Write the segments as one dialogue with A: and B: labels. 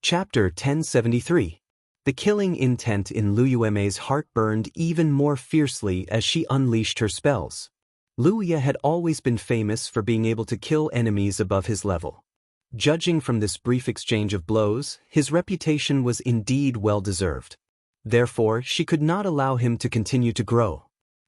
A: Chapter 1073. The killing intent in Lu Yueme's heart burned even more fiercely as she unleashed her spells. Lu Ye had always been famous for being able to kill enemies above his level. Judging from this brief exchange of blows, his reputation was indeed well-deserved. Therefore, she could not allow him to continue to grow.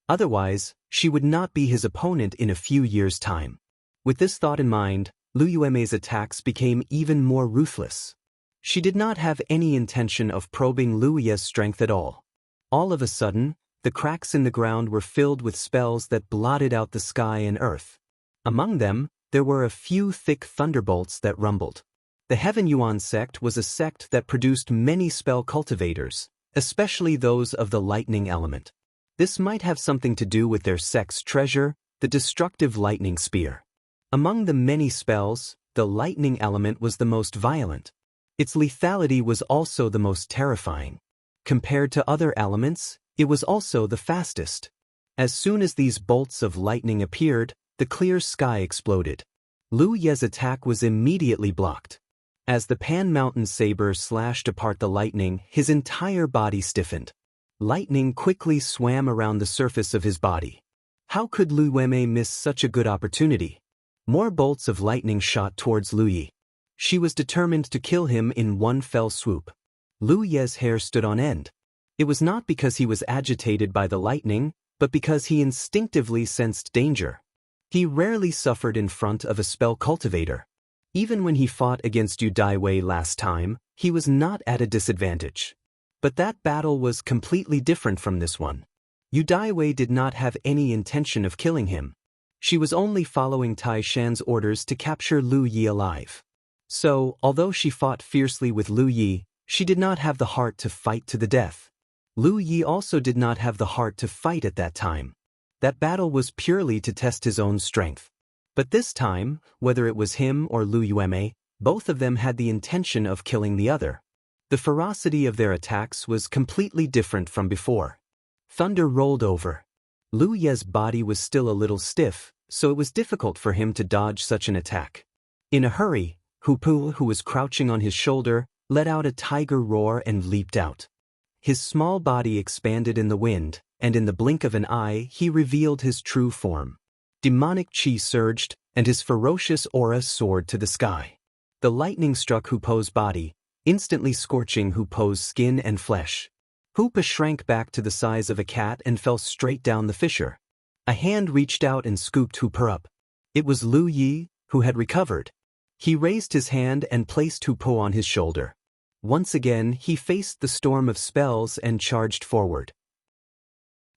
A: Otherwise, she would not be his opponent in a few years' time. With this thought in mind, Lu Yueme's attacks became even more ruthless. She did not have any intention of probing Lu Ye's strength at all. All of a sudden, the cracks in the ground were filled with spells that blotted out the sky and earth. Among them, there were a few thick thunderbolts that rumbled. The Heaven Yuan sect was a sect that produced many spell cultivators, especially those of the lightning element. This might have something to do with their sect's treasure, the destructive lightning spear. Among the many spells, the lightning element was the most violent. Its lethality was also the most terrifying. Compared to other elements, it was also the fastest. As soon as these bolts of lightning appeared, the clear sky exploded. Lu Ye's attack was immediately blocked. As the Pan Mountain saber slashed apart the lightning, his entire body stiffened. Lightning quickly swam around the surface of his body. How could Lu Yueme miss such a good opportunity? More bolts of lightning shot towards Lu Ye. She was determined to kill him in one fell swoop. Lu Ye's hair stood on end. It was not because he was agitated by the lightning, but because he instinctively sensed danger. He rarely suffered in front of a spell cultivator. Even when he fought against Yu Daiwei last time, he was not at a disadvantage. But that battle was completely different from this one. Yu Daiwei did not have any intention of killing him. She was only following Tai Shan's orders to capture Lu Ye alive. So, although she fought fiercely with Lu Ye, she did not have the heart to fight to the death. Lu Ye also did not have the heart to fight at that time. That battle was purely to test his own strength. But this time, whether it was him or Lu Yueme, both of them had the intention of killing the other. The ferocity of their attacks was completely different from before. Thunder rolled over. Lu Ye's body was still a little stiff, so it was difficult for him to dodge such an attack. In a hurry, Hupu, who was crouching on his shoulder, let out a tiger roar and leaped out. His small body expanded in the wind, and in the blink of an eye he revealed his true form. Demonic chi surged, and his ferocious aura soared to the sky. The lightning struck Hupo's body, instantly scorching Hupo's skin and flesh. Hupa shrank back to the size of a cat and fell straight down the fissure. A hand reached out and scooped Hupa up. It was Lu Ye, who had recovered. He raised his hand and placed Hupo on his shoulder. Once again, he faced the storm of spells and charged forward.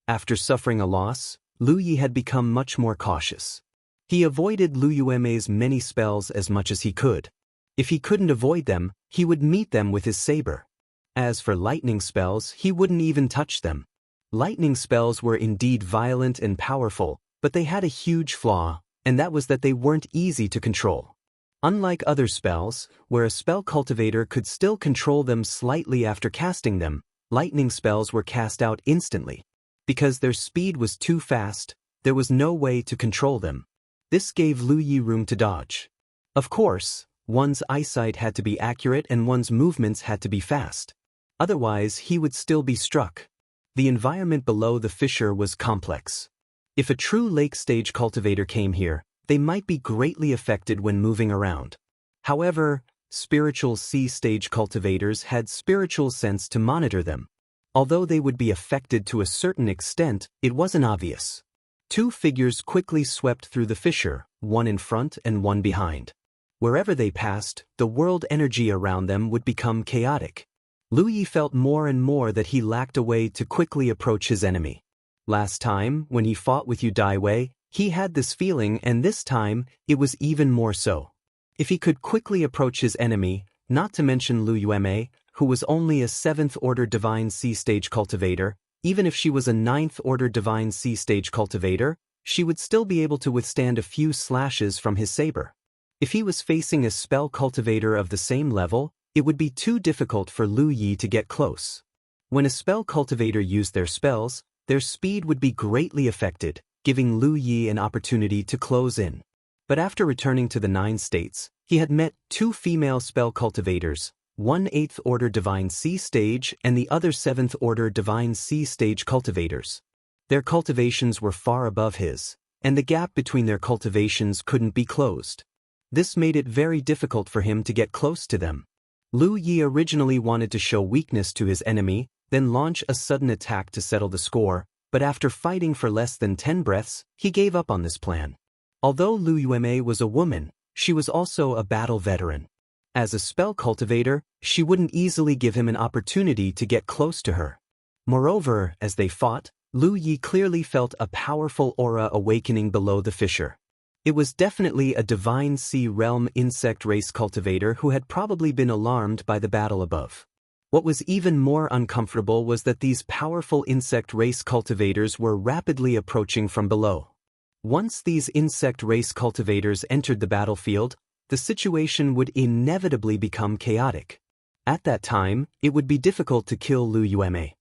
A: After suffering a loss, Lu Ye had become much more cautious. He avoided Lu Yueme's many spells as much as he could. If he couldn't avoid them, he would meet them with his saber. As for lightning spells, he wouldn't even touch them. Lightning spells were indeed violent and powerful, but they had a huge flaw, and that was that they weren't easy to control. Unlike other spells, where a spell cultivator could still control them slightly after casting them, lightning spells were cast out instantly. Because their speed was too fast, there was no way to control them. This gave Lu Ye room to dodge. Of course, one's eyesight had to be accurate and one's movements had to be fast. Otherwise, he would still be struck. The environment below the fissure was complex. If a true lake stage cultivator came here, they might be greatly affected when moving around. However, spiritual sea stage cultivators had spiritual sense to monitor them. Although they would be affected to a certain extent, it wasn't obvious. Two figures quickly swept through the fissure, one in front and one behind. Wherever they passed, the world energy around them would become chaotic. Lu Ye felt more and more that he lacked a way to quickly approach his enemy. Last time, when he fought with Yu Daiwei, he had this feeling, and this time, it was even more so. If he could quickly approach his enemy, not to mention Lu Yueme, who was only a 7th-order Divine Sea Stage cultivator, even if she was a 9th-order Divine Sea Stage cultivator, she would still be able to withstand a few slashes from his saber. If he was facing a spell cultivator of the same level, it would be too difficult for Lu Ye to get close. When a spell cultivator used their spells, their speed would be greatly affected, giving Lu Ye an opportunity to close in. But after returning to the 9 states, he had met 2 female spell cultivators, one 8th Order Divine Sea Stage and the other 7th Order Divine Sea Stage cultivators. Their cultivations were far above his, and the gap between their cultivations couldn't be closed. This made it very difficult for him to get close to them. Lu Yi originally wanted to show weakness to his enemy, then launch a sudden attack to settle the score, but after fighting for less than 10 breaths, he gave up on this plan. Although Lu Yuemei was a woman, she was also a battle veteran. As a spell cultivator, she wouldn't easily give him an opportunity to get close to her. Moreover, as they fought, Lu Yi clearly felt a powerful aura awakening below the fissure. It was definitely a divine sea realm insect race cultivator who had probably been alarmed by the battle above. What was even more uncomfortable was that these powerful insect race cultivators were rapidly approaching from below. Once these insect race cultivators entered the battlefield, the situation would inevitably become chaotic. At that time, it would be difficult to kill Lu Yuemei.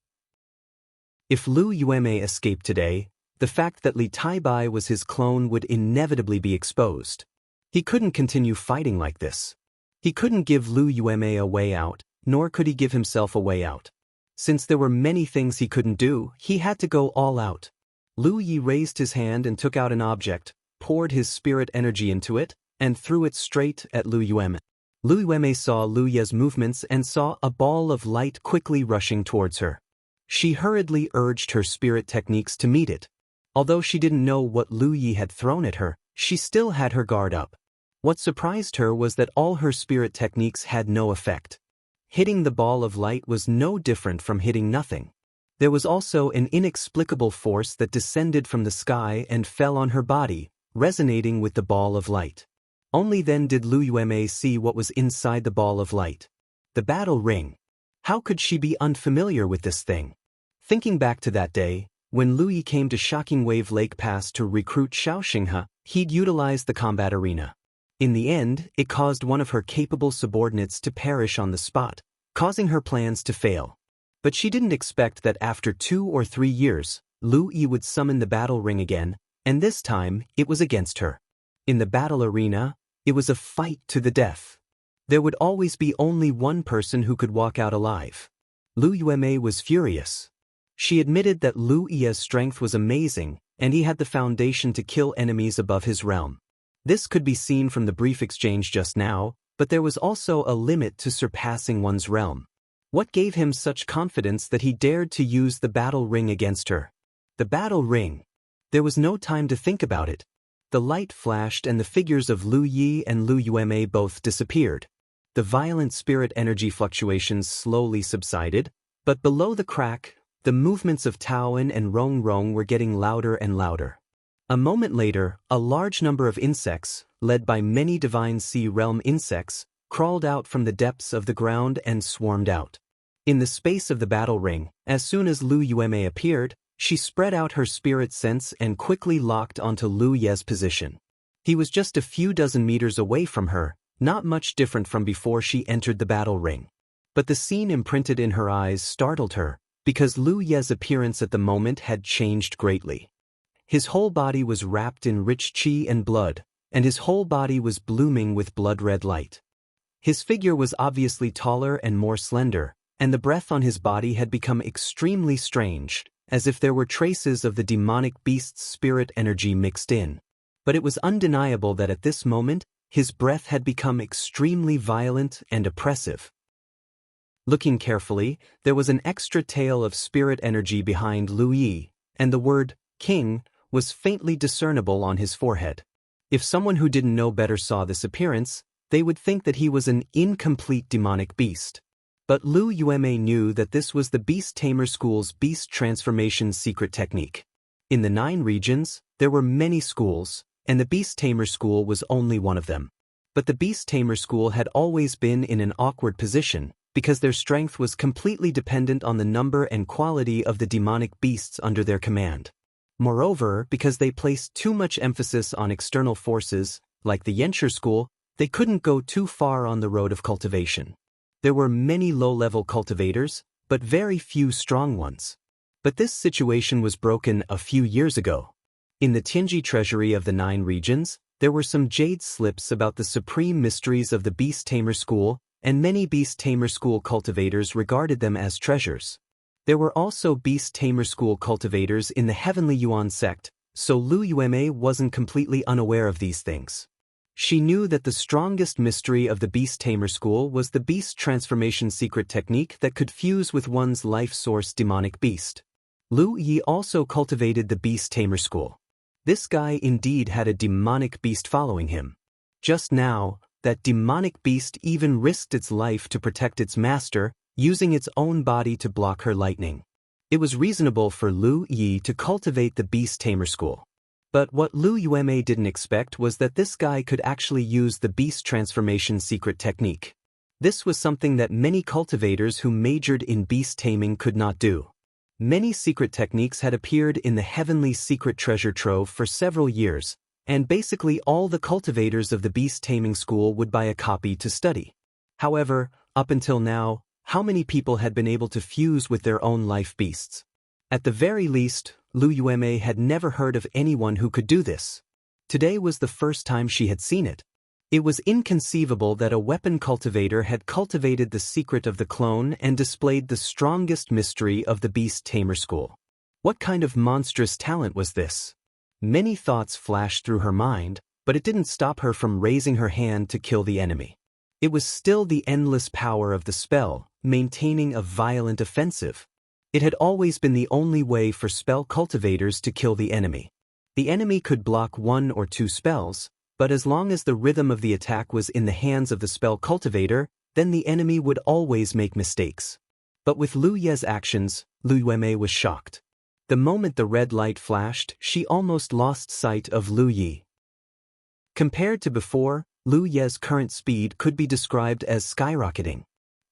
A: If Lu Yuemei escaped today, the fact that Li Taibai was his clone would inevitably be exposed. He couldn't continue fighting like this. He couldn't give Lu Yuemei a way out, nor could he give himself a way out. Since there were many things he couldn't do, he had to go all out. Lu Yi raised his hand and took out an object, poured his spirit energy into it, and threw it straight at Lu Yuemei. Lu Yuemei saw Lu Yi's movements and saw a ball of light quickly rushing towards her. She hurriedly urged her spirit techniques to meet it. Although she didn't know what Lu Yi had thrown at her, she still had her guard up. What surprised her was that all her spirit techniques had no effect. Hitting the ball of light was no different from hitting nothing. There was also an inexplicable force that descended from the sky and fell on her body, resonating with the ball of light. Only then did Lu Yuemei see what was inside the ball of light. The battle ring. How could she be unfamiliar with this thing? Thinking back to that day, when Lu Yi came to Shocking Wave Lake Pass to recruit Xiaoxinghe, he'd utilized the combat arena. In the end, it caused one of her capable subordinates to perish on the spot, causing her plans to fail. But she didn't expect that after 2 or 3 years, Lu Yi would summon the battle ring again, and this time, it was against her. In the battle arena, it was a fight to the death. There would always be only one person who could walk out alive. Lu Yuemei was furious. She admitted that Lu Yi's strength was amazing, and he had the foundation to kill enemies above his realm. This could be seen from the brief exchange just now, but there was also a limit to surpassing one's realm. What gave him such confidence that he dared to use the battle ring against her? The battle ring. There was no time to think about it. The light flashed and the figures of Lu Yi and Lu Yuemei both disappeared. The violent spirit energy fluctuations slowly subsided, but below the crack, the movements of Taoan and Rong Rong were getting louder and louder. A moment later, a large number of insects, led by many divine sea realm insects, crawled out from the depths of the ground and swarmed out. In the space of the battle ring, as soon as Lu Yuemei appeared, she spread out her spirit sense and quickly locked onto Lu Yi's position. He was just a few dozen meters away from her, not much different from before she entered the battle ring. But the scene imprinted in her eyes startled her, because Lu Yi's appearance at the moment had changed greatly. His whole body was wrapped in rich qi and blood, and his whole body was blooming with blood-red light. His figure was obviously taller and more slender, and the breath on his body had become extremely strange, as if there were traces of the demonic beast's spirit energy mixed in. But it was undeniable that at this moment, his breath had become extremely violent and oppressive. Looking carefully, there was an extra tail of spirit energy behind Lu Yi, and the word, king, was faintly discernible on his forehead. If someone who didn't know better saw this appearance, they would think that he was an incomplete demonic beast. But Lu Yuemei knew that this was the Beast Tamer School's beast transformation secret technique. In the 9 regions, there were many schools, and the Beast Tamer School was only one of them. But the Beast Tamer School had always been in an awkward position, because their strength was completely dependent on the number and quality of the demonic beasts under their command. Moreover, because they placed too much emphasis on external forces, like the Yenshur School, they couldn't go too far on the road of cultivation. There were many low-level cultivators, but very few strong ones. But this situation was broken a few years ago. In the Tianji treasury of the 9 regions, there were some jade slips about the supreme mysteries of the Beast Tamer School, and many beast tamer school cultivators regarded them as treasures. There were also beast tamer school cultivators in the Heavenly Yuan sect, so Lu Yueme wasn't completely unaware of these things. She knew that the strongest mystery of the beast tamer school was the beast transformation secret technique that could fuse with one's life source demonic beast. Lu Yi also cultivated the beast tamer school. This guy indeed had a demonic beast following him. Just now, that demonic beast even risked its life to protect its master, using its own body to block her lightning. It was reasonable for Lu Yi to cultivate the beast tamer school. But what Lu Yueme didn't expect was that this guy could actually use the beast transformation secret technique. This was something that many cultivators who majored in beast taming could not do. Many secret techniques had appeared in the Heavenly Secret Treasure Trove for several years, and basically all the cultivators of the beast taming school would buy a copy to study. However, up until now, how many people had been able to fuse with their own life beasts? At the very least, Lu Yueme had never heard of anyone who could do this. Today was the first time she had seen it. It was inconceivable that a weapon cultivator had cultivated the secret of the clone and displayed the strongest mystery of the beast tamer school. What kind of monstrous talent was this? Many thoughts flashed through her mind, but it didn't stop her from raising her hand to kill the enemy. It was still the endless power of the spell, maintaining a violent offensive. It had always been the only way for spell cultivators to kill the enemy. The enemy could block 1 or 2 spells, but as long as the rhythm of the attack was in the hands of the spell cultivator, then the enemy would always make mistakes. But with Lu Ye's actions, Lu Yueme was shocked. The moment the red light flashed, she almost lost sight of Lu Yi. Compared to before, Lu Ye's current speed could be described as skyrocketing.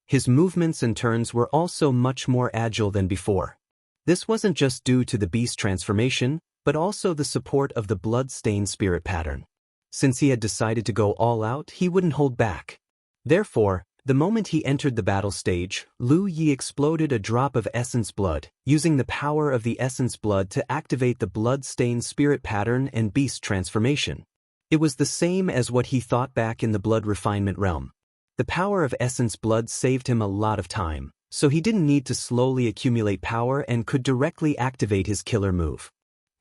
A: His movements and turns were also much more agile than before. This wasn't just due to the beast transformation, but also the support of the blood-stained spirit pattern. Since he had decided to go all out, he wouldn't hold back. Therefore, the moment he entered the battle stage, Lu Yi exploded a drop of essence blood, using the power of the essence blood to activate the blood-stained spirit pattern and beast transformation. It was the same as what he thought back in the blood refinement realm. The power of essence blood saved him a lot of time, so he didn't need to slowly accumulate power and could directly activate his killer move.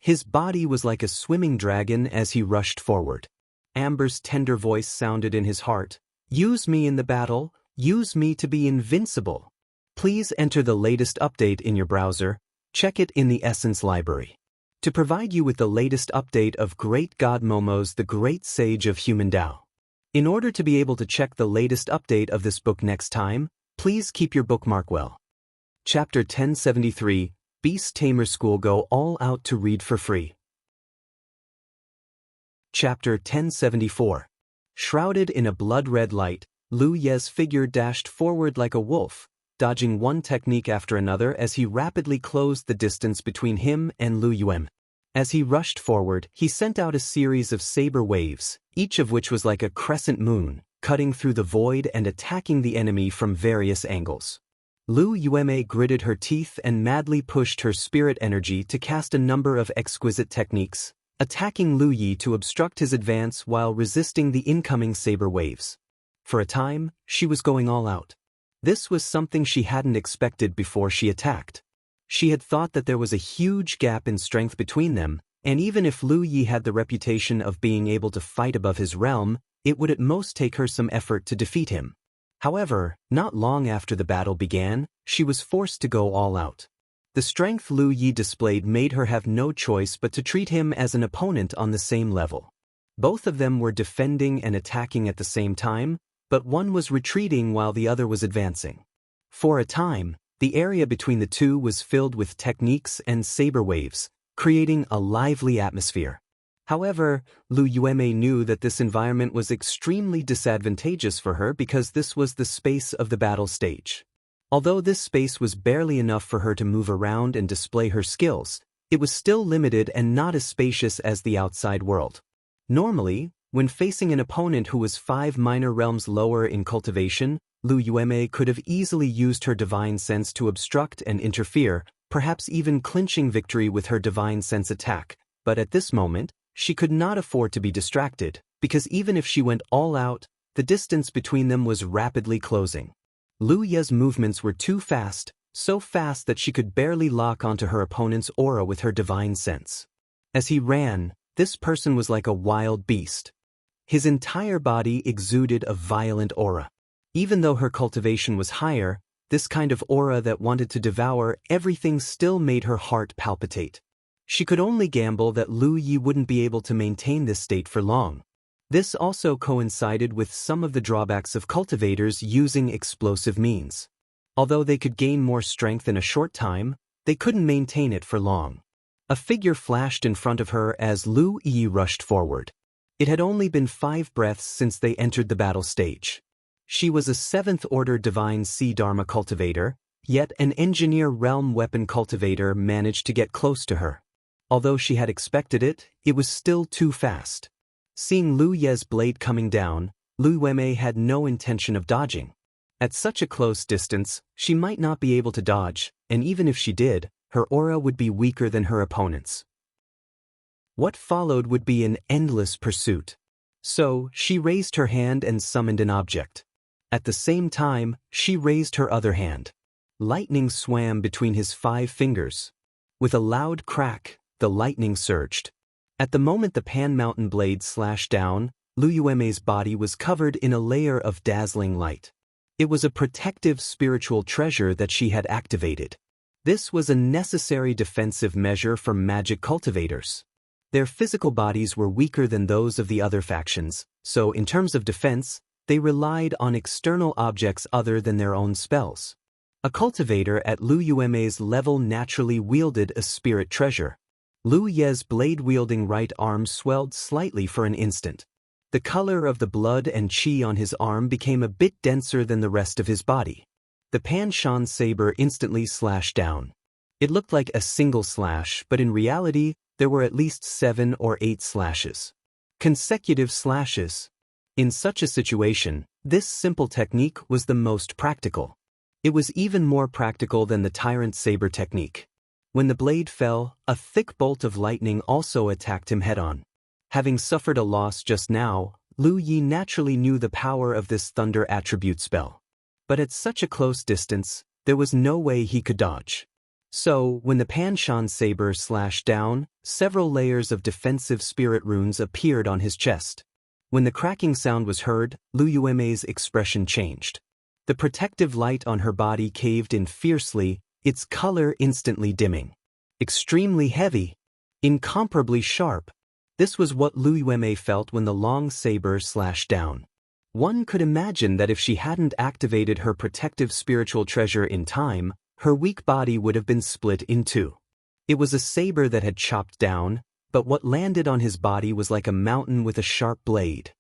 A: His body was like a swimming dragon as he rushed forward. Amber's tender voice sounded in his heart. Use me in the battle, use me to be invincible. Please enter the latest update in your browser, check it in the Essence Library. To provide you with the latest update of Great God Momo's The Great Sage of Human Tao. In order to be able to check the latest update of this book next time, please keep your bookmark well. Chapter 1073, Beast Tamer School Go All Out to Read for Free. Chapter 1074. Shrouded in a blood-red light, Lu Ye's figure dashed forward like a wolf, dodging one technique after another as he rapidly closed the distance between him and Lu Yueme. As he rushed forward, he sent out a series of saber waves, each of which was like a crescent moon, cutting through the void and attacking the enemy from various angles. Lu Yueme gritted her teeth and madly pushed her spirit energy to cast a number of exquisite techniques, attacking Lu Yi to obstruct his advance while resisting the incoming saber waves. For a time, she was going all out. This was something she hadn't expected before she attacked. She had thought that there was a huge gap in strength between them, and even if Lu Yi had the reputation of being able to fight above his realm, it would at most take her some effort to defeat him. However, not long after the battle began, she was forced to go all out. The strength Lu Yi displayed made her have no choice but to treat him as an opponent on the same level. Both of them were defending and attacking at the same time, but one was retreating while the other was advancing. For a time, the area between the two was filled with techniques and saber waves, creating a lively atmosphere. However, Lu Yueme knew that this environment was extremely disadvantageous for her because this was the space of the battle stage. Although this space was barely enough for her to move around and display her skills, it was still limited and not as spacious as the outside world. Normally, when facing an opponent who was 5 minor realms lower in cultivation, Lu Yueme could have easily used her divine sense to obstruct and interfere, perhaps even clinching victory with her divine sense attack, but at this moment, she could not afford to be distracted, because even if she went all out, The distance between them was rapidly closing. Lu Ye's movements were too fast, so fast that she could barely lock onto her opponent's aura with her divine sense. As he ran, this person was like a wild beast. His entire body exuded a violent aura. Even though her cultivation was higher, this kind of aura that wanted to devour everything still made her heart palpitate. She could only gamble that Lu Yi wouldn't be able to maintain this state for long. This also coincided with some of the drawbacks of cultivators using explosive means. Although they could gain more strength in a short time, they couldn't maintain it for long. A figure flashed in front of her as Lu Yi rushed forward. It had only been 5 breaths since they entered the battle stage. She was a 7th-order Divine Sea Dharma cultivator, yet an Engineer Realm Weapon cultivator managed to get close to her. Although she had expected it, it was still too fast. Seeing Lu Ye's blade coming down, Lu Yuemei had no intention of dodging. At such a close distance, she might not be able to dodge, and even if she did, her aura would be weaker than her opponent's. What followed would be an endless pursuit. So, she raised her hand and summoned an object. At the same time, she raised her other hand. Lightning swam between his 5 fingers. With a loud crack, the lightning surged. At the moment the Pan Mountain blade slashed down, Lu Yuemei's body was covered in a layer of dazzling light. It was a protective spiritual treasure that she had activated. This was a necessary defensive measure for magic cultivators. Their physical bodies were weaker than those of the other factions, so in terms of defense, they relied on external objects other than their own spells. A cultivator at Lu Yuemei's level naturally wielded a spirit treasure. Lu Ye's blade-wielding right arm swelled slightly for an instant. The color of the blood and qi on his arm became a bit denser than the rest of his body. The Pan Shan saber instantly slashed down. It looked like a single slash, but in reality, there were at least 7 or 8 slashes. Consecutive slashes. In such a situation, this simple technique was the most practical. It was even more practical than the Tyrant Saber technique. When the blade fell, a thick bolt of lightning also attacked him head-on. Having suffered a loss just now, Lu Yi naturally knew the power of this thunder attribute spell. But at such a close distance, there was no way he could dodge. So, when the Pan Shan saber slashed down, several layers of defensive spirit runes appeared on his chest. When the cracking sound was heard, Lu Yuemei's expression changed. The protective light on her body caved in fiercely, its color instantly dimming. Extremely heavy. Incomparably sharp. This was what Lu Yuemei felt when the long saber slashed down. One could imagine that if she hadn't activated her protective spiritual treasure in time, her weak body would have been split in 2. It was a saber that had chopped down, but what landed on his body was like a mountain with a sharp blade.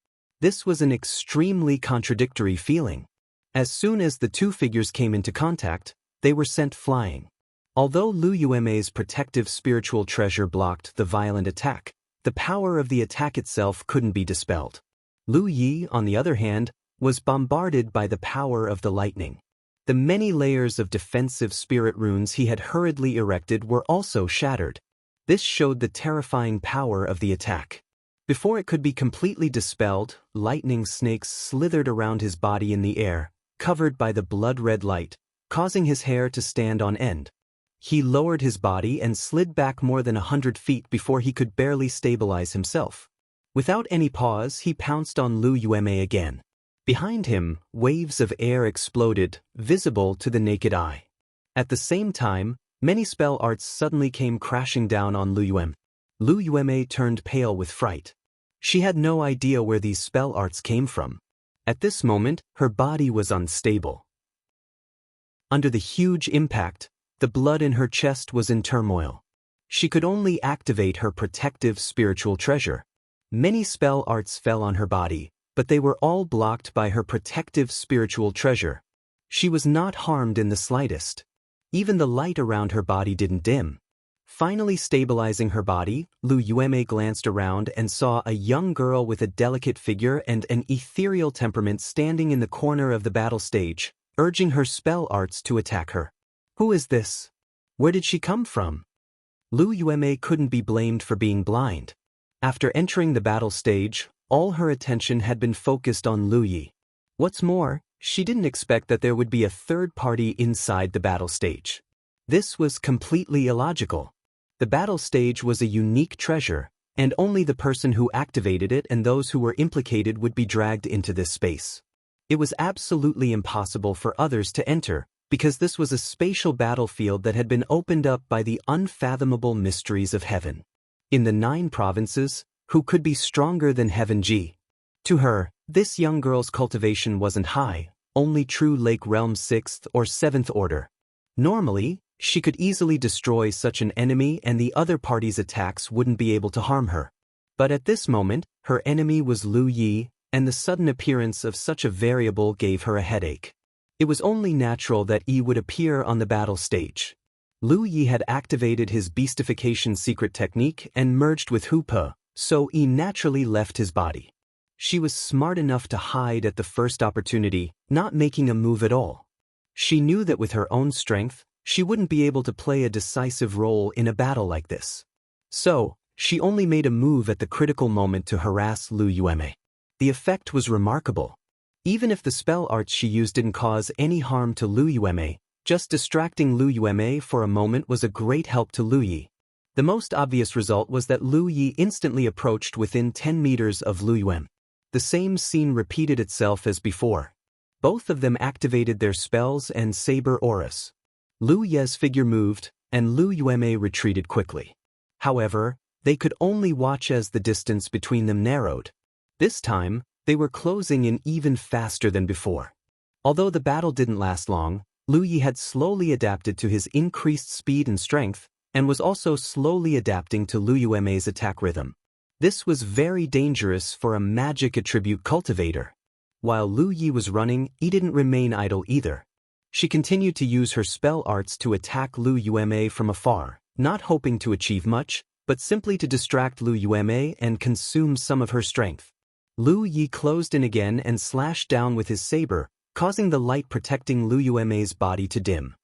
A: This was an extremely contradictory feeling. As soon as the 2 figures came into contact, they were sent flying. Although Lu Yuemei's protective spiritual treasure blocked the violent attack, the power of the attack itself couldn't be dispelled. Lu Yi, on the other hand, was bombarded by the power of the lightning. The many layers of defensive spirit runes he had hurriedly erected were also shattered. This showed the terrifying power of the attack. Before it could be completely dispelled, lightning snakes slithered around his body in the air, covered by the blood-red light, causing his hair to stand on end. He lowered his body and slid back more than 100 feet before he could barely stabilize himself. Without any pause, he pounced on Lu Yuemei again. Behind him, waves of air exploded, visible to the naked eye. At the same time, many spell arts suddenly came crashing down on Lu Yuemei. Lu Yuemei turned pale with fright. She had no idea where these spell arts came from. At this moment, her body was unstable. Under the huge impact, the blood in her chest was in turmoil. She could only activate her protective spiritual treasure. Many spell arts fell on her body, but they were all blocked by her protective spiritual treasure. She was not harmed in the slightest. Even the light around her body didn't dim. Finally stabilizing her body, Lu Yuemei glanced around and saw a young girl with a delicate figure and an ethereal temperament standing in the corner of the battle stage, urging her spell arts to attack her. Who is this? Where did she come from? Lu Yuemei couldn't be blamed for being blind. After entering the battle stage, All her attention had been focused on Lu Yi. What's more, she didn't expect that there would be a third party inside the battle stage. This was completely illogical. The battle stage was a unique treasure, and only the person who activated it and those who were implicated would be dragged into this space. It was absolutely impossible for others to enter, because this was a spatial battlefield that had been opened up by the unfathomable mysteries of heaven. In the 9 provinces, who could be stronger than Heaven Ji? To her, this young girl's cultivation wasn't high, only true Lake Realm's 6th or 7th order. Normally, she could easily destroy such an enemy and the other party's attacks wouldn't be able to harm her. But at this moment, her enemy was Lu Yi, and the sudden appearance of such a variable gave her a headache. It was only natural that Yi would appear on the battle stage. Lu Yi had activated his beastification secret technique and merged with Hu Pe, so Yi naturally left his body. She was smart enough to hide at the first opportunity, not making a move at all. She knew that with her own strength, she wouldn't be able to play a decisive role in a battle like this. So, she only made a move at the critical moment to harass Lu Yueme. The effect was remarkable. Even if the spell arts she used didn't cause any harm to Lu Yueme, just distracting Lu Yueme for a moment was a great help to Lu Yi. The most obvious result was that Lu Yi instantly approached within 10 meters of Lu Yueme. The same scene repeated itself as before. Both of them activated their spells and saber auras. Lu Ye's figure moved, and Lu Yueme retreated quickly. However, they could only watch as the distance between them narrowed. This time, they were closing in even faster than before. Although the battle didn't last long, Lu Yi had slowly adapted to his increased speed and strength, and was also slowly adapting to Lu Yueme's attack rhythm. This was very dangerous for a magic attribute cultivator. While Lu Yi was running, he didn't remain idle either. She continued to use her spell arts to attack Lu Yueme from afar, not hoping to achieve much, but simply to distract Lu Yueme and consume some of her strength. Lu Yi closed in again and slashed down with his saber, causing the light protecting Lu Yueme's body to dim.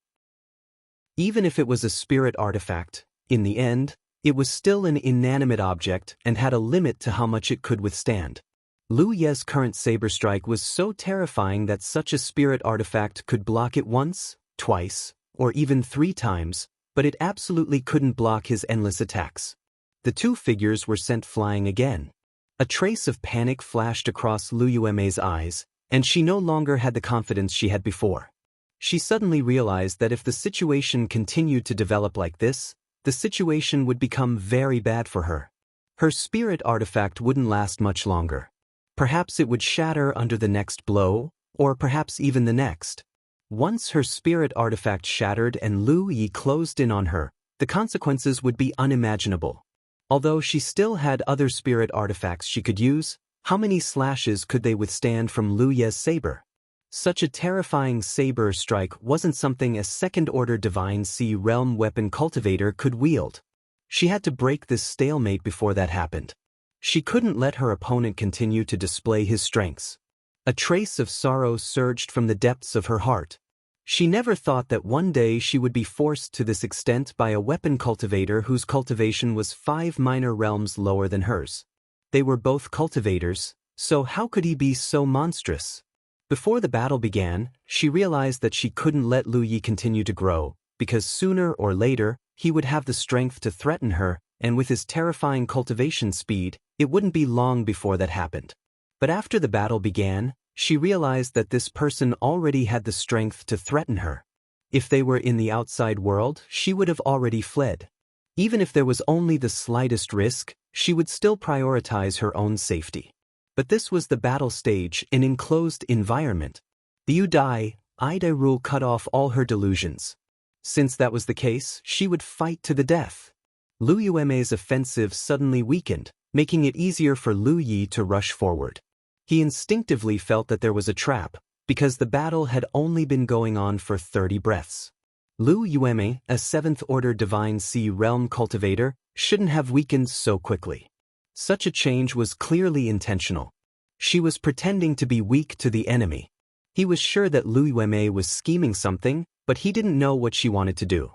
A: Even if it was a spirit artifact, in the end, it was still an inanimate object and had a limit to how much it could withstand. Lu Ye's current saber strike was so terrifying that such a spirit artifact could block it once, twice, or even 3 times, but it absolutely couldn't block his endless attacks. The 2 figures were sent flying again. A trace of panic flashed across Lu Yueme's eyes, and she no longer had the confidence she had before. She suddenly realized that if the situation continued to develop like this, the situation would become very bad for her. Her spirit artifact wouldn't last much longer. Perhaps it would shatter under the next blow, or perhaps even the next. Once her spirit artifact shattered and Lu Yi closed in on her, the consequences would be unimaginable. Although she still had other spirit artifacts she could use, how many slashes could they withstand from Lu Ye's saber? Such a terrifying saber strike wasn't something a second-order Divine Sea Realm weapon cultivator could wield. She had to break this stalemate before that happened. She couldn't let her opponent continue to display his strengths. A trace of sorrow surged from the depths of her heart. She never thought that one day she would be forced to this extent by a weapon cultivator whose cultivation was 5 minor realms lower than hers. They were both cultivators, so how could he be so monstrous? Before the battle began, she realized that she couldn't let Lu Yi continue to grow, because sooner or later, he would have the strength to threaten her, and with his terrifying cultivation speed, it wouldn't be long before that happened. But after the battle began, she realized that this person already had the strength to threaten her. If they were in the outside world, she would have already fled. Even if there was only the slightest risk, she would still prioritize her own safety. But this was the battle stage, an enclosed environment. The Udai, Ida rule cut off all her delusions. Since that was the case, she would fight to the death. Lu Yueme's offensive suddenly weakened, making it easier for Lu Yi to rush forward. He instinctively felt that there was a trap, because the battle had only been going on for 30 breaths. Lu Yueme, a 7th-order Divine Sea Realm cultivator, shouldn't have weakened so quickly. Such a change was clearly intentional. She was pretending to be weak to the enemy. He was sure that Lu Yueme was scheming something, but he didn't know what she wanted to do.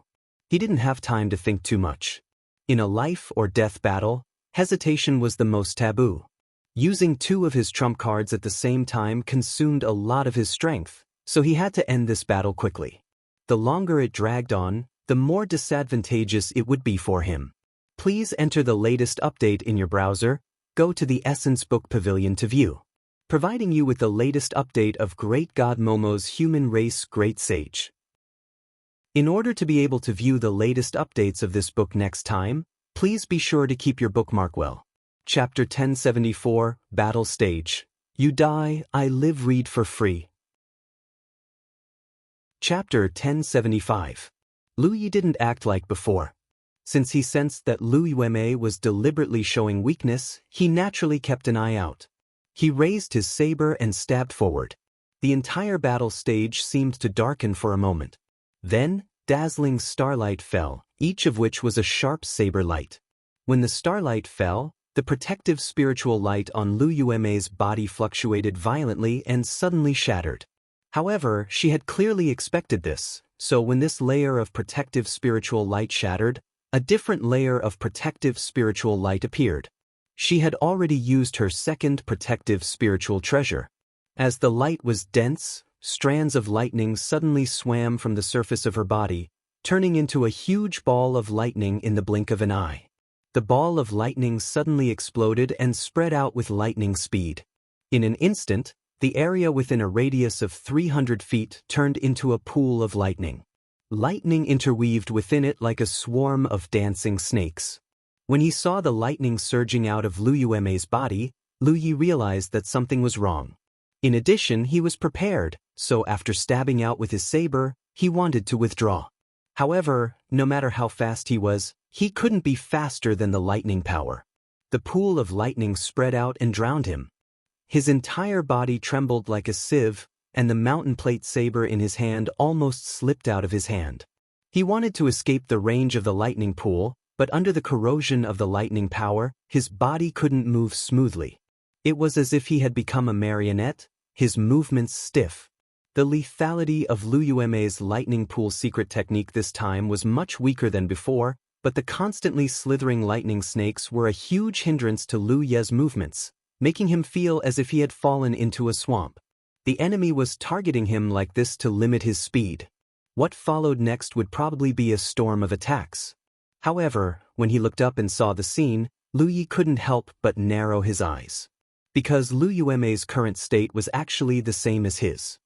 A: He didn't have time to think too much. In a life-or-death battle, hesitation was the most taboo. Using two of his trump cards at the same time consumed a lot of his strength, so he had to end this battle quickly. The longer it dragged on, the more disadvantageous it would be for him. Please enter the latest update in your browser. Go to the Essence Book Pavilion to view. Providing you with the latest update of Great God Momo's Human Race Great Sage. In order to be able to view the latest updates of this book next time, please be sure to keep your bookmark well. Chapter 1074, Battle Stage. You die, I live. Read for free. Chapter 1075. Lu Yi didn't act like before. Since he sensed that Lu Yueme was deliberately showing weakness, he naturally kept an eye out. He raised his saber and stabbed forward. The entire battle stage seemed to darken for a moment. Then, dazzling starlight fell, each of which was a sharp saber light. When the starlight fell, the protective spiritual light on Lu Yueme's body fluctuated violently and suddenly shattered. However, she had clearly expected this, so when this layer of protective spiritual light shattered, a different layer of protective spiritual light appeared. She had already used her second protective spiritual treasure. As the light was dense, strands of lightning suddenly swam from the surface of her body, turning into a huge ball of lightning in the blink of an eye. The ball of lightning suddenly exploded and spread out with lightning speed. In an instant, the area within a radius of 300 feet turned into a pool of lightning. Lightning interweaved within it like a swarm of dancing snakes. When he saw the lightning surging out of Lu Yueme's body, Lu Yi realized that something was wrong. In addition, he was prepared, so after stabbing out with his saber, he wanted to withdraw. However, no matter how fast he was, he couldn't be faster than the lightning power. The pool of lightning spread out and drowned him. His entire body trembled like a sieve, and the mountain plate saber in his hand almost slipped out of his hand. He wanted to escape the range of the lightning pool, but under the corrosion of the lightning power, his body couldn't move smoothly. It was as if he had become a marionette, his movements stiff. The lethality of Lu Yueme's lightning pool secret technique this time was much weaker than before, but the constantly slithering lightning snakes were a huge hindrance to Lu Ye's movements, making him feel as if he had fallen into a swamp. The enemy was targeting him like this to limit his speed. What followed next would probably be a storm of attacks. However, when he looked up and saw the scene, Lu Yi couldn't help but narrow his eyes. Because Lu Yueme's current state was actually the same as his.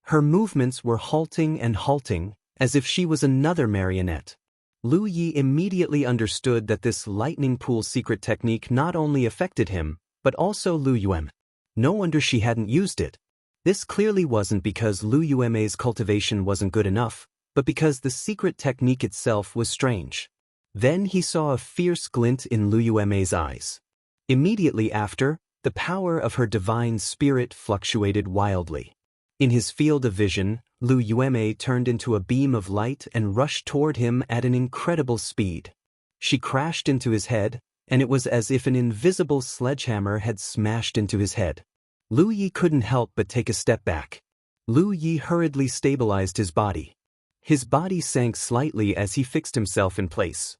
A: Her movements were halting and halting, as if she was another marionette. Lu Yi immediately understood that this lightning pool secret technique not only affected him, but also Lu Yueme. No wonder she hadn't used it. This clearly wasn't because Lu Yueme's cultivation wasn't good enough, but because the secret technique itself was strange. Then he saw a fierce glint in Lu Yueme's eyes. Immediately after, the power of her divine spirit fluctuated wildly. In his field of vision, Lu Yueme turned into a beam of light and rushed toward him at an incredible speed. She crashed into his head, and it was as if an invisible sledgehammer had smashed into his head. Lu Yi couldn't help but take a step back. Lu Yi hurriedly stabilized his body. His body sank slightly as he fixed himself in place.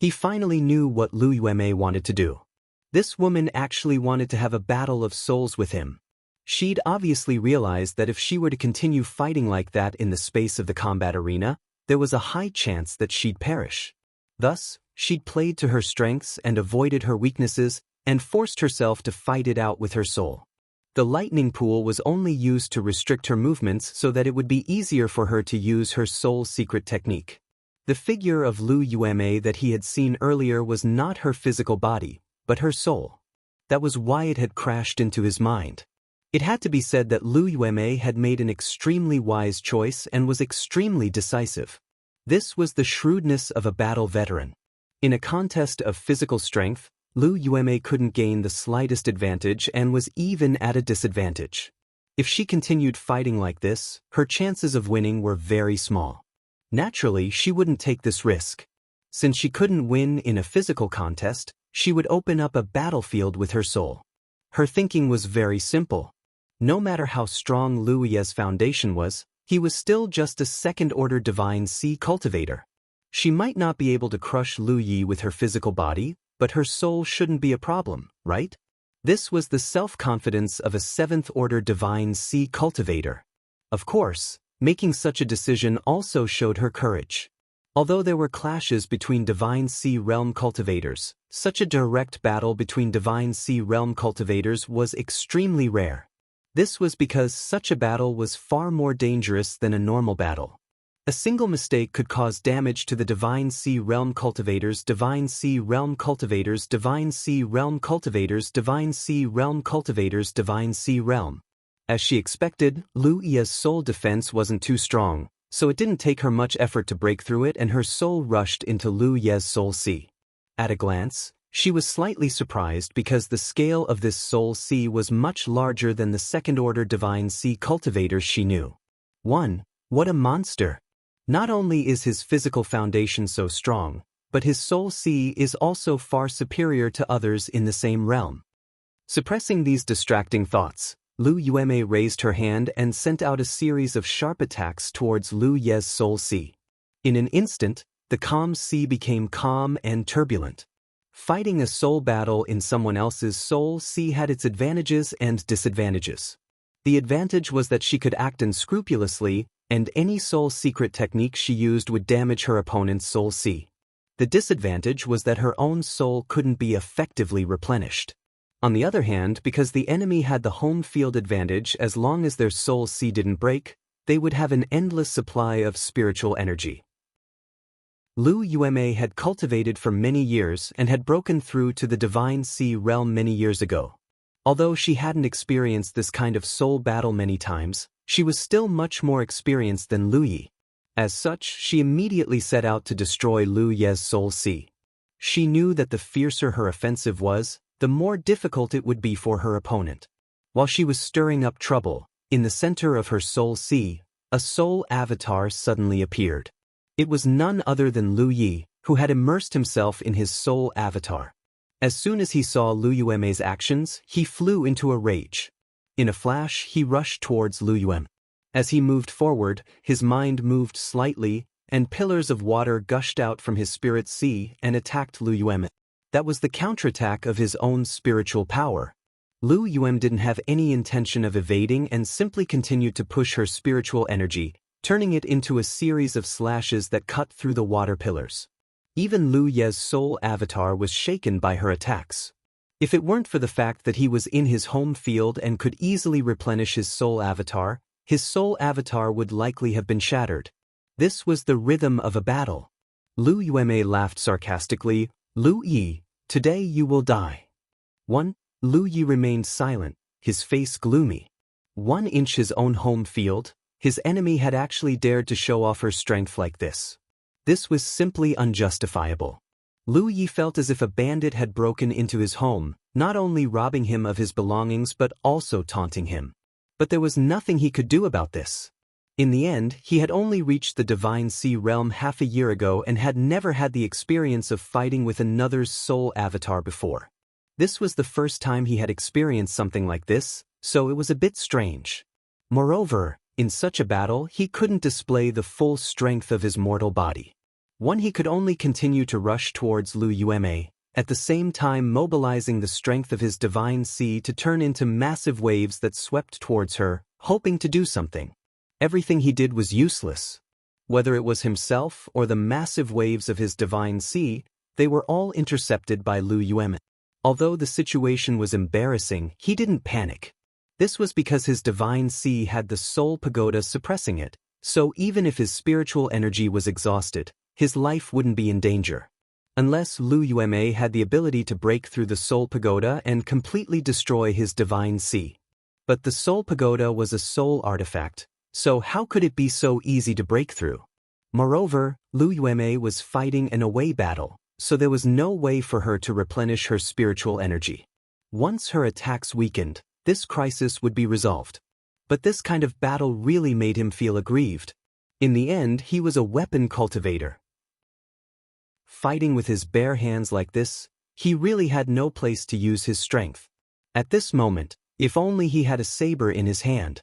A: He finally knew what Lu Yueme wanted to do. This woman actually wanted to have a battle of souls with him. She'd obviously realized that if she were to continue fighting like that in the space of the combat arena, there was a high chance that she'd perish. Thus, she'd played to her strengths and avoided her weaknesses, and forced herself to fight it out with her soul. The lightning pool was only used to restrict her movements so that it would be easier for her to use her soul's secret technique. The figure of Lu Yueme that he had seen earlier was not her physical body, but her soul. That was why it had crashed into his mind. It had to be said that Lu Yueme had made an extremely wise choice and was extremely decisive. This was the shrewdness of a battle veteran. In a contest of physical strength, Lu Yueme couldn't gain the slightest advantage and was even at a disadvantage. If she continued fighting like this, her chances of winning were very small. Naturally, she wouldn't take this risk. Since she couldn't win in a physical contest, she would open up a battlefield with her soul. Her thinking was very simple. No matter how strong Lu Ye's foundation was, he was still just a second-order divine sea cultivator. She might not be able to crush Lu Yi with her physical body, but her soul shouldn't be a problem, right? This was the self-confidence of a 7th-order divine sea cultivator. Of course, making such a decision also showed her courage. Although there were clashes between Divine Sea Realm cultivators, such a direct battle between Divine Sea Realm cultivators was extremely rare. This was because such a battle was far more dangerous than a normal battle. A single mistake could cause damage to the Divine Sea Realm cultivators, Divine Sea Realm cultivators, Divine Sea Realm cultivators, Divine Sea Realm cultivators, Divine Sea Realm. As she expected, Luya's soul defense wasn't too strong, so it didn't take her much effort to break through it, and her soul rushed into Luya's soul sea. At a glance, she was slightly surprised because the scale of this soul sea was much larger than the 2nd-order divine sea cultivators she knew. What a monster! Not only is his physical foundation so strong, but his soul sea is also far superior to others in the same realm. Suppressing these distracting thoughts, Lu Yueme raised her hand and sent out a series of sharp attacks towards Lu Ye's soul sea. In an instant, the calm sea became calm and turbulent. Fighting a soul battle in someone else's soul sea had its advantages and disadvantages. The advantage was that she could act unscrupulously, and any soul secret technique she used would damage her opponent's soul sea. The disadvantage was that her own soul couldn't be effectively replenished. On the other hand, because the enemy had the home field advantage, as long as their soul sea didn't break, they would have an endless supply of spiritual energy. Lu Yueme had cultivated for many years and had broken through to the Divine Sea realm many years ago. Although she hadn't experienced this kind of soul battle many times, she was still much more experienced than Lu Yi. As such, she immediately set out to destroy Lu Ye's soul sea. She knew that the fiercer her offensive was, the more difficult it would be for her opponent. While she was stirring up trouble, in the center of her soul sea, a soul avatar suddenly appeared. It was none other than Lu Yi, who had immersed himself in his soul avatar. As soon as he saw Lu Yueme's actions, he flew into a rage. In a flash, he rushed towards Lu Yueme. As he moved forward, his mind moved slightly, and pillars of water gushed out from his spirit sea and attacked Lu Yueme. That was the counterattack of his own spiritual power. Lu Yueme didn't have any intention of evading and simply continued to push her spiritual energy, turning it into a series of slashes that cut through the water pillars. Even Lu Ye's soul avatar was shaken by her attacks. If it weren't for the fact that he was in his home field and could easily replenish his soul avatar would likely have been shattered. This was the rhythm of a battle. Lu Yueme laughed sarcastically. Lu Yi, today you will die. Lu Yi remained silent, his face gloomy. 1 inch his own home field, his enemy had actually dared to show off her strength like this. This was simply unjustifiable. Lu Yi felt as if a bandit had broken into his home, not only robbing him of his belongings but also taunting him. But there was nothing he could do about this. In the end, he had only reached the Divine Sea realm half a year ago and had never had the experience of fighting with another's soul avatar before. This was the first time he had experienced something like this, so it was a bit strange. Moreover, in such a battle, he couldn't display the full strength of his mortal body. He could only continue to rush towards Lu Yueme, at the same time mobilizing the strength of his divine sea to turn into massive waves that swept towards her, hoping to do something. Everything he did was useless. Whether it was himself or the massive waves of his divine sea, they were all intercepted by Lu Yueme. Although the situation was embarrassing, he didn't panic. This was because his divine sea had the soul pagoda suppressing it, so even if his spiritual energy was exhausted, his life wouldn't be in danger. Unless Lu Yueme had the ability to break through the soul pagoda and completely destroy his divine sea. But the soul pagoda was a soul artifact, so how could it be so easy to break through? Moreover, Lu Yueme was fighting an away battle, so there was no way for her to replenish her spiritual energy. Once her attacks weakened, this crisis would be resolved. But this kind of battle really made him feel aggrieved. In the end, he was a weapon cultivator. Fighting with his bare hands like this, he really had no place to use his strength. At this moment, if only he had a saber in his hand.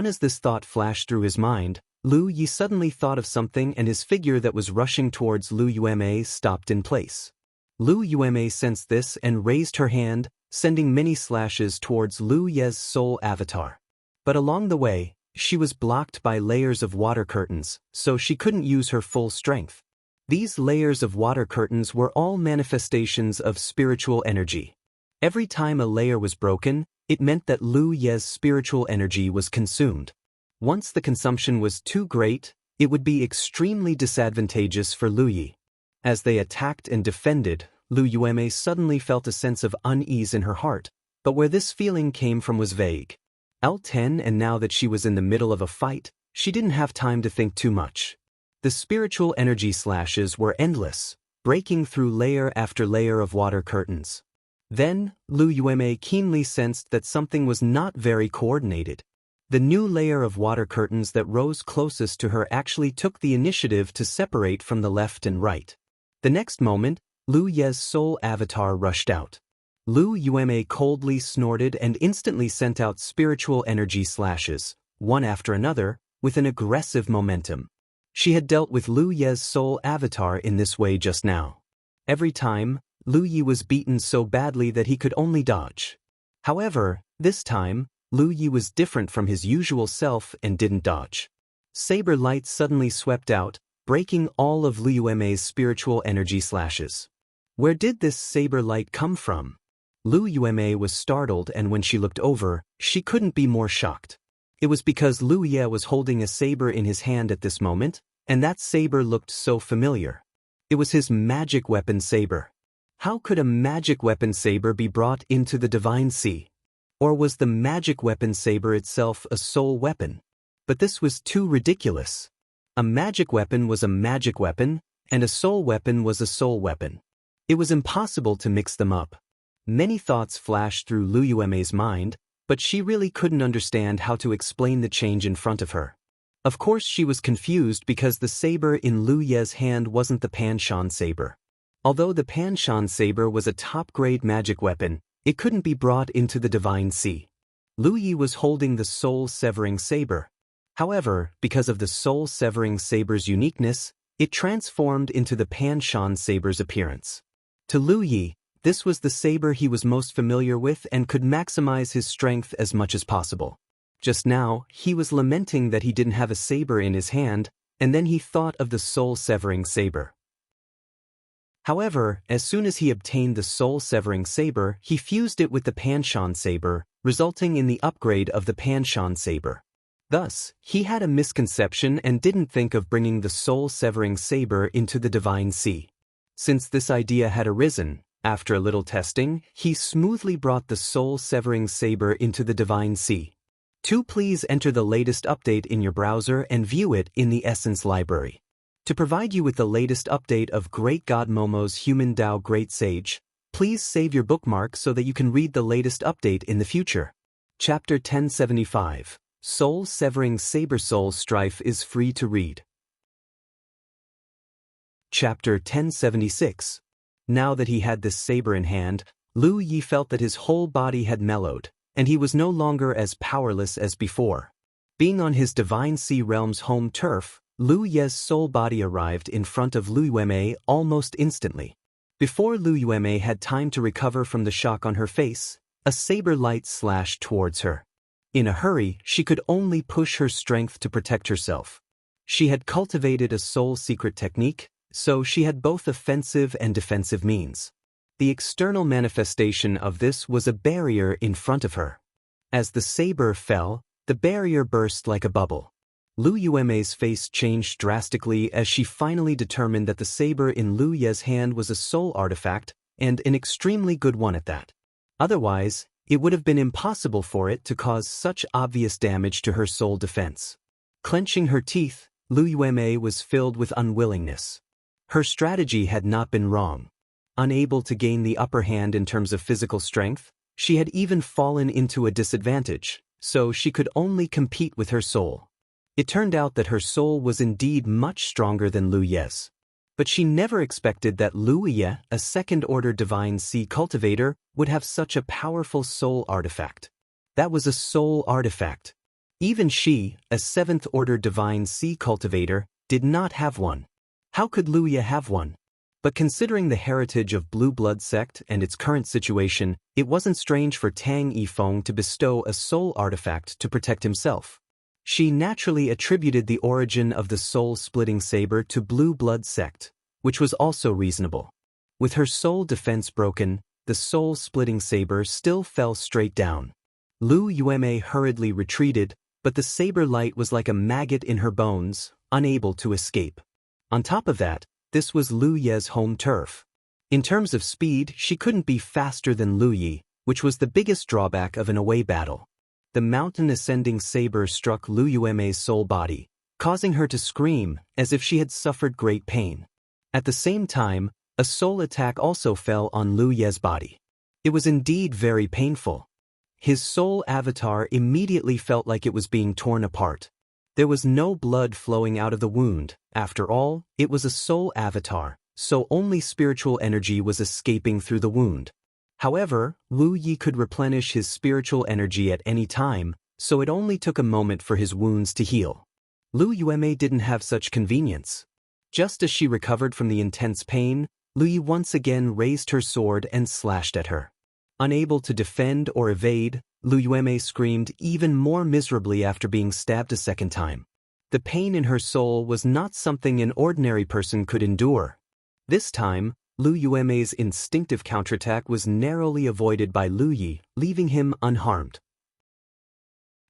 A: As this thought flashed through his mind, Lu Yi suddenly thought of something, and his figure that was rushing towards Lu Yueme stopped in place. Lu Yueme sensed this and raised her hand, sending many slashes towards Lu Ye's soul avatar. But along the way, she was blocked by layers of water curtains, so she couldn't use her full strength. These layers of water curtains were all manifestations of spiritual energy. Every time a layer was broken, it meant that Lu Ye's spiritual energy was consumed. Once the consumption was too great, it would be extremely disadvantageous for Lu Ye. As they attacked and defended, Lu Yueme suddenly felt a sense of unease in her heart, but where this feeling came from was vague. L10, and now that she was in the middle of a fight, she didn't have time to think too much. The spiritual energy slashes were endless, breaking through layer after layer of water curtains. Then, Lu Yueme keenly sensed that something was not very coordinated. The new layer of water curtains that rose closest to her actually took the initiative to separate from the left and right. The next moment, Lu Ye's soul avatar rushed out. Lu Yueme coldly snorted and instantly sent out spiritual energy slashes, one after another, with an aggressive momentum. She had dealt with Lu Ye's soul avatar in this way just now. Every time, Lu Ye was beaten so badly that he could only dodge. However, this time, Lu Ye was different from his usual self and didn't dodge. Saber light suddenly swept out, breaking all of Lu Yueme's spiritual energy slashes. Where did this saber light come from? Lu Yueme was startled, and when she looked over, she couldn't be more shocked. It was because Lu Ye was holding a saber in his hand at this moment, and that saber looked so familiar. It was his magic weapon saber. How could a magic weapon saber be brought into the Divine Sea? Or was the magic weapon saber itself a soul weapon? But this was too ridiculous. A magic weapon was a magic weapon, and a soul weapon was a soul weapon. It was impossible to mix them up. Many thoughts flashed through Lu Yueme's mind, but she really couldn't understand how to explain the change in front of her. Of course she was confused because the saber in Lu Ye's hand wasn't the Panshan saber. Although the Panshan saber was a top-grade magic weapon, it couldn't be brought into the Divine Sea. Lu Ye was holding the soul-severing saber. However, because of the soul-severing saber's uniqueness, it transformed into the Panshan saber's appearance. To Lu Ye, this was the saber he was most familiar with and could maximize his strength as much as possible. Just now, he was lamenting that he didn't have a saber in his hand, and then he thought of the soul-severing saber. However, as soon as he obtained the soul-severing saber, he fused it with the Panshan saber, resulting in the upgrade of the Panshan saber. Thus, he had a misconception and didn't think of bringing the soul-severing saber into the Divine Sea. Since this idea had arisen, after a little testing, he smoothly brought the soul-severing saber into the Divine Sea. Please enter the latest update in your browser and view it in the Essence Library. To provide you with the latest update of Great God Momo's Human Tao Great Sage, please save your bookmark so that you can read the latest update in the future. Chapter 1075, Soul-Severing Saber Soul Strife is free to read. Chapter 1076. Now that he had this saber in hand, Lu Ye felt that his whole body had mellowed, and he was no longer as powerless as before. Being on his Divine Sea Realm's home turf, Lu Ye's soul body arrived in front of Lu Yueme almost instantly. Before Lu Yueme had time to recover from the shock on her face, a saber light slashed towards her. In a hurry, she could only push her strength to protect herself. She had cultivated a soul secret technique, so she had both offensive and defensive means. The external manifestation of this was a barrier in front of her. As the saber fell, the barrier burst like a bubble. Lu Yueme's face changed drastically as she finally determined that the saber in Lu Ye's hand was a soul artifact, and an extremely good one at that. Otherwise, it would have been impossible for it to cause such obvious damage to her soul defense. Clenching her teeth, Lu Yueme was filled with unwillingness. Her strategy had not been wrong. Unable to gain the upper hand in terms of physical strength, she had even fallen into a disadvantage, so she could only compete with her soul. It turned out that her soul was indeed much stronger than Lu Ye's. But she never expected that Lu Ye, a second-order Divine Sea cultivator, would have such a powerful soul artifact. That was a soul artifact. Even she, a seventh-order Divine Sea cultivator, did not have one. How could Lu Ye have one? But considering the heritage of Blue Blood sect and its current situation, it wasn't strange for Tang Yifeng to bestow a soul artifact to protect himself. She naturally attributed the origin of the soul-splitting saber to Blue Blood sect, which was also reasonable. With her soul defense broken, the soul-splitting saber still fell straight down. Lu Yueme hurriedly retreated, but the saber light was like a maggot in her bones, unable to escape. On top of that, this was Lu Ye's home turf. In terms of speed, she couldn't be faster than Lu Yi, which was the biggest drawback of an away battle. The mountain-ascending saber struck Lu Yueme's soul body, causing her to scream as if she had suffered great pain. At the same time, a soul attack also fell on Lu Ye's body. It was indeed very painful. His soul avatar immediately felt like it was being torn apart. There was no blood flowing out of the wound. After all, it was a soul avatar, so only spiritual energy was escaping through the wound. However, Lu Yi could replenish his spiritual energy at any time, so it only took a moment for his wounds to heal. Lu Yueme didn't have such convenience. Just as she recovered from the intense pain, Lu Yi once again raised her sword and slashed at her. Unable to defend or evade, Lu Yueme screamed even more miserably after being stabbed a second time. The pain in her soul was not something an ordinary person could endure. This time, Lu Yueme's instinctive counterattack was narrowly avoided by Lu Yi, leaving him unharmed.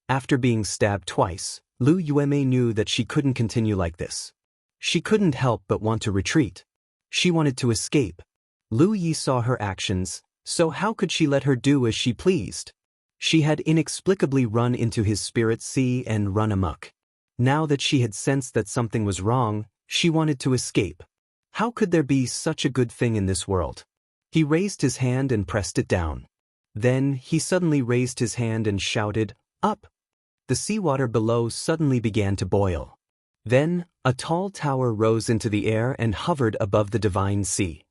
A: After being stabbed twice, Lu Yueme knew that she couldn't continue like this. She couldn't help but want to retreat. She wanted to escape. Lu Yi saw her actions, so how could she let her do as she pleased? She had inexplicably run into his spirit sea and run amok. Now that she had sensed that something was wrong, she wanted to escape. How could there be such a good thing in this world? He raised his hand and pressed it down. Then he suddenly raised his hand and shouted, "Up!" The seawater below suddenly began to boil. Then, a tall tower rose into the air and hovered above the divine sea.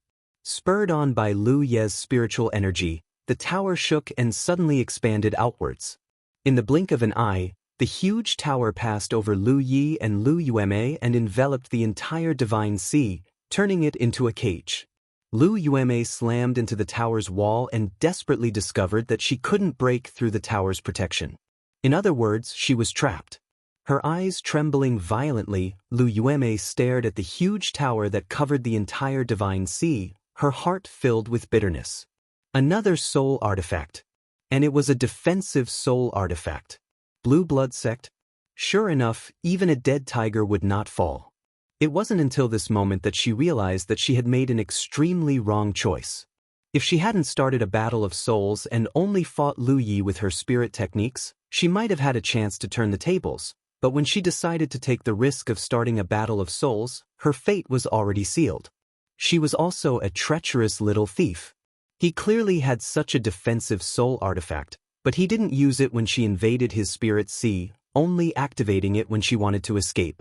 A: Spurred on by Lu Ye's spiritual energy, the tower shook and suddenly expanded outwards. In the blink of an eye, the huge tower passed over Lu Yi and Lu Yueme and enveloped the entire divine sea, turning it into a cage. Lu Yueme slammed into the tower's wall and desperately discovered that she couldn't break through the tower's protection. In other words, she was trapped. Her eyes trembling violently, Lu Yueme stared at the huge tower that covered the entire divine sea, her heart filled with bitterness. Another soul artifact. And it was a defensive soul artifact. Blue Blood sect? Sure enough, even a dead tiger would not fall. It wasn't until this moment that she realized that she had made an extremely wrong choice. If she hadn't started a battle of souls and only fought Lu Yi with her spirit techniques, she might have had a chance to turn the tables, but when she decided to take the risk of starting a battle of souls, her fate was already sealed. She was also a treacherous little thief. He clearly had such a defensive soul artifact, but he didn't use it when she invaded his spirit sea, only activating it when she wanted to escape.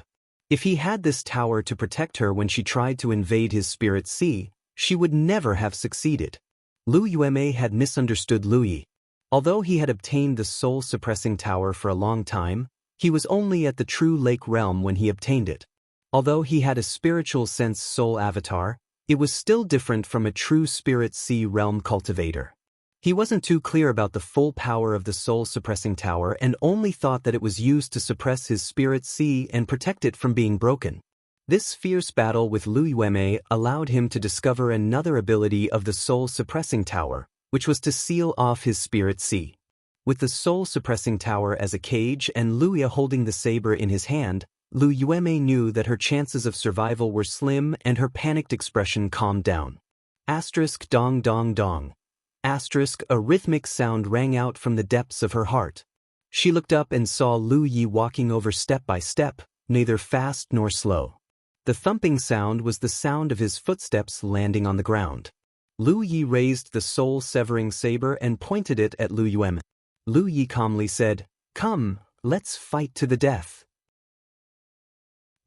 A: If he had this tower to protect her when she tried to invade his spirit sea, she would never have succeeded. Lu Yueme had misunderstood Lu Yi. Although he had obtained the soul-suppressing tower for a long time, he was only at the true lake realm when he obtained it. Although he had a spiritual sense soul avatar, it was still different from a true spirit sea realm cultivator. He wasn't too clear about the full power of the soul-suppressing tower and only thought that it was used to suppress his spirit sea and protect it from being broken. This fierce battle with Lu Yueme allowed him to discover another ability of the soul-suppressing tower, which was to seal off his spirit sea. With the soul-suppressing tower as a cage and Lu Yi holding the saber in his hand, Lu Yueme knew that her chances of survival were slim and her panicked expression calmed down. Asterisk dong dong dong. Asterisk a rhythmic sound rang out from the depths of her heart. She looked up and saw Lu Yi walking over step by step, neither fast nor slow. The thumping sound was the sound of his footsteps landing on the ground. Lu Yi raised the soul-severing saber and pointed it at Lu Yueme. Lu Yi calmly said, "Come, let's fight to the death."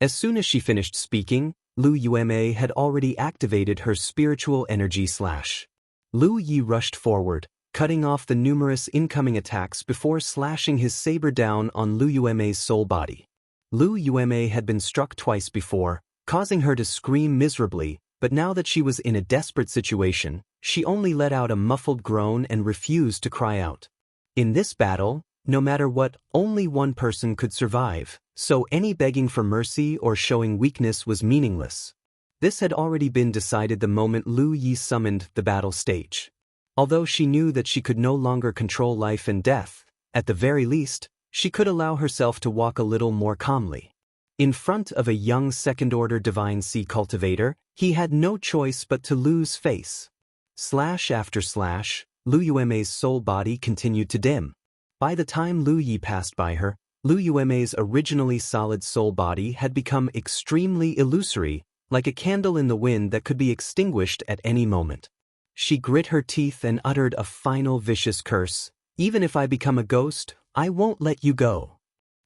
A: As soon as she finished speaking, Lu Yueme had already activated her spiritual energy slash. Lu Yi rushed forward, cutting off the numerous incoming attacks before slashing his saber down on Lu Yueme's soul body. Lu Yueme had been struck twice before, causing her to scream miserably, but now that she was in a desperate situation, she only let out a muffled groan and refused to cry out. In this battle, no matter what, only one person could survive, so any begging for mercy or showing weakness was meaningless. This had already been decided the moment Lu Yi summoned the battle stage. Although she knew that she could no longer control life and death, at the very least, she could allow herself to walk a little more calmly. In front of a young second-order divine sea cultivator, he had no choice but to lose face. Slash after slash, Lu Yuemei's soul body continued to dim. By the time Lu Yi passed by her, Lu Yuemei's originally solid soul body had become extremely illusory, like a candle in the wind that could be extinguished at any moment. She grit her teeth and uttered a final vicious curse. "Even if I become a ghost, I won't let you go."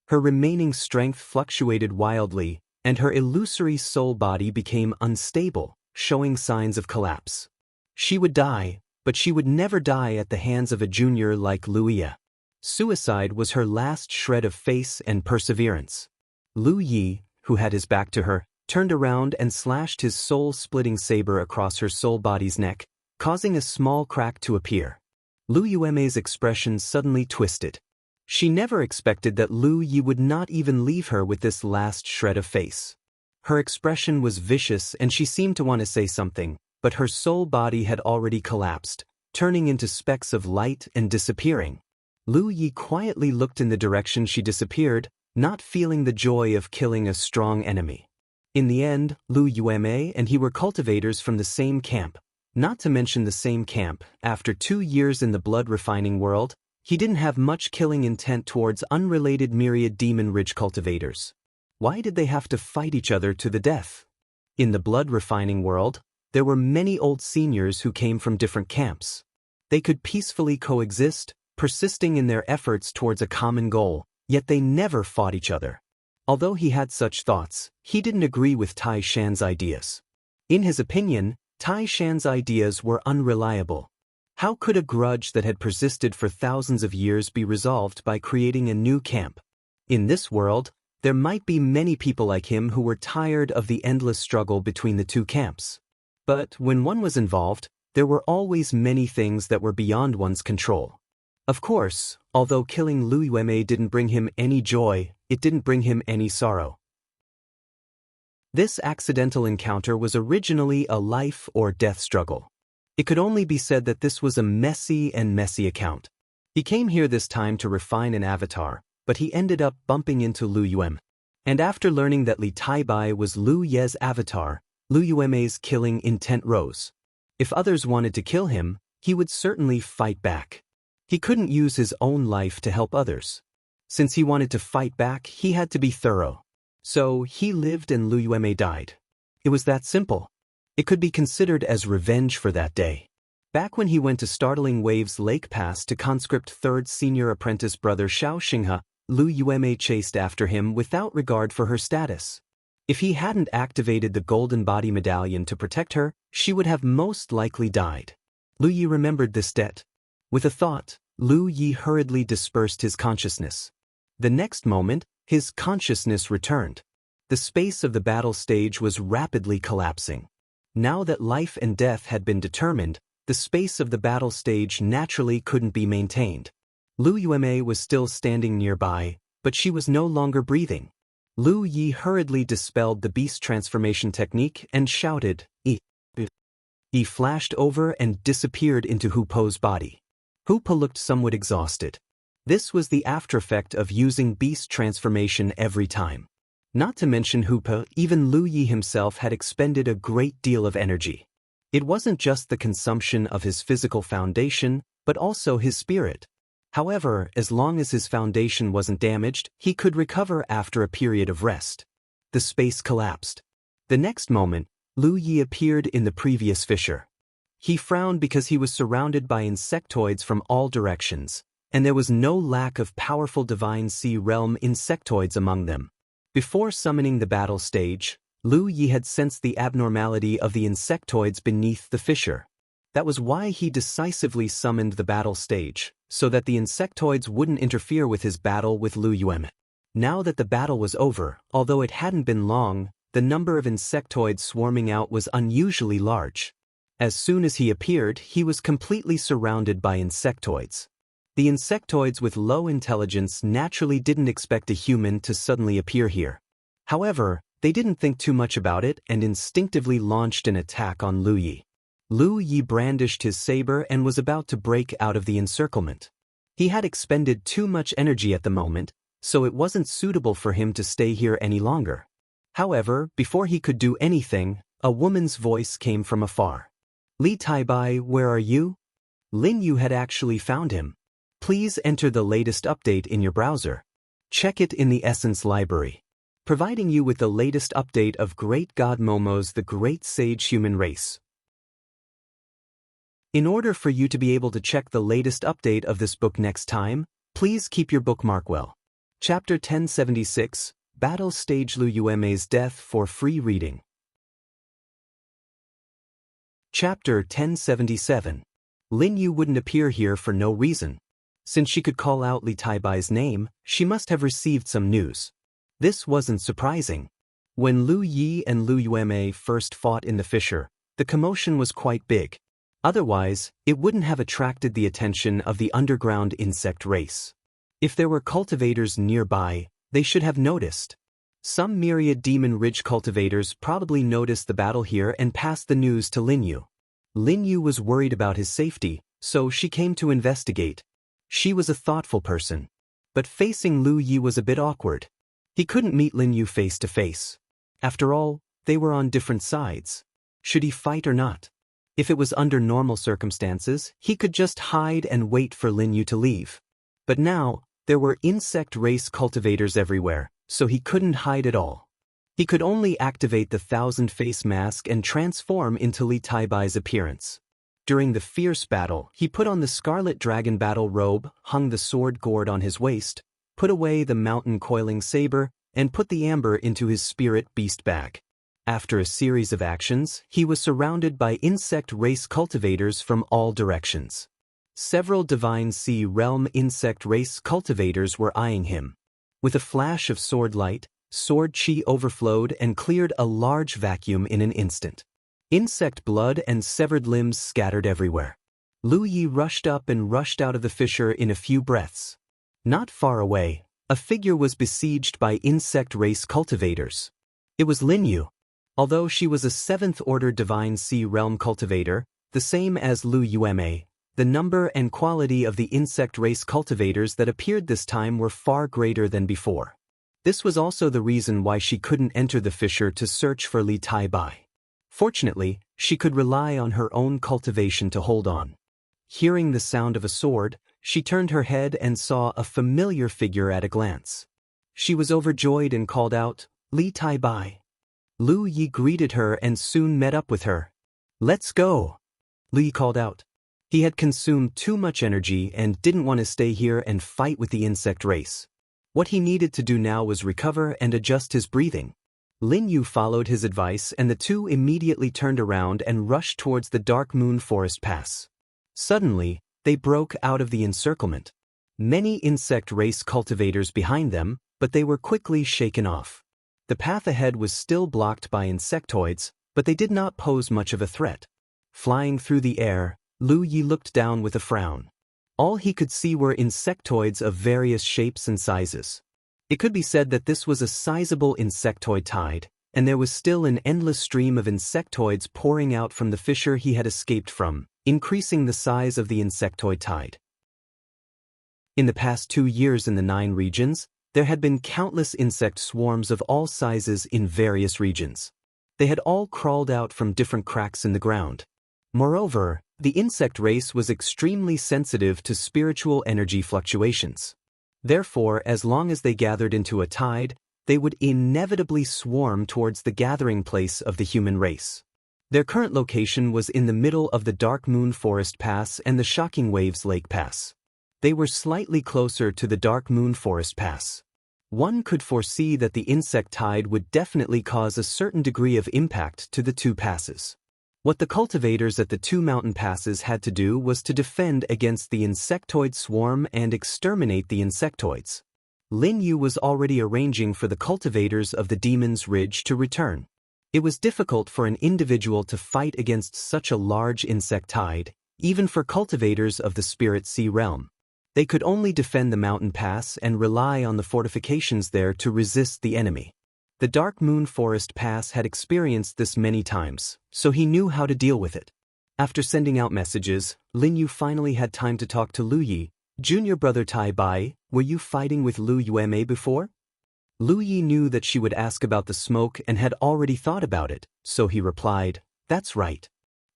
A: Her remaining strength fluctuated wildly, and her illusory soul body became unstable, showing signs of collapse. She would die, but she would never die at the hands of a junior like Lu Yi. Suicide was her last shred of face and perseverance. Lu Yi, who had his back to her, turned around and slashed his soul-splitting saber across her soul body's neck, causing a small crack to appear. Lu Yuemei's expression suddenly twisted. She never expected that Lu Yi would not even leave her with this last shred of face. Her expression was vicious and she seemed to want to say something, but her soul body had already collapsed, turning into specks of light and disappearing. Lu Yi quietly looked in the direction she disappeared, not feeling the joy of killing a strong enemy. In the end, Lu Yuemei and he were cultivators from the same camp. Not to mention the same camp, after 2 years in the blood-refining world, he didn't have much killing intent towards unrelated myriad demon ridge cultivators. Why did they have to fight each other to the death? In the blood-refining world, there were many old seniors who came from different camps. They could peacefully coexist, persisting in their efforts towards a common goal, yet they never fought each other. Although he had such thoughts, he didn't agree with Tai Shan's ideas. In his opinion, Tai Shan's ideas were unreliable. How could a grudge that had persisted for thousands of years be resolved by creating a new camp? In this world, there might be many people like him who were tired of the endless struggle between the two camps. But when one was involved, there were always many things that were beyond one's control. Of course, although killing Lu Yuemei didn't bring him any joy, it didn't bring him any sorrow. This accidental encounter was originally a life or death struggle. It could only be said that this was a messy account. He came here this time to refine an avatar, but he ended up bumping into Lu Yuemei. And after learning that Li Taibai was Lu Ye's avatar, Lu Yuemei's killing intent rose. If others wanted to kill him, he would certainly fight back. He couldn't use his own life to help others. Since he wanted to fight back, he had to be thorough. So he lived and Lu Yuemei died. It was that simple. It could be considered as revenge for that day. Back when he went to Startling Waves Lake Pass to conscript 3rd senior apprentice brother Xiao Xinghe, Lu Yuemei chased after him without regard for her status. If he hadn't activated the golden body medallion to protect her, she would have most likely died. Lu Yi remembered this debt. With a thought, Lu Yi hurriedly dispersed his consciousness. The next moment, his consciousness returned. The space of the battle stage was rapidly collapsing. Now that life and death had been determined, the space of the battle stage naturally couldn't be maintained. Lu Yuemei was still standing nearby, but she was no longer breathing. Lu Yi hurriedly dispelled the beast transformation technique and shouted, "E." He flashed over and disappeared into Hu Po's body. Hu Po looked somewhat exhausted. This was the aftereffect of using beast transformation every time. Not to mention Hu Po, even Lu Yi himself had expended a great deal of energy. It wasn't just the consumption of his physical foundation, but also his spirit. However, as long as his foundation wasn't damaged, he could recover after a period of rest. The space collapsed. The next moment, Lu Yi appeared in the previous fissure. He frowned because he was surrounded by insectoids from all directions, and there was no lack of powerful divine sea realm insectoids among them. Before summoning the battle stage, Lu Yi had sensed the abnormality of the insectoids beneath the fissure. That was why he decisively summoned the battle stage, so that the insectoids wouldn't interfere with his battle with Lu Yuemei. Now that the battle was over, although it hadn't been long, the number of insectoids swarming out was unusually large. As soon as he appeared, he was completely surrounded by insectoids. The insectoids with low intelligence naturally didn't expect a human to suddenly appear here. However, they didn't think too much about it and instinctively launched an attack on Lu Yi. Lu Yi brandished his saber and was about to break out of the encirclement. He had expended too much energy at the moment, so it wasn't suitable for him to stay here any longer. However, before he could do anything, a woman's voice came from afar. "Li Taibai, where are you?" Lin Yu had actually found him. Please enter the latest update in your browser. Check it in the Essence Library. Providing you with the latest update of Great God Momo's The Great Sage Human Race. In order for you to be able to check the latest update of this book next time, please keep your bookmark well. Chapter 1076, Battle Stage Lu Yueme's Death for free reading. Chapter 1077. Lin Yu wouldn't appear here for no reason. Since she could call out Li Taibai's name, she must have received some news. This wasn't surprising. When Lu Yi and Lu Yueme first fought in the fissure, the commotion was quite big. Otherwise, it wouldn't have attracted the attention of the underground insect race. If there were cultivators nearby, they should have noticed. Some myriad Demon Ridge cultivators probably noticed the battle here and passed the news to Lin Yu. Lin Yu was worried about his safety, so she came to investigate. She was a thoughtful person. But facing Lu Yi was a bit awkward. He couldn't meet Lin Yu face to face. After all, they were on different sides. Should he fight or not? If it was under normal circumstances, he could just hide and wait for Lin Yu to leave. But now, there were insect race cultivators everywhere, so he couldn't hide at all. He could only activate the thousand-face mask and transform into Li Taibai's appearance. During the fierce battle, he put on the Scarlet Dragon battle robe, hung the sword gourd on his waist, put away the mountain coiling saber, and put the amber into his spirit beast bag. After a series of actions, he was surrounded by insect race cultivators from all directions. Several Divine Sea Realm insect race cultivators were eyeing him. With a flash of sword light, sword chi overflowed and cleared a large vacuum in an instant. Insect blood and severed limbs scattered everywhere. Lu Yi rushed up and rushed out of the fissure in a few breaths. Not far away, a figure was besieged by insect race cultivators. It was Lin Yu. Although she was a 7th-order Divine Sea Realm cultivator, the same as Lu Yueme, the number and quality of the insect race cultivators that appeared this time were far greater than before. This was also the reason why she couldn't enter the fissure to search for Li Taibai. Fortunately, she could rely on her own cultivation to hold on. Hearing the sound of a sword, she turned her head and saw a familiar figure at a glance. She was overjoyed and called out, "Li Taibai." Lu Yi greeted her and soon met up with her. "Let's go," Lu Yi called out. He had consumed too much energy and didn't want to stay here and fight with the insect race. What he needed to do now was recover and adjust his breathing. Lin Yu followed his advice and the two immediately turned around and rushed towards the Dark Moon Forest Pass. Suddenly, they broke out of the encirclement. Many insect race cultivators behind them, but they were quickly shaken off. The path ahead was still blocked by insectoids, but they did not pose much of a threat. Flying through the air, Lu Yi looked down with a frown. All he could see were insectoids of various shapes and sizes. It could be said that this was a sizable insectoid tide, and there was still an endless stream of insectoids pouring out from the fissure he had escaped from, increasing the size of the insectoid tide. In the past 2 years in the 9 regions, there had been countless insect swarms of all sizes in various regions. They had all crawled out from different cracks in the ground. Moreover, the insect race was extremely sensitive to spiritual energy fluctuations. Therefore, as long as they gathered into a tide, they would inevitably swarm towards the gathering place of the human race. Their current location was in the middle of the Dark Moon Forest Pass and the Shocking Waves Lake Pass. They were slightly closer to the Dark Moon Forest Pass. One could foresee that the insect tide would definitely cause a certain degree of impact to the two passes. What the cultivators at the 2 mountain passes had to do was to defend against the insectoid swarm and exterminate the insectoids. Lin Yu was already arranging for the cultivators of the Demon's Ridge to return. It was difficult for an individual to fight against such a large insect tide, even for cultivators of the Spirit Sea realm. They could only defend the mountain pass and rely on the fortifications there to resist the enemy. The Dark Moon Forest Pass had experienced this many times, so he knew how to deal with it. After sending out messages, Lin Yu finally had time to talk to Lu Yi. Junior brother Tai Bai, were you fighting with Lu Yueme before? Lu Yi knew that she would ask about the smoke and had already thought about it, so he replied, that's right.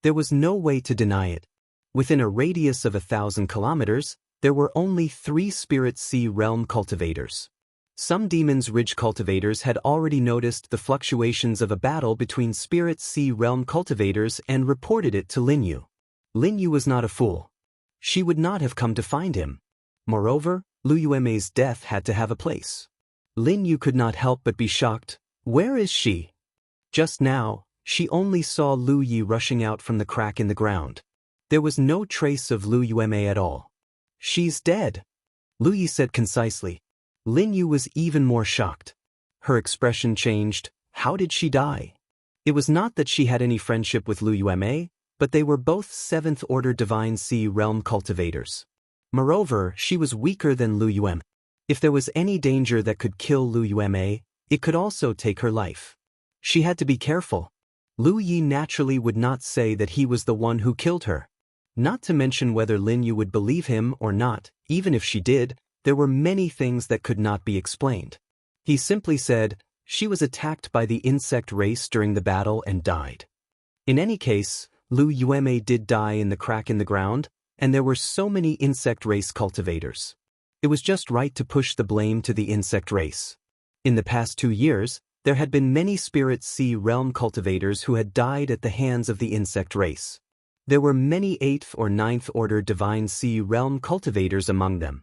A: There was no way to deny it. Within a radius of 1,000 kilometers, there were only 3 Spirit Sea realm cultivators. Some Demon's Ridge cultivators had already noticed the fluctuations of a battle between Spirit Sea realm cultivators and reported it to Lin Yu. Lin Yu was not a fool. She would not have come to find him. Moreover, Lu Yueme's death had to have a place. Lin Yu could not help but be shocked. Where is she? Just now, she only saw Lu Yi rushing out from the crack in the ground. There was no trace of Lu Yueme at all. She's dead, Lu Yi said concisely. Lin Yu was even more shocked. Her expression changed. How did she die? It was not that she had any friendship with Lu Yueme, but they were both 7th-order Divine Sea realm cultivators. Moreover, she was weaker than Lu Yueme. If there was any danger that could kill Lu Yueme, it could also take her life. She had to be careful. Lu Yi naturally would not say that he was the one who killed her. Not to mention whether Lin Yu would believe him or not. Even if she did, there were many things that could not be explained. He simply said, she was attacked by the insect race during the battle and died. In any case, Lu Yueme did die in the crack in the ground, and there were so many insect race cultivators. It was just right to push the blame to the insect race. In the past 2 years, there had been many Spirit Sea realm cultivators who had died at the hands of the insect race. There were many 8th or 9th order Divine Sea realm cultivators among them.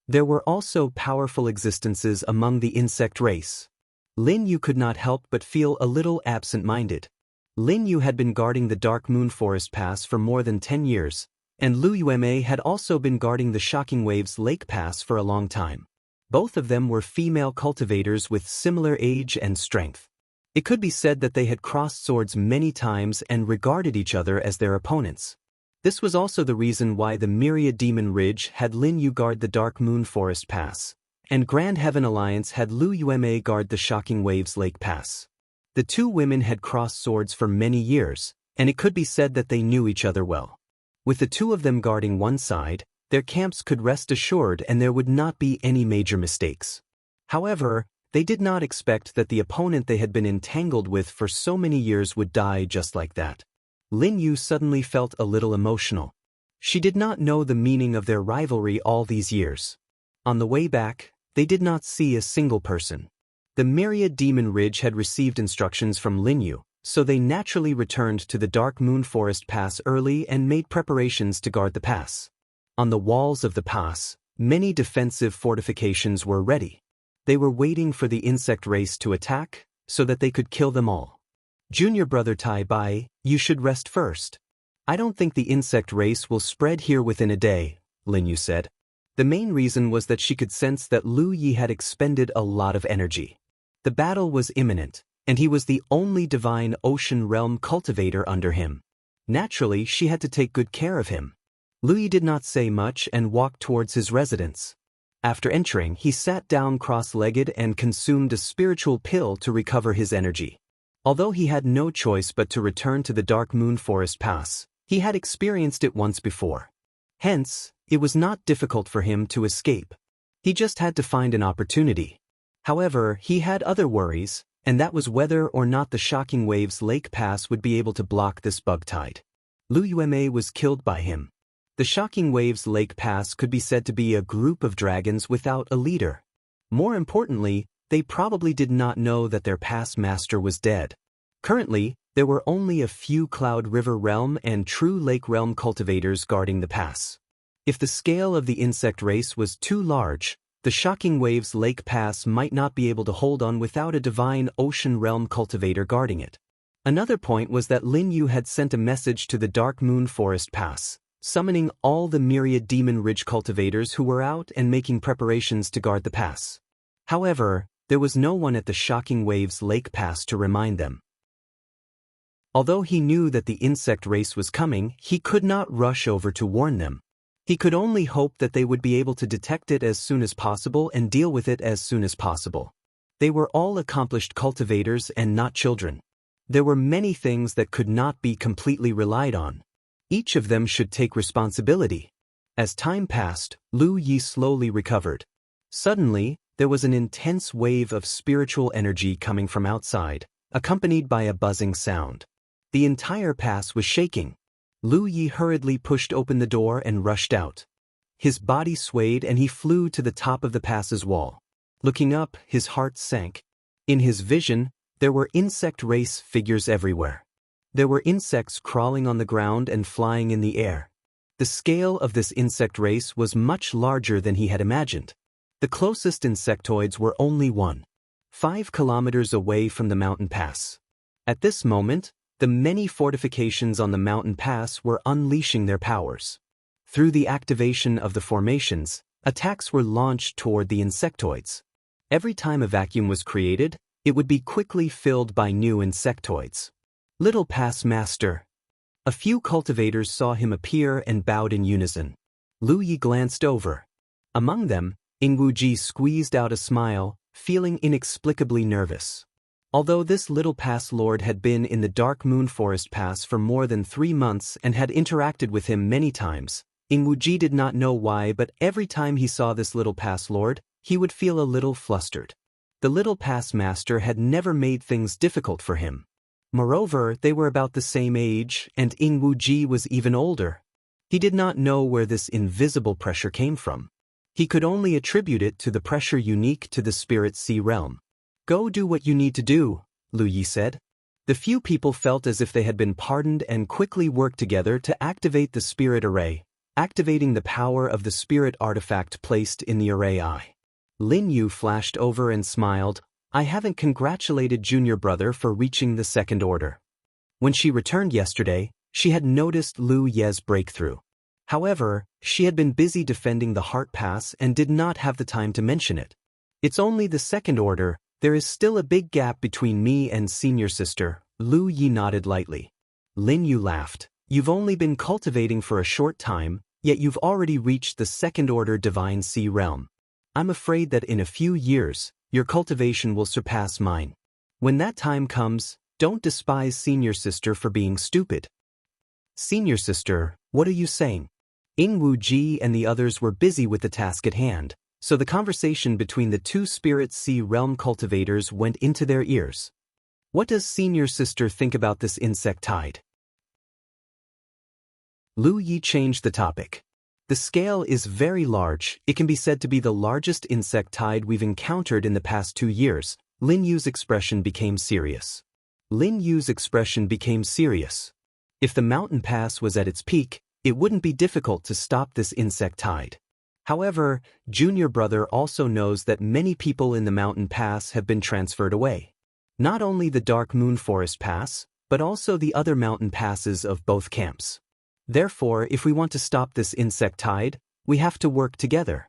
A: There were also powerful existences among the insect race. Lin Yu could not help but feel a little absent-minded. Lin Yu had been guarding the Dark Moon Forest Pass for more than 10 years, and Lu Yueme had also been guarding the Shocking Waves Lake Pass for a long time. Both of them were female cultivators with similar age and strength. It could be said that they had crossed swords many times and regarded each other as their opponents. This was also the reason why the Myriad Demon Ridge had Lin Yu guard the Dark Moon Forest Pass, and Grand Heaven Alliance had Lu Yueme guard the Shocking Waves Lake Pass. The two women had crossed swords for many years, and it could be said that they knew each other well. With the two of them guarding one side, their camps could rest assured and there would not be any major mistakes. However, they did not expect that the opponent they had been entangled with for so many years would die just like that. Lin Yu suddenly felt a little emotional. She did not know the meaning of their rivalry all these years. On the way back, they did not see a single person. The Myriad Demon Ridge had received instructions from Lin Yu, so they naturally returned to the Dark Moon Forest Pass early and made preparations to guard the pass. On the walls of the pass, many defensive fortifications were ready. They were waiting for the insect race to attack, so that they could kill them all. Junior brother Tai Bai, you should rest first. I don't think the insect race will spread here within a day, Lin Yu said. The main reason was that she could sense that Lu Yi had expended a lot of energy. The battle was imminent, and he was the only divine ocean realm cultivator under him. Naturally, she had to take good care of him. Lu Yi did not say much and walked towards his residence. After entering, he sat down cross-legged and consumed a spiritual pill to recover his energy. Although he had no choice but to return to the Dark Moon Forest Pass, he had experienced it once before. Hence, it was not difficult for him to escape. He just had to find an opportunity. However, he had other worries, and that was whether or not the Shocking Waves Lake Pass would be able to block this bug tide. Lu Yueme was killed by him. The Shocking Waves Lake Pass could be said to be a group of dragons without a leader. More importantly, they probably did not know that their pass master was dead. Currently, there were only a few Cloud River Realm and True Lake Realm cultivators guarding the pass. If the scale of the insect race was too large, the Shocking Waves Lake Pass might not be able to hold on without a Divine Ocean Realm cultivator guarding it. Another point was that Lin Yu had sent a message to the Dark Moon Forest Pass, summoning all the myriad Demon Ridge cultivators who were out and making preparations to guard the pass. However, there was no one at the Shocking Waves Lake Pass to remind them. Although he knew that the insect race was coming, he could not rush over to warn them. He could only hope that they would be able to detect it as soon as possible and deal with it as soon as possible. They were all accomplished cultivators and not children. There were many things that could not be completely relied on. Each of them should take responsibility. As time passed, Lu Yi slowly recovered. Suddenly, there was an intense wave of spiritual energy coming from outside, accompanied by a buzzing sound. The entire pass was shaking. Lu Yi hurriedly pushed open the door and rushed out. His body swayed and he flew to the top of the pass's wall. Looking up, his heart sank. In his vision, there were insect race figures everywhere. There were insects crawling on the ground and flying in the air. The scale of this insect race was much larger than he had imagined. The closest insectoids were only 5 kilometers away from the mountain pass. At this moment, the many fortifications on the mountain pass were unleashing their powers. Through the activation of the formations, attacks were launched toward the insectoids. Every time a vacuum was created, it would be quickly filled by new insectoids. Little Pass Master. A few cultivators saw him appear and bowed in unison. Lu Yi glanced over. Among them, Ingwuji squeezed out a smile, feeling inexplicably nervous. Although this Little Pass Lord had been in the Dark Moon Forest Pass for more than 3 months and had interacted with him many times, Ingwuji did not know why, but every time he saw this Little Pass Lord, he would feel a little flustered. The Little Pass Master had never made things difficult for him. Moreover, they were about the same age, and Ingwuji was even older. He did not know where this invisible pressure came from. He could only attribute it to the pressure unique to the Spirit Sea realm. Go do what you need to do, Lu Yi said. The few people felt as if they had been pardoned and quickly worked together to activate the Spirit Array, activating the power of the Spirit Artifact placed in the Array Eye. Lin Yu flashed over and smiled. I haven't congratulated Junior Brother for reaching the Second Order. When she returned yesterday, she had noticed Lu Ye's breakthrough. However, she had been busy defending the Heart Pass and did not have the time to mention it. It's only the Second Order. There is still a big gap between me and Senior Sister. Lu Yi nodded lightly. Lin Yu laughed. You've only been cultivating for a short time, yet you've already reached the Second Order Divine Sea realm. I'm afraid that in a few years, your cultivation will surpass mine. When that time comes, don't despise Senior Sister for being stupid. Senior Sister, what are you saying? Ingwuji and the others were busy with the task at hand, so the conversation between the two Spirit Sea realm cultivators went into their ears. What does Senior Sister think about this insect tide? Lu Yi changed the topic. The scale is very large. It can be said to be the largest insect tide we've encountered in the past 2 years. Lin Yu's expression became serious. If the mountain pass was at its peak, it wouldn't be difficult to stop this insect tide. However, Junior Brother also knows that many people in the mountain pass have been transferred away. Not only the Dark Moon Forest Pass, but also the other mountain passes of both camps. Therefore, if we want to stop this insect tide, we have to work together.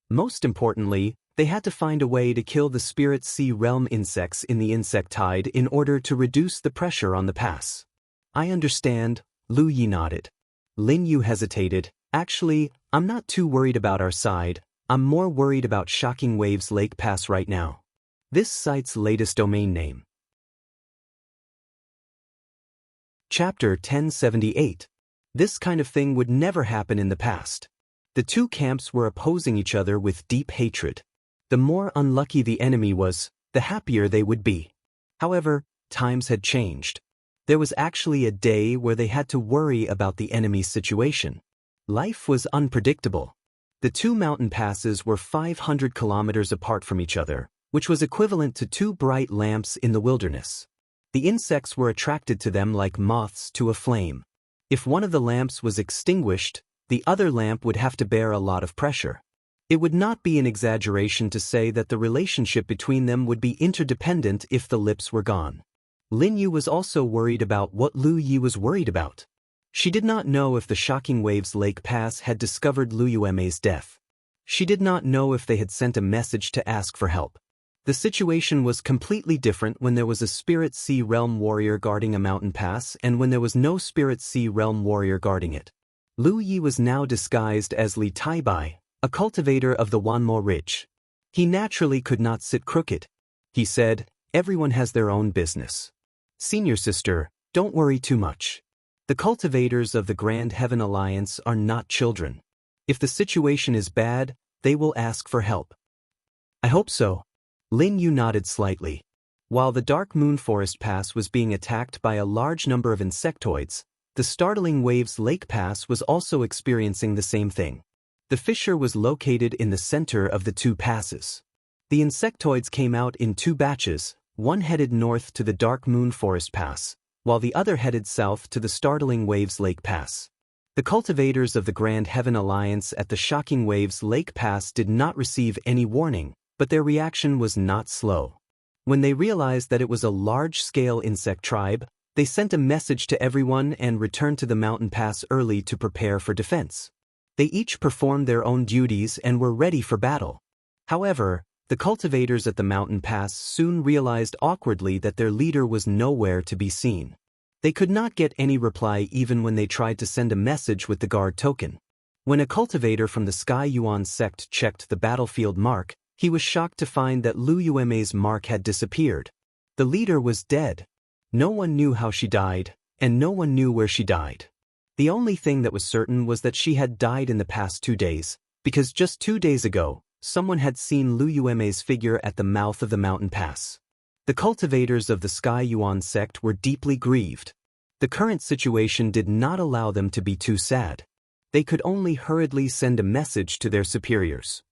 A: Most importantly, they had to find a way to kill the Spirit Sea realm insects in the insect tide in order to reduce the pressure on the pass. I understand, Lu Yi nodded. Lin Yu hesitated. Actually, I'm not too worried about our side. I'm more worried about Shocking Waves Lake Pass right now. This site's latest domain name. Chapter 1078. This kind of thing would never happen in the past. The two camps were opposing each other with deep hatred. The more unlucky the enemy was, the happier they would be. However, times had changed. There was actually a day where they had to worry about the enemy's situation. Life was unpredictable. The two mountain passes were 500 kilometers apart from each other, which was equivalent to 2 bright lamps in the wilderness. The insects were attracted to them like moths to a flame. If one of the lamps was extinguished, the other lamp would have to bear a lot of pressure. It would not be an exaggeration to say that the relationship between them would be interdependent if the lips were gone. Lin Yu was also worried about what Lu Yi was worried about. She did not know if the Shocking Waves Lake Pass had discovered Luyueme's death. She did not know if they had sent a message to ask for help. The situation was completely different when there was a Spirit Sea Realm warrior guarding a mountain pass and when there was no Spirit Sea Realm warrior guarding it. Lu Yi was now disguised as Li Taibai, a cultivator of the Wanmo Ridge. He naturally could not sit crooked. He said, "Everyone has their own business. Senior sister, don't worry too much. The cultivators of the Grand Heaven Alliance are not children. If the situation is bad, they will ask for help." "I hope so." Lin Yu nodded slightly. While the Dark Moon Forest Pass was being attacked by a large number of insectoids, the Startling Waves Lake Pass was also experiencing the same thing. The fissure was located in the center of the two passes. The insectoids came out in two batches, one headed north to the Dark Moon Forest Pass, while the other headed south to the Startling Waves Lake Pass. The cultivators of the Grand Heaven Alliance at the Shocking Waves Lake Pass did not receive any warning, but their reaction was not slow. When they realized that it was a large-scale insect tribe, they sent a message to everyone and returned to the mountain pass early to prepare for defense. They each performed their own duties and were ready for battle. However, the cultivators at the mountain pass soon realized awkwardly that their leader was nowhere to be seen. They could not get any reply even when they tried to send a message with the guard token. When a cultivator from the Sky Yuan sect checked the battlefield mark, he was shocked to find that Luyueme's mark had disappeared. The leader was dead. No one knew how she died, and no one knew where she died. The only thing that was certain was that she had died in the past 2 days, because just 2 days ago, someone had seen Luyueme's figure at the mouth of the mountain pass. The cultivators of the Sky Yuan sect were deeply grieved. The current situation did not allow them to be too sad. They could only hurriedly send a message to their superiors.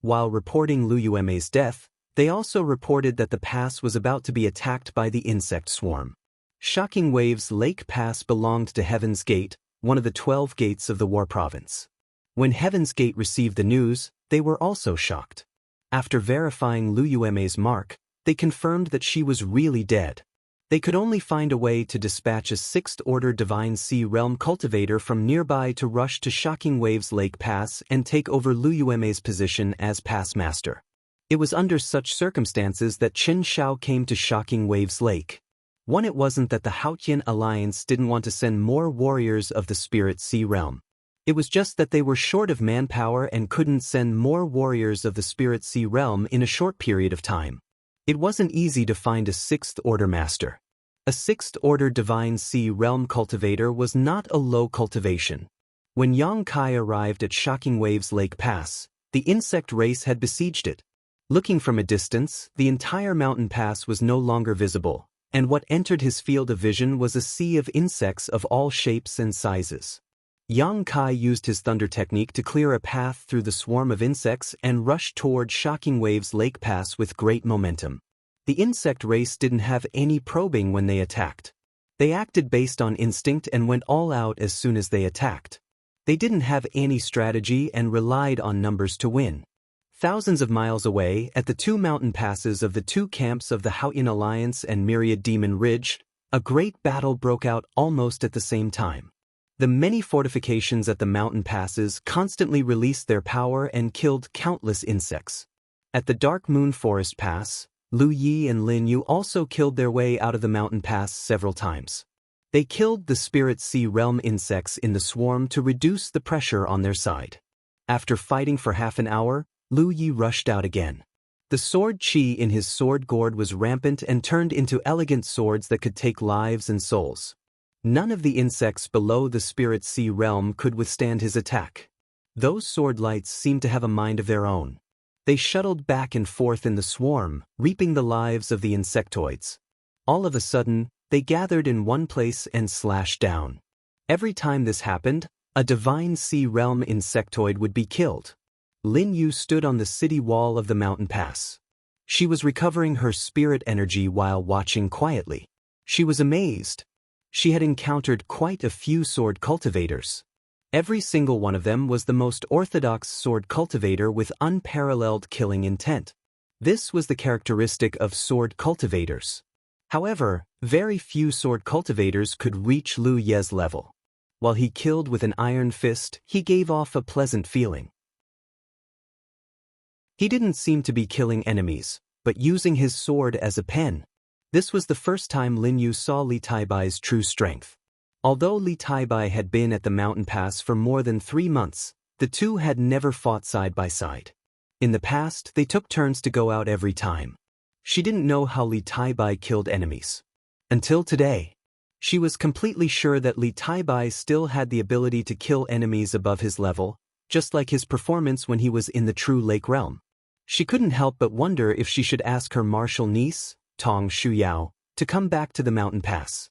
A: While reporting Luyueme's death, they also reported that the pass was about to be attacked by the insect swarm. Shocking Waves Lake Pass belonged to Heaven's Gate, one of the 12 gates of the War Province. When Heaven's Gate received the news, they were also shocked. After verifying Luyueme's mark, they confirmed that she was really dead. They could only find a way to dispatch a 6th-order Divine Sea Realm cultivator from nearby to rush to Shocking Waves Lake Pass and take over Luyueme's position as pass master. It was under such circumstances that Chen Xiao came to Shocking Waves Lake. One, it wasn't that the Haotian Alliance didn't want to send more warriors of the Spirit Sea Realm. It was just that they were short of manpower and couldn't send more warriors of the Spirit Sea Realm in a short period of time. It wasn't easy to find a 6th-order master. A 6th-order Divine Sea Realm cultivator was not a low cultivation. When Yang Kai arrived at Shocking Waves Lake Pass, the insect race had besieged it. Looking from a distance, the entire mountain pass was no longer visible, and what entered his field of vision was a sea of insects of all shapes and sizes. Yang Kai used his thunder technique to clear a path through the swarm of insects and rushed toward Shocking Waves Lake Pass with great momentum. The insect race didn't have any probing when they attacked. They acted based on instinct and went all out as soon as they attacked. They didn't have any strategy and relied on numbers to win. Thousands of miles away, at the 2 mountain passes of the 2 camps of the Haotian Alliance and Myriad Demon Ridge, a great battle broke out almost at the same time. The many fortifications at the mountain passes constantly released their power and killed countless insects. At the Dark Moon Forest Pass, Lu Yi and Lin Yu also killed their way out of the mountain pass several times. They killed the Spirit Sea Realm insects in the swarm to reduce the pressure on their side. After fighting for half an hour, Lu Yi rushed out again. The sword qi in his sword gourd was rampant and turned into elegant swords that could take lives and souls. None of the insects below the Spirit Sea Realm could withstand his attack. Those sword lights seemed to have a mind of their own. They shuttled back and forth in the swarm, reaping the lives of the insectoids. All of a sudden, they gathered in one place and slashed down. Every time this happened, a Divine Sea Realm insectoid would be killed. Lin Yu stood on the city wall of the mountain pass. She was recovering her spirit energy while watching quietly. She was amazed. She had encountered quite a few sword cultivators. Every single one of them was the most orthodox sword cultivator with unparalleled killing intent. This was the characteristic of sword cultivators. However, very few sword cultivators could reach Lu Ye's level. While he killed with an iron fist, he gave off a pleasant feeling. He didn't seem to be killing enemies, but using his sword as a pen. This was the first time Lin Yu saw Li Taibai's true strength. Although Li Taibai had been at the mountain pass for more than 3 months, the two had never fought side by side. In the past, they took turns to go out every time. She didn't know how Li Taibai killed enemies. Until today, she was completely sure that Li Taibai still had the ability to kill enemies above his level, just like his performance when he was in the true lake realm. She couldn't help but wonder if she should ask her martial niece, Tong Shuyao, to come back to the mountain pass.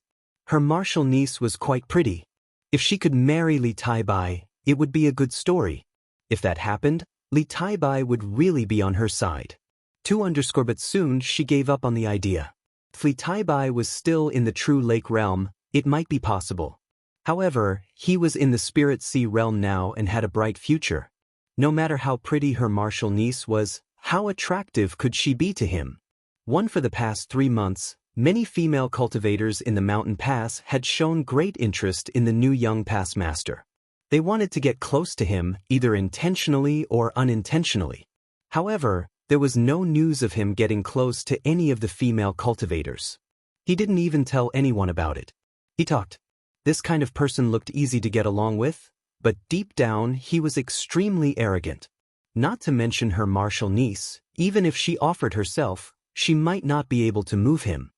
A: Her martial niece was quite pretty. If she could marry Li Taibai, it would be a good story. If that happened, Li Taibai would really be on her side. But soon she gave up on the idea. If Li Taibai was still in the true lake realm, it might be possible. However, he was in the spirit sea realm now and had a bright future. No matter how pretty her martial niece was, how attractive could she be to him? For the past 3 months, many female cultivators in the mountain pass had shown great interest in the new young pass master. They wanted to get close to him, either intentionally or unintentionally. However, there was no news of him getting close to any of the female cultivators. He didn't even tell anyone about it. He talked. This kind of person looked easy to get along with, but deep down he was extremely arrogant. Not to mention her martial niece, even if she offered herself, she might not be able to move him.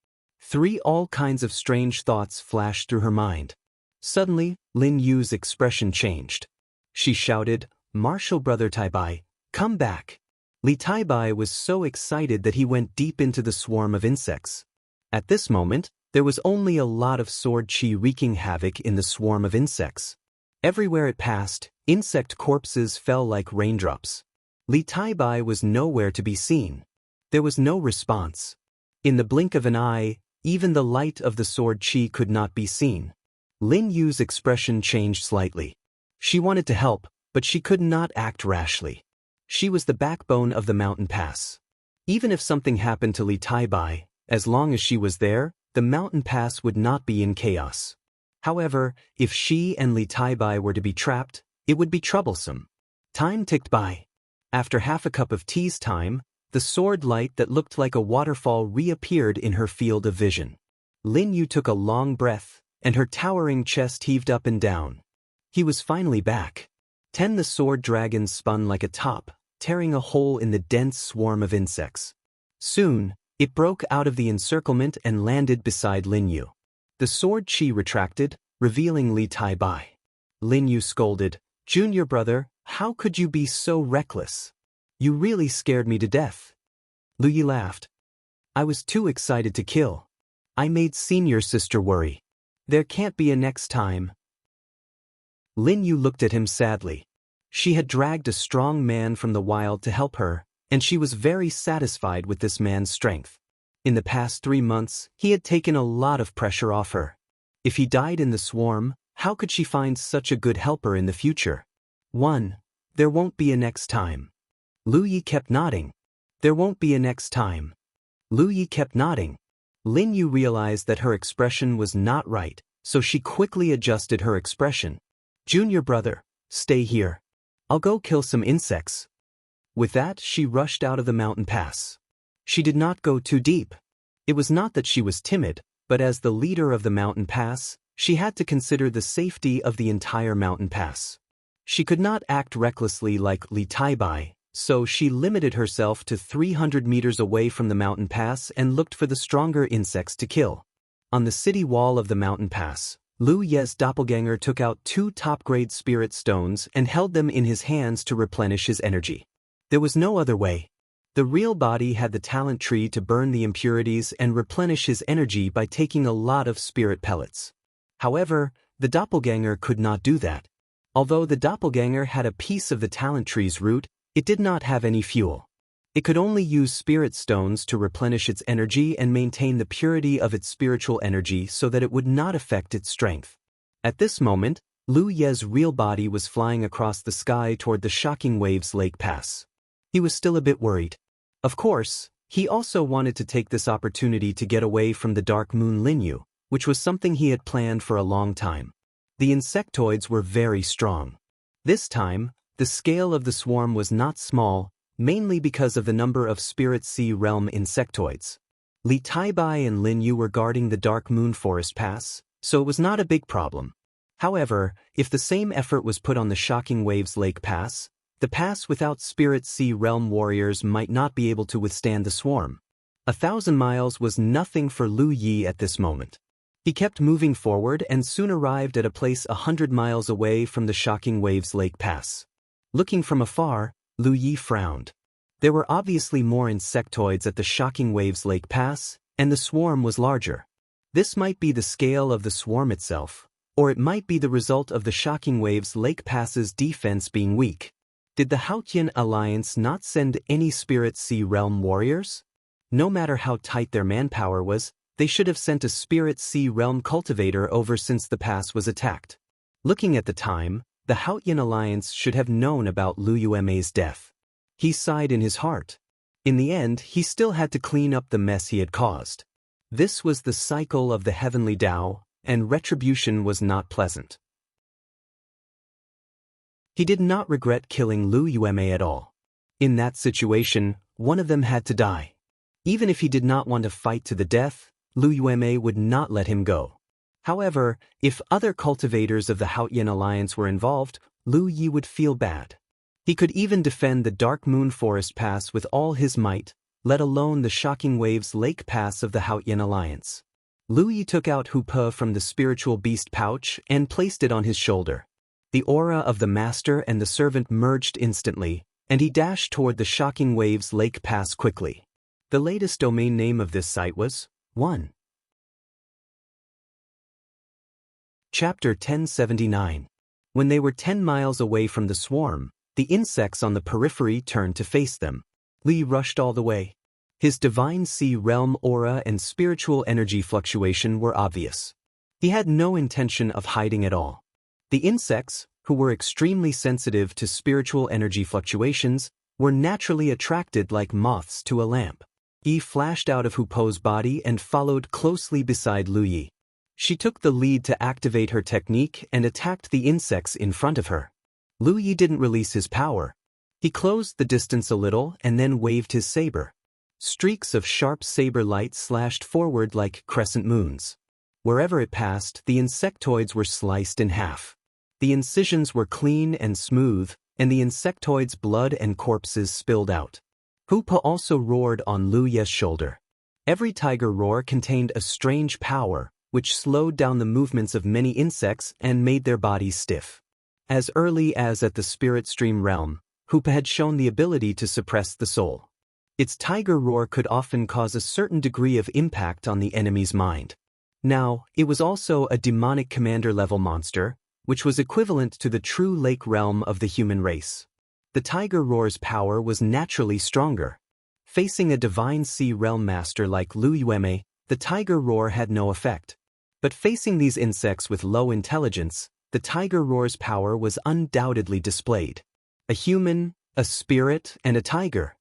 A: All kinds of strange thoughts flashed through her mind. Suddenly, Lin Yu's expression changed. She shouted, "Martial brother Taibai, come back." Li Taibai was so excited that he went deep into the swarm of insects. At this moment, there was only a lot of sword chi wreaking havoc in the swarm of insects. Everywhere it passed, insect corpses fell like raindrops. Li Taibai was nowhere to be seen. There was no response. In the blink of an eye, even the light of the sword chi could not be seen. Lin Yu's expression changed slightly. She wanted to help, but she could not act rashly. She was the backbone of the mountain pass. Even if something happened to Li Taibai, as long as she was there, the mountain pass would not be in chaos. However, if she and Li Taibai were to be trapped, it would be troublesome. Time ticked by. After half a cup of tea's time, the sword light that looked like a waterfall reappeared in her field of vision. Lin Yu took a long breath, and her towering chest heaved up and down. He was finally back. The sword dragon spun like a top, tearing a hole in the dense swarm of insects. Soon, it broke out of the encirclement and landed beside Lin Yu. The sword chi retracted, revealing Li Taibai. Lin Yu scolded, "Junior brother, how could you be so reckless? You really scared me to death." Lu Yi laughed. "I was too excited to kill. I made senior sister worry. There can't be a next time." Lin Yu looked at him sadly. She had dragged a strong man from the wild to help her, and she was very satisfied with this man's strength. In the past 3 months, he had taken a lot of pressure off her. If he died in the swarm, how could she find such a good helper in the future? There won't be a next time. Lu Yi kept nodding. There won't be a next time. Lu Yi kept nodding. Lin Yu realized that her expression was not right, so she quickly adjusted her expression. "Junior brother, stay here. I'll go kill some insects." With that, she rushed out of the mountain pass. She did not go too deep. It was not that she was timid, but as the leader of the mountain pass, she had to consider the safety of the entire mountain pass. She could not act recklessly like Li Taibai, so she limited herself to 300 meters away from the mountain pass and looked for the stronger insects to kill. On the city wall of the mountain pass, Lu Ye's doppelganger took out 2 top-grade spirit stones and held them in his hands to replenish his energy. There was no other way. The real body had the talent tree to burn the impurities and replenish his energy by taking a lot of spirit pellets. However, the doppelganger could not do that. Although the doppelganger had a piece of the talent tree's root, it did not have any fuel. It could only use spirit stones to replenish its energy and maintain the purity of its spiritual energy so that it would not affect its strength. At this moment, Lu Ye's real body was flying across the sky toward the Shocking Waves Lake Pass. He was still a bit worried. Of course, He also wanted to take this opportunity to get away from the Dark Moon Linyu, which was something he had planned for a long time. The insectoids were very strong. This time, the scale of the swarm was not small, mainly because of the number of Spirit Sea Realm insectoids. Li Taibai and Lin Yu were guarding the Dark Moon Forest Pass, so it was not a big problem. However, if the same effort was put on the Shocking Waves Lake Pass, the pass without Spirit Sea Realm warriors might not be able to withstand the swarm. 1,000 miles was nothing for Lu Yi at this moment. He kept moving forward and soon arrived at a place 100 miles away from the Shocking Waves Lake Pass. Looking from afar, Lu Yi frowned. There were obviously more insectoids at the Shocking Waves Lake Pass, and the swarm was larger. This might be the scale of the swarm itself, or it might be the result of the Shocking Waves Lake Pass's defense being weak. Did the Haotian Alliance not send any Spirit Sea Realm warriors? No matter how tight their manpower was, they should have sent a Spirit Sea Realm cultivator over since the pass was attacked. Looking at the time, the Haotian Alliance should have known about Lu Yuemei's death. He sighed in his heart. In the end, he still had to clean up the mess he had caused. This was the cycle of the heavenly Tao, and retribution was not pleasant. He did not regret killing Lu Yuemei at all. In that situation, one of them had to die. Even if he did not want to fight to the death, Lu Yuemei would not let him go. However, if other cultivators of the Haotian Alliance were involved, Lu Yi would feel bad. He could even defend the Dark Moon Forest Pass with all his might, let alone the Shocking Waves Lake Pass of the Haotian Alliance. Lu Yi took out Hupe from the spiritual beast pouch and placed it on his shoulder. The aura of the master and the servant merged instantly, and he dashed toward the Shocking Waves Lake Pass quickly. The latest domain name of this site was 1. Chapter 1079. When they were 10 miles away from the swarm, the insects on the periphery turned to face them. Li rushed all the way. His divine sea realm aura and spiritual energy fluctuation were obvious. He had no intention of hiding at all. The insects, who were extremely sensitive to spiritual energy fluctuations, were naturally attracted like moths to a lamp. Yi flashed out of Hupo's body and followed closely beside Lu Yi. She took the lead to activate her technique and attacked the insects in front of her. Lu Yi didn't release his power. He closed the distance a little and then waved his saber. Streaks of sharp saber light slashed forward like crescent moons. Wherever it passed, the insectoids were sliced in half. The incisions were clean and smooth, and the insectoids' blood and corpses spilled out. Hupe also roared on Lu Yi's shoulder. Every tiger roar contained a strange power, which slowed down the movements of many insects and made their bodies stiff. As early as at the Spirit Stream realm, Hupe had shown the ability to suppress the soul. Its tiger roar could often cause a certain degree of impact on the enemy's mind. Now, it was also a demonic commander-level monster, which was equivalent to the true lake realm of the human race. The tiger roar's power was naturally stronger. Facing a divine sea realm master like Lu Yuemei, the tiger roar had no effect. But facing these insects with low intelligence, the tiger roar's power was undoubtedly displayed. A human, a spirit, and a tiger.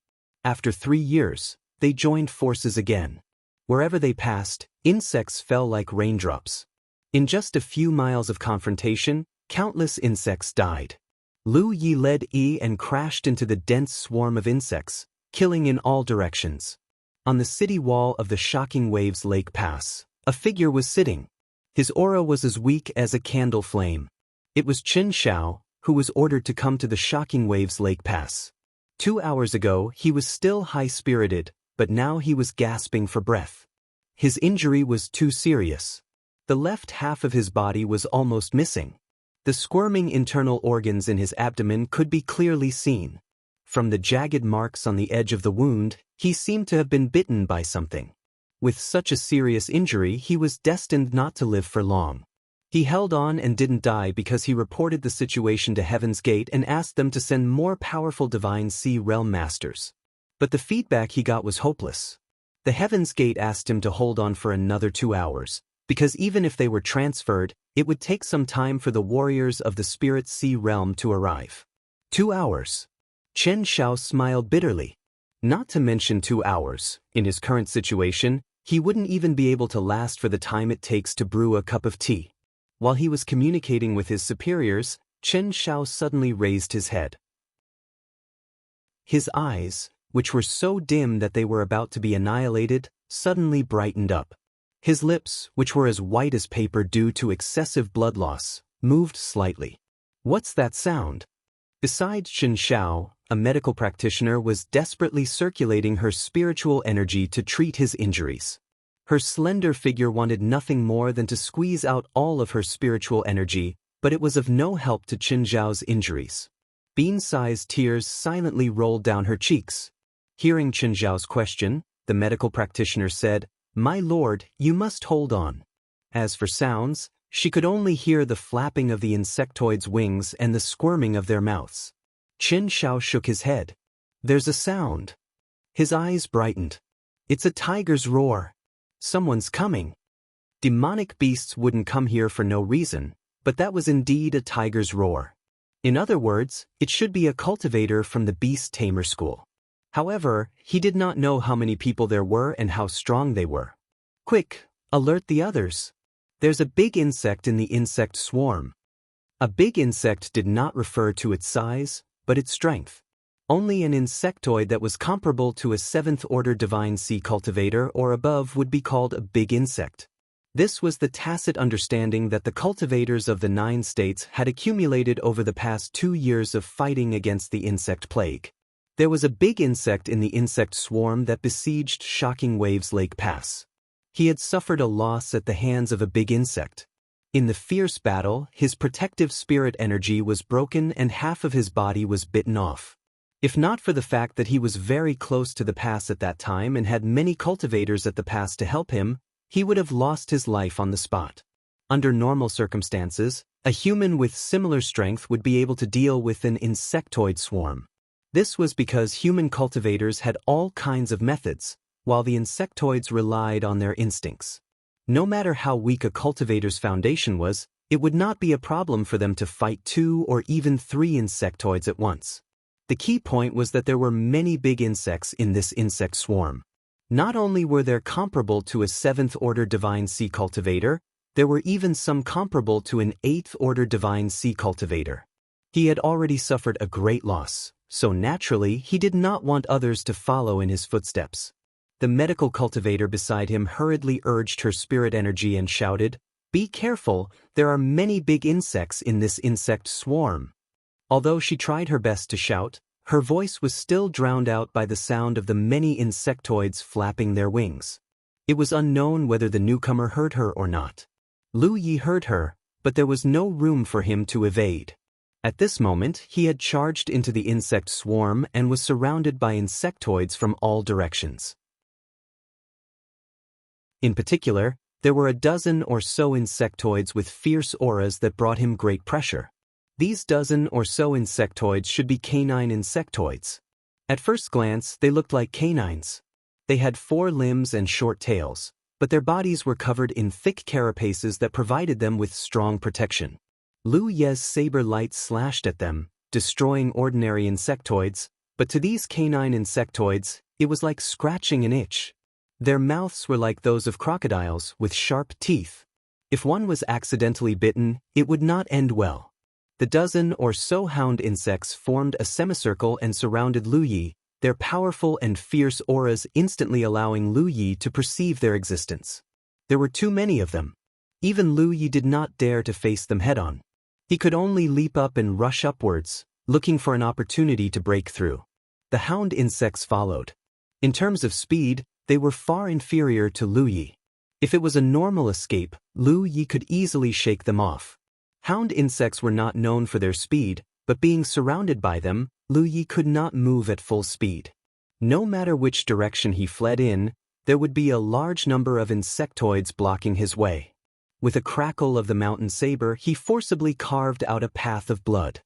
A: After 3 years, they joined forces again. Wherever they passed, insects fell like raindrops. In just a few miles of confrontation, countless insects died. Lu Yi led Yi and crashed into the dense swarm of insects, killing in all directions. On the city wall of the Shocking Waves Lake Pass, a figure was sitting. His aura was as weak as a candle flame. It was Chen Xiao, who was ordered to come to the Shocking Waves Lake Pass. 2 hours ago, he was still high-spirited, but now he was gasping for breath. His injury was too serious. The left half of his body was almost missing. The squirming internal organs in his abdomen could be clearly seen. From the jagged marks on the edge of the wound, he seemed to have been bitten by something. With such a serious injury, he was destined not to live for long. He held on and didn't die because he reported the situation to Heaven's Gate and asked them to send more powerful divine sea realm masters. But the feedback he got was hopeless. The Heaven's Gate asked him to hold on for another 2 hours, because even if they were transferred, it would take some time for the warriors of the Spirit Sea realm to arrive. 2 hours. Chen Xiao smiled bitterly. Not to mention 2 hours. In his current situation, he wouldn't even be able to last for the time it takes to brew a cup of tea. While he was communicating with his superiors, Chen Xiao suddenly raised his head. His eyes, which were so dim that they were about to be annihilated, suddenly brightened up. His lips, which were as white as paper due to excessive blood loss, moved slightly. What's that sound? Besides Chen Xiao, a medical practitioner was desperately circulating her spiritual energy to treat his injuries. Her slender figure wanted nothing more than to squeeze out all of her spiritual energy, but it was of no help to Chen Xiao's injuries. Bean-sized tears silently rolled down her cheeks. Hearing Chen Xiao's question, the medical practitioner said, "My lord, you must hold on." As for sounds, she could only hear the flapping of the insectoids' wings and the squirming of their mouths. Chen Xiao shook his head. "There's a sound." His eyes brightened. "It's a tiger's roar. Someone's coming." Demonic beasts wouldn't come here for no reason, but that was indeed a tiger's roar. In other words, it should be a cultivator from the beast tamer school. However, he did not know how many people there were and how strong they were. "Quick, alert the others. There's a big insect in the insect swarm." A big insect did not refer to its size, but its strength. Only an insectoid that was comparable to a 7th-order divine sea cultivator or above would be called a big insect. This was the tacit understanding that the cultivators of the 9 states had accumulated over the past 2 years of fighting against the insect plague. There was a big insect in the insect swarm that besieged Shocking Waves Lake Pass. He had suffered a loss at the hands of a big insect. In the fierce battle, his protective spirit energy was broken and half of his body was bitten off. If not for the fact that he was very close to the pass at that time and had many cultivators at the pass to help him, he would have lost his life on the spot. Under normal circumstances, a human with similar strength would be able to deal with an insectoid swarm. This was because human cultivators had all kinds of methods, while the insectoids relied on their instincts. No matter how weak a cultivator's foundation was, it would not be a problem for them to fight 2 or even 3 insectoids at once. The key point was that there were many big insects in this insect swarm. Not only were there comparable to a 7th-order divine sea cultivator, there were even some comparable to an 8th-order divine sea cultivator. He had already suffered a great loss, so naturally he did not want others to follow in his footsteps. The medical cultivator beside him hurriedly urged her spirit energy and shouted, "Be careful, there are many big insects in this insect swarm." Although she tried her best to shout, her voice was still drowned out by the sound of the many insectoids flapping their wings. It was unknown whether the newcomer heard her or not. Lu Yi heard her, but there was no room for him to evade. At this moment, he had charged into the insect swarm and was surrounded by insectoids from all directions. In particular, there were a dozen or so insectoids with fierce auras that brought him great pressure. These dozen or so insectoids should be canine insectoids. At first glance, they looked like canines. They had 4 limbs and short tails, but their bodies were covered in thick carapaces that provided them with strong protection. Lu Ye's saber light slashed at them, destroying ordinary insectoids, but to these canine insectoids, it was like scratching an itch. Their mouths were like those of crocodiles with sharp teeth. If one was accidentally bitten, it would not end well. The dozen or so hound insects formed a semicircle and surrounded Lu Yi, their powerful and fierce auras instantly allowing Lu Yi to perceive their existence. There were too many of them. Even Lu Yi did not dare to face them head-on. He could only leap up and rush upwards, looking for an opportunity to break through. The hound insects followed. In terms of speed, they were far inferior to Lu Yi. If it was a normal escape, Lu Yi could easily shake them off. Hound insects were not known for their speed, but being surrounded by them, Lu Yi could not move at full speed. No matter which direction he fled in, there would be a large number of insectoids blocking his way. With a crackle of the mountain saber, he forcibly carved out a path of blood.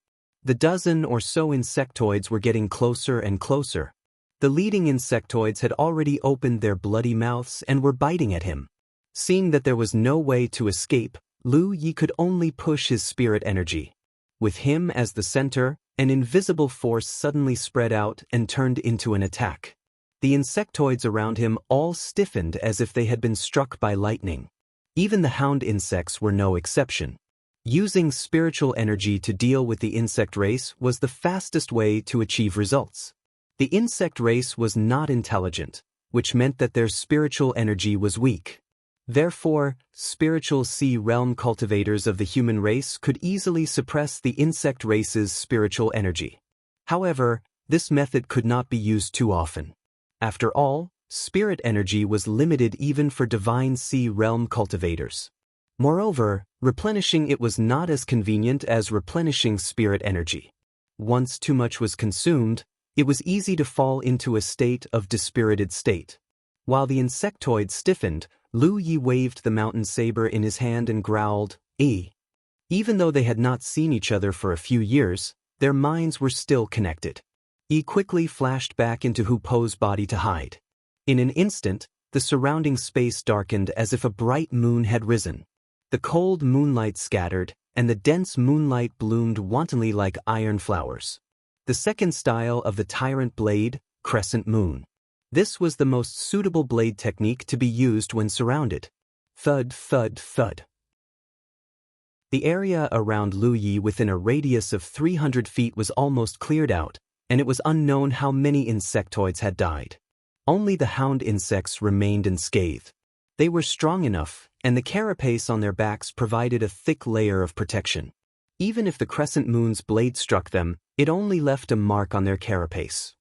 A: The dozen or so insectoids were getting closer and closer. The leading insectoids had already opened their bloody mouths and were biting at him. Seeing that there was no way to escape, Lu Yi could only push his spirit energy. With him as the center, an invisible force suddenly spread out and turned into an attack. The insectoids around him all stiffened as if they had been struck by lightning. Even the hound insects were no exception. Using spiritual energy to deal with the insect race was the fastest way to achieve results. The insect race was not intelligent, which meant that their spiritual energy was weak. Therefore, spiritual sea realm cultivators of the human race could easily suppress the insect race's spiritual energy. However, this method could not be used too often. After all, spirit energy was limited even for divine sea realm cultivators. Moreover, replenishing it was not as convenient as replenishing spirit energy. Once too much was consumed, it was easy to fall into a state of dispirited state. While the insectoid stiffened, Lu Yi waved the mountain saber in his hand and growled, "Eh." Even though they had not seen each other for a few years, their minds were still connected. Yi quickly flashed back into Hu Po's body to hide. In an instant, the surrounding space darkened as if a bright moon had risen. The cold moonlight scattered, and the dense moonlight bloomed wantonly like iron flowers. The second style of the tyrant blade, crescent moon. This was the most suitable blade technique to be used when surrounded. Thud, thud, thud. The area around Lu Yi within a radius of 300 feet was almost cleared out, and it was unknown how many insectoids had died. Only the hound insects remained unscathed. They were strong enough, and the carapace on their backs provided a thick layer of protection. Even if the crescent moon's blade struck them, it only left a mark on their carapace.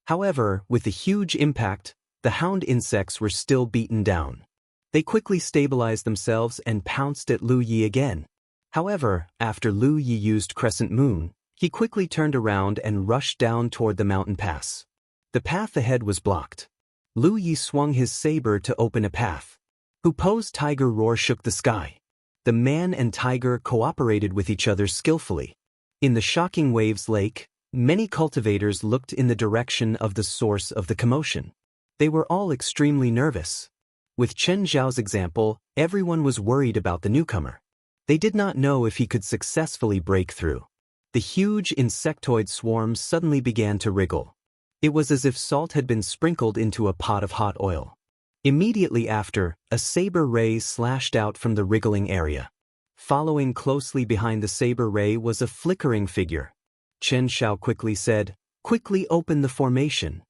A: However, with the huge impact, the hound insects were still beaten down. They quickly stabilized themselves and pounced at Lu Yi again. However, after Lu Yi used Crescent Moon, he quickly turned around and rushed down toward the mountain pass. The path ahead was blocked. Lu Yi swung his saber to open a path. Hu Po's tiger roar shook the sky. The man and tiger cooperated with each other skillfully. In the Shocking Waves Lake, many cultivators looked in the direction of the source of the commotion. They were all extremely nervous. With Chen Zhao's example, everyone was worried about the newcomer. They did not know if he could successfully break through. The huge insectoid swarm suddenly began to wriggle. It was as if salt had been sprinkled into a pot of hot oil. Immediately after, a saber ray slashed out from the wriggling area. Following closely behind the saber ray was a flickering figure. Chen Zhao quickly said, "Quickly open the formation."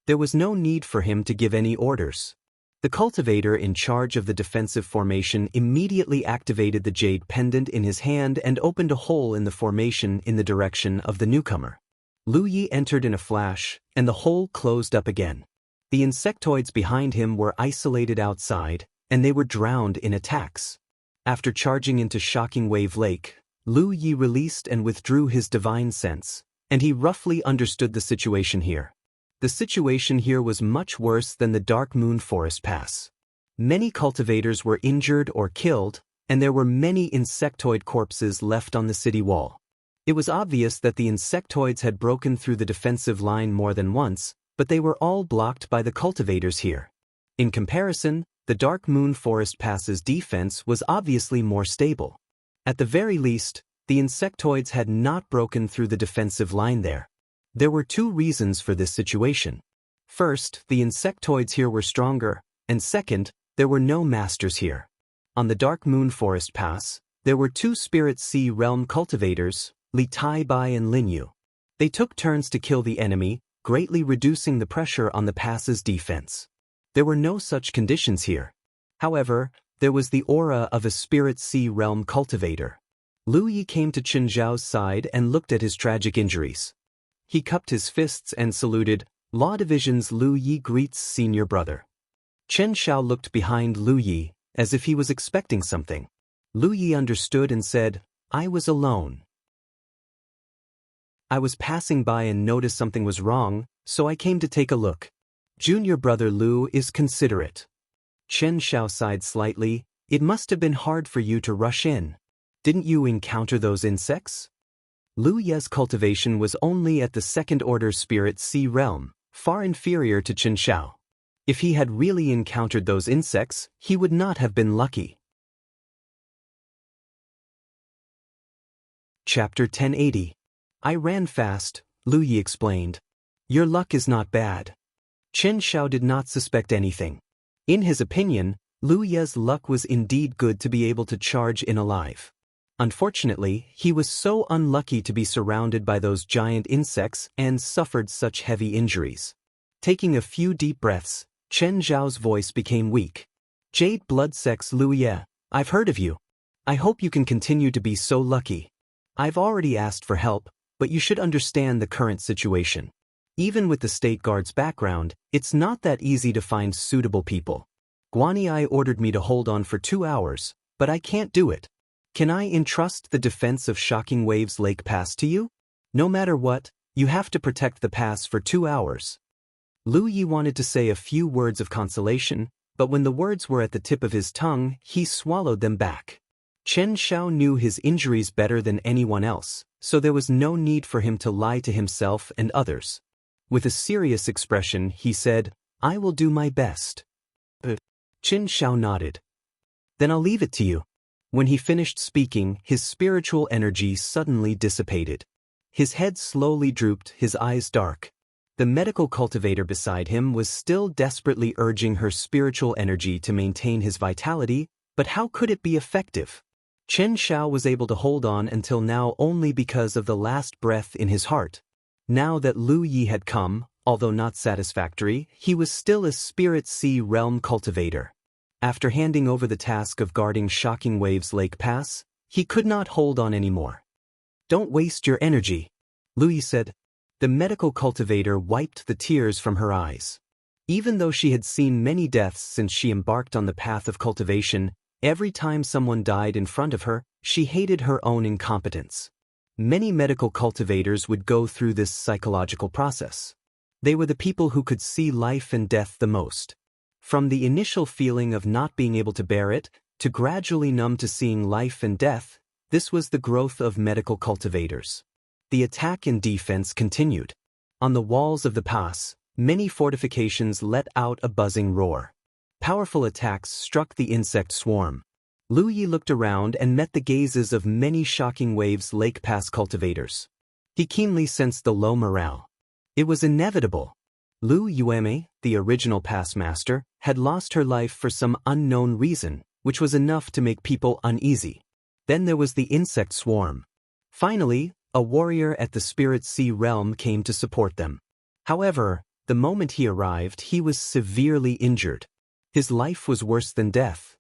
A: There was no need for him to give any orders. The cultivator in charge of the defensive formation immediately activated the jade pendant in his hand and opened a hole in the formation in the direction of the newcomer. Lu Yi entered in a flash, and the hole closed up again. The insectoids behind him were isolated outside, and they were drowned in attacks. After charging into Shocking Wave Lake, Lu Yi released and withdrew his divine sense, and he roughly understood the situation here. The situation here was much worse than the Dark Moon Forest Pass. Many cultivators were injured or killed, and there were many insectoid corpses left on the city wall. It was obvious that the insectoids had broken through the defensive line more than once, but they were all blocked by the cultivators here. In comparison, the Dark Moon Forest Pass's defense was obviously more stable. At the very least, the insectoids had not broken through the defensive line there. There were two reasons for this situation. First, the insectoids here were stronger, and second, there were no masters here. On the Dark Moon Forest Pass, there were two Spirit Sea Realm cultivators, Li Taibai and Lin Yu. They took turns to kill the enemy, greatly reducing the pressure on the pass's defense. There were no such conditions here. However, there was the aura of a Spirit Sea Realm cultivator. Lu Yi came to Chen Zhao's side and looked at his tragic injuries. He cupped his fists and saluted, "Law Division's Lu Yi greets senior brother." Chen Zhao looked behind Lu Yi, as if he was expecting something. Lu Yi understood and said, "I was alone. I was passing by and noticed something was wrong, so I came to take a look. Junior brother Lu is considerate." Chen Zhao sighed slightly. "It must have been hard for you to rush in. Didn't you encounter those insects?" Lu Ye's cultivation was only at the second-order Spirit Sea Realm, far inferior to Chen Zhao. If he had really encountered those insects, he would not have been lucky. Chapter 1080. I ran fast, Lu Yi explained. "Your luck is not bad." Chen Xiao did not suspect anything. In his opinion, Lu Ye's luck was indeed good to be able to charge in alive. Unfortunately, he was so unlucky to be surrounded by those giant insects and suffered such heavy injuries. Taking a few deep breaths, Chen Zhao's voice became weak. Jade Blood Sex Lu Ye, I've heard of you. I hope you can continue to be so lucky. I've already asked for help, but you should understand the current situation. Even with the State Guard's background, it's not that easy to find suitable people. Guanyi ordered me to hold on for 2 hours, but I can't do it. Can I entrust the defense of Shocking Waves Lake Pass to you? No matter what, you have to protect the pass for 2 hours. Lu Yi wanted to say a few words of consolation, but when the words were at the tip of his tongue, he swallowed them back. Chen Xiao knew his injuries better than anyone else, so there was no need for him to lie to himself and others. With a serious expression, he said, I will do my best. Chen Xiao nodded. Then I'll leave it to you. When he finished speaking, his spiritual energy suddenly dissipated. His head slowly drooped, his eyes dark. The medical cultivator beside him was still desperately urging her spiritual energy to maintain his vitality, but how could it be effective? Chen Xiao was able to hold on until now only because of the last breath in his heart. Now that Lu Yi had come, although not satisfactory, he was still a Spirit Sea Realm cultivator. After handing over the task of guarding Shocking Waves Lake Pass, he could not hold on anymore. Don't waste your energy, Lu Yi said. The medical cultivator wiped the tears from her eyes. Even though she had seen many deaths since she embarked on the path of cultivation, every time someone died in front of her, she hated her own incompetence. Many medical cultivators would go through this psychological process. They were the people who could see life and death the most. From the initial feeling of not being able to bear it, to gradually numb to seeing life and death, this was the growth of medical cultivators. The attack and defense continued. On the walls of the pass, many fortifications let out a buzzing roar. Powerful attacks struck the insect swarm. Lu Yi looked around and met the gazes of many Shocking Waves Lake Pass cultivators. He keenly sensed the low morale. It was inevitable. Lu Yueme, the original pass master, had lost her life for some unknown reason, which was enough to make people uneasy. Then there was the insect swarm. Finally, a warrior at the Spirit Sea Realm came to support them. However, the moment he arrived, he was severely injured. His life was worse than death.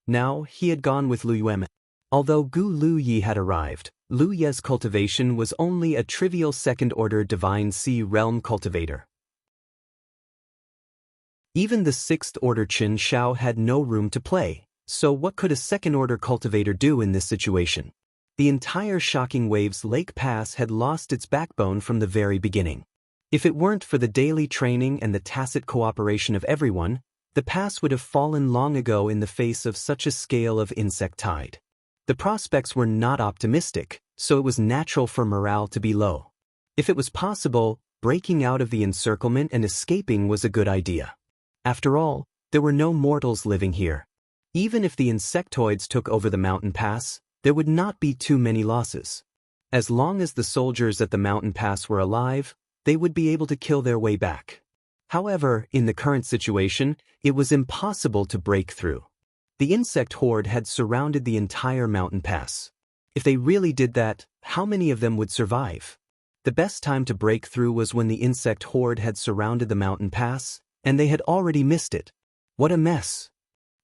A: Now, he had gone with Lu Yueme. Although Gu Lu Yi had arrived, Lu Ye's cultivation was only a trivial second-order Divine Sea Realm cultivator. Even the sixth-order Chen Xiao had no room to play, so what could a second-order cultivator do in this situation? The entire Shocking Waves Lake Pass had lost its backbone from the very beginning. If it weren't for the daily training and the tacit cooperation of everyone, the pass would have fallen long ago in the face of such a scale of insect tide. The prospects were not optimistic, so it was natural for morale to be low. If it was possible, breaking out of the encirclement and escaping was a good idea. After all, there were no mortals living here. Even if the insectoids took over the mountain pass, there would not be too many losses. As long as the soldiers at the mountain pass were alive, they would be able to kill their way back. However, in the current situation, it was impossible to break through. The insect horde had surrounded the entire mountain pass. If they really did that, how many of them would survive? The best time to break through was when the insect horde had surrounded the mountain pass, and they had already missed it. What a mess!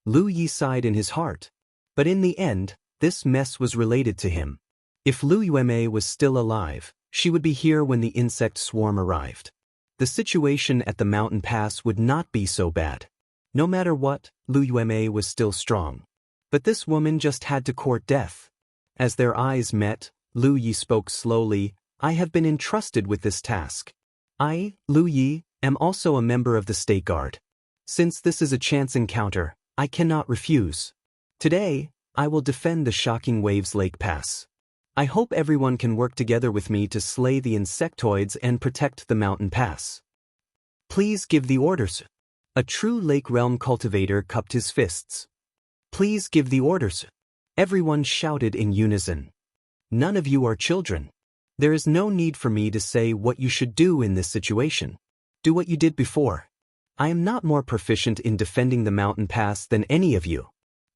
A: Lu Yi sighed in his heart. But in the end, this mess was related to him. If Lu Yueme was still alive, she would be here when the insect swarm arrived. The situation at the mountain pass would not be so bad. No matter what, Lu Yueme was still strong. But this woman just had to court death. As their eyes met, Lu Yi spoke slowly, I have been entrusted with this task. I, Lu Yi, am also a member of the State Guard. Since this is a chance encounter, I cannot refuse. Today, I will defend the Shocking Waves Lake Pass. I hope everyone can work together with me to slay the insectoids and protect the mountain pass. Please give the orders. A true Lake Realm cultivator cupped his fists. Please give the orders. Everyone shouted in unison. None of you are children. There is no need for me to say what you should do in this situation. Do what you did before. I am not more proficient in defending the mountain pass than any of you.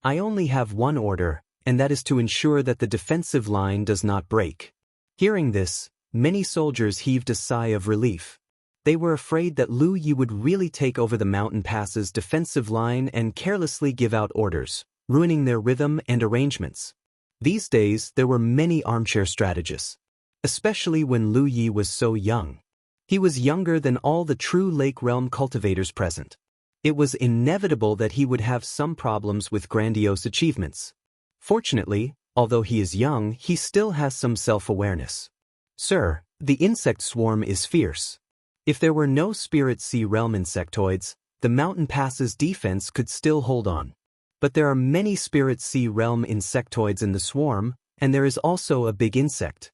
A: I only have one order, and that is to ensure that the defensive line does not break." Hearing this, many soldiers heaved a sigh of relief. They were afraid that Lu Yi would really take over the mountain pass's defensive line and carelessly give out orders, ruining their rhythm and arrangements. These days, there were many armchair strategists, especially when Lu Yi was so young. He was younger than all the true Lake Realm cultivators present. It was inevitable that he would have some problems with grandiose achievements. Fortunately, although he is young, he still has some self-awareness. "Sir, the insect swarm is fierce. If there were no Spirit Sea Realm insectoids, the mountain pass's defense could still hold on. But there are many Spirit Sea Realm insectoids in the swarm, and there is also a big insect."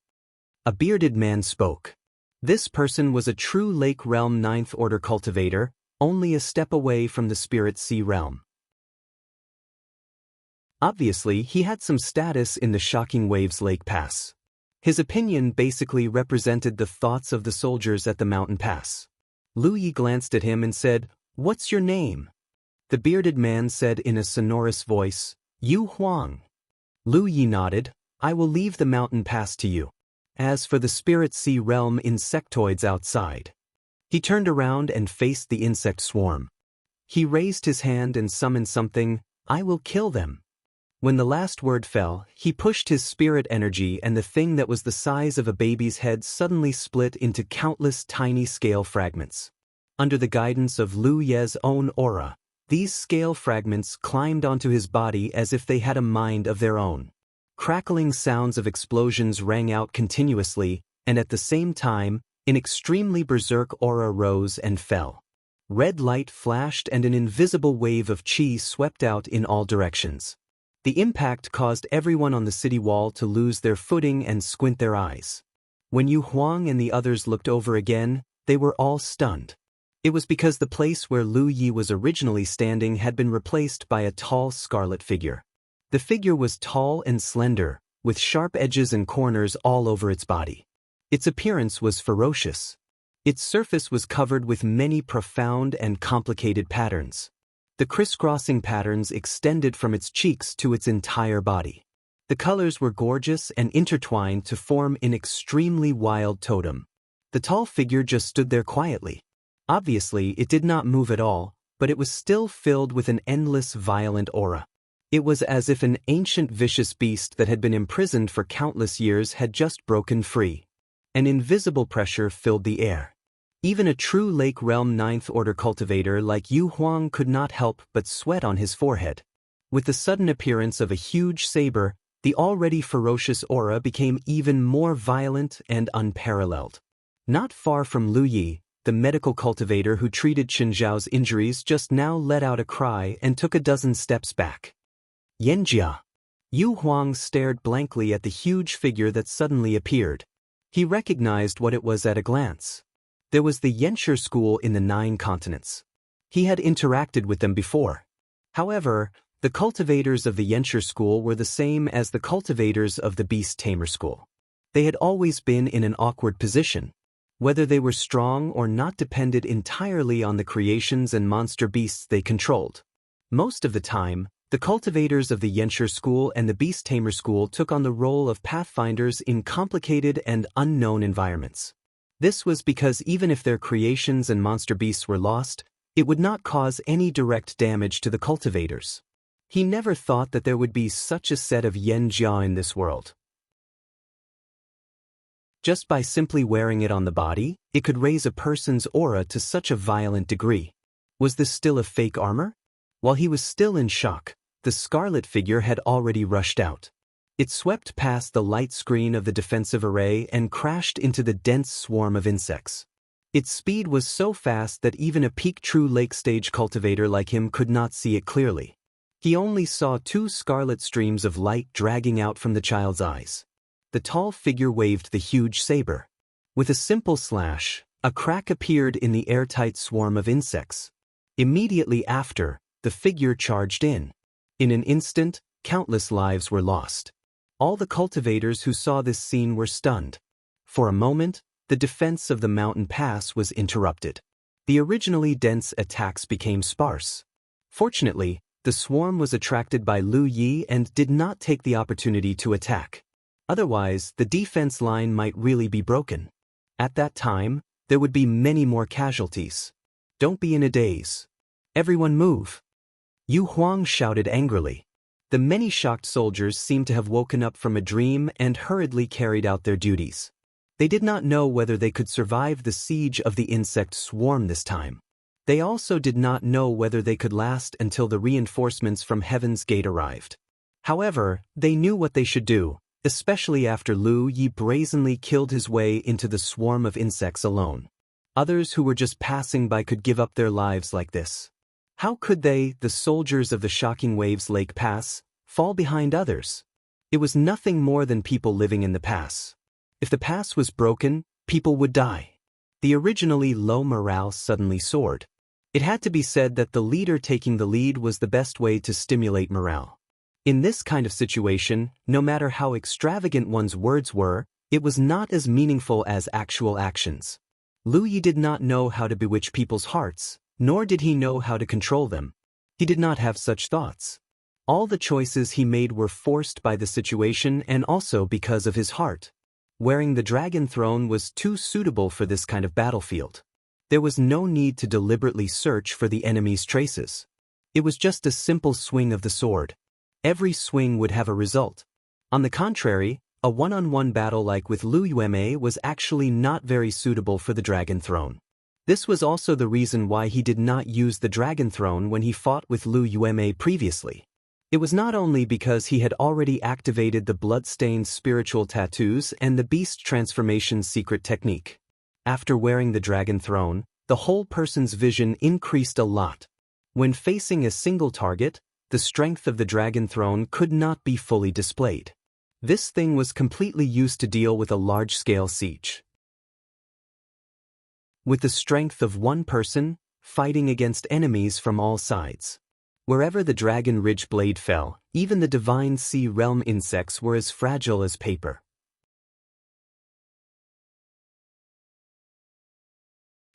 A: A bearded man spoke. This person was a true Lake Realm 9th Order cultivator, only a step away from the Spirit Sea Realm. Obviously, he had some status in the Shocking Waves Lake Pass. His opinion basically represented the thoughts of the soldiers at the mountain pass. Lu Yi glanced at him and said, "What's your name?" The bearded man said in a sonorous voice, "Yu Huang." Lu Yi nodded, "I will leave the mountain pass to you. As for the Spirit Sea Realm insectoids outside." He turned around and faced the insect swarm. He raised his hand and summoned something, "I will kill them." When the last word fell, he pushed his spirit energy and the thing that was the size of a baby's head suddenly split into countless tiny scale fragments. Under the guidance of Lu Ye's own aura, these scale fragments climbed onto his body as if they had a mind of their own. Crackling sounds of explosions rang out continuously, and at the same time, an extremely berserk aura rose and fell. Red light flashed and an invisible wave of chi swept out in all directions. The impact caused everyone on the city wall to lose their footing and squint their eyes. When Yu Huang and the others looked over again, they were all stunned. It was because the place where Lu Yi was originally standing had been replaced by a tall scarlet figure. The figure was tall and slender, with sharp edges and corners all over its body. Its appearance was ferocious. Its surface was covered with many profound and complicated patterns. The crisscrossing patterns extended from its cheeks to its entire body. The colors were gorgeous and intertwined to form an extremely wild totem. The tall figure just stood there quietly. Obviously, it did not move at all, but it was still filled with an endless violent aura. It was as if an ancient vicious beast that had been imprisoned for countless years had just broken free. An invisible pressure filled the air. Even a true Lake Realm 9th Order cultivator like Yu Huang could not help but sweat on his forehead. With the sudden appearance of a huge saber, the already ferocious aura became even more violent and unparalleled. Not far from Lu Yi, the medical cultivator who treated Chen Zhao's injuries just now let out a cry and took a dozen steps back. "Yanjia." Yu Huang stared blankly at the huge figure that suddenly appeared. He recognized what it was at a glance. There was the Yanshi school in the 9 continents. He had interacted with them before. However, the cultivators of the Yanshi school were the same as the cultivators of the Beast Tamer school. They had always been in an awkward position. Whether they were strong or not depended entirely on the creations and monster beasts they controlled. Most of the time, the cultivators of the Yanshi school and the Beast Tamer school took on the role of pathfinders in complicated and unknown environments. This was because even if their creations and monster beasts were lost, it would not cause any direct damage to the cultivators. He never thought that there would be such a set of Yanjia in this world. Just by simply wearing it on the body, it could raise a person's aura to such a violent degree. Was this still a fake armor? While he was still in shock, the scarlet figure had already rushed out. It swept past the light screen of the defensive array and crashed into the dense swarm of insects. Its speed was so fast that even a peak true lake stage cultivator like him could not see it clearly. He only saw 2 scarlet streams of light dragging out from the child's eyes. The tall figure waved the huge saber. With a simple slash, a crack appeared in the airtight swarm of insects. Immediately after, the figure charged in. In an instant, countless lives were lost. All the cultivators who saw this scene were stunned. For a moment, the defense of the mountain pass was interrupted. The originally dense attacks became sparse. Fortunately, the swarm was attracted by Lu Yi and did not take the opportunity to attack. Otherwise, the defense line might really be broken. At that time, there would be many more casualties. Don't be in a daze. Everyone move. Yu Huang shouted angrily. The many shocked soldiers seemed to have woken up from a dream and hurriedly carried out their duties. They did not know whether they could survive the siege of the insect swarm this time. They also did not know whether they could last until the reinforcements from Heaven's Gate arrived. However, they knew what they should do, especially after Lu Yi brazenly killed his way into the swarm of insects alone. Others who were just passing by could give up their lives like this. How could they, the soldiers of the Shocking Waves Lake Pass, fall behind others? It was nothing more than people living in the pass. If the pass was broken, people would die. The originally low morale suddenly soared. It had to be said that the leader taking the lead was the best way to stimulate morale. In this kind of situation, no matter how extravagant one's words were, it was not as meaningful as actual actions. Lu Yi did not know how to bewitch people's hearts, nor did he know how to control them. He did not have such thoughts. All the choices he made were forced by the situation and also because of his heart. Wearing the dragon throne was too suitable for this kind of battlefield. There was no need to deliberately search for the enemy's traces. It was just a simple swing of the sword. Every swing would have a result. On the contrary, a one-on-one battle like with Lu Yueme was actually not very suitable for the dragon throne. This was also the reason why he did not use the dragon throne when he fought with Lu Yueme previously. It was not only because he had already activated the blood-stained spiritual tattoos and the beast transformation secret technique. After wearing the dragon throne, the whole person's vision increased a lot. When facing a single target, the strength of the dragon throne could not be fully displayed. This thing was completely used to deal with a large-scale siege. With the strength of one person, fighting against enemies from all sides. Wherever the Dragon Ridge blade fell, even the divine sea realm insects were as fragile as paper.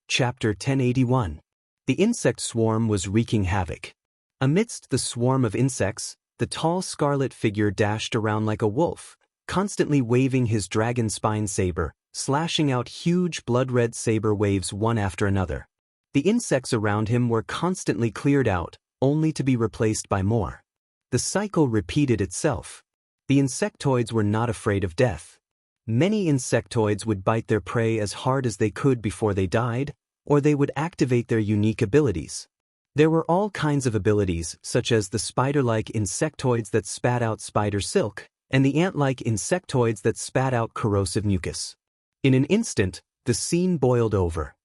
A: Chapter 1081. The insect swarm was wreaking havoc. Amidst the swarm of insects, the tall scarlet figure dashed around like a wolf, constantly waving his dragon spine saber, slashing out huge blood-red saber waves one after another. The insects around him were constantly cleared out, only to be replaced by more. The cycle repeated itself. The insectoids were not afraid of death. Many insectoids would bite their prey as hard as they could before they died, or they would activate their unique abilities. There were all kinds of abilities, such as the spider-like insectoids that spat out spider silk, and the ant-like insectoids that spat out corrosive mucus. In an instant, the scene boiled over.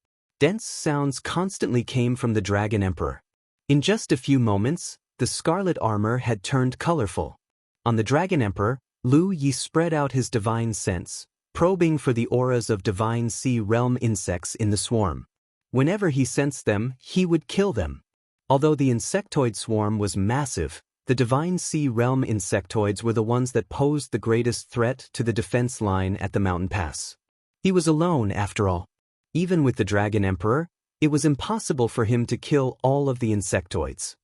A: Dense sounds constantly came from the Dragon Emperor. In just a few moments, the scarlet armor had turned colorful. On the Dragon Emperor, Lu Yi spread out his divine sense, probing for the auras of divine sea realm insects in the swarm. Whenever he sensed them, he would kill them. Although the insectoid swarm was massive, the divine sea realm insectoids were the ones that posed the greatest threat to the defense line at the mountain pass. He was alone, after all. Even with the Dragon Emperor, it was impossible for him to kill all of the insectoids.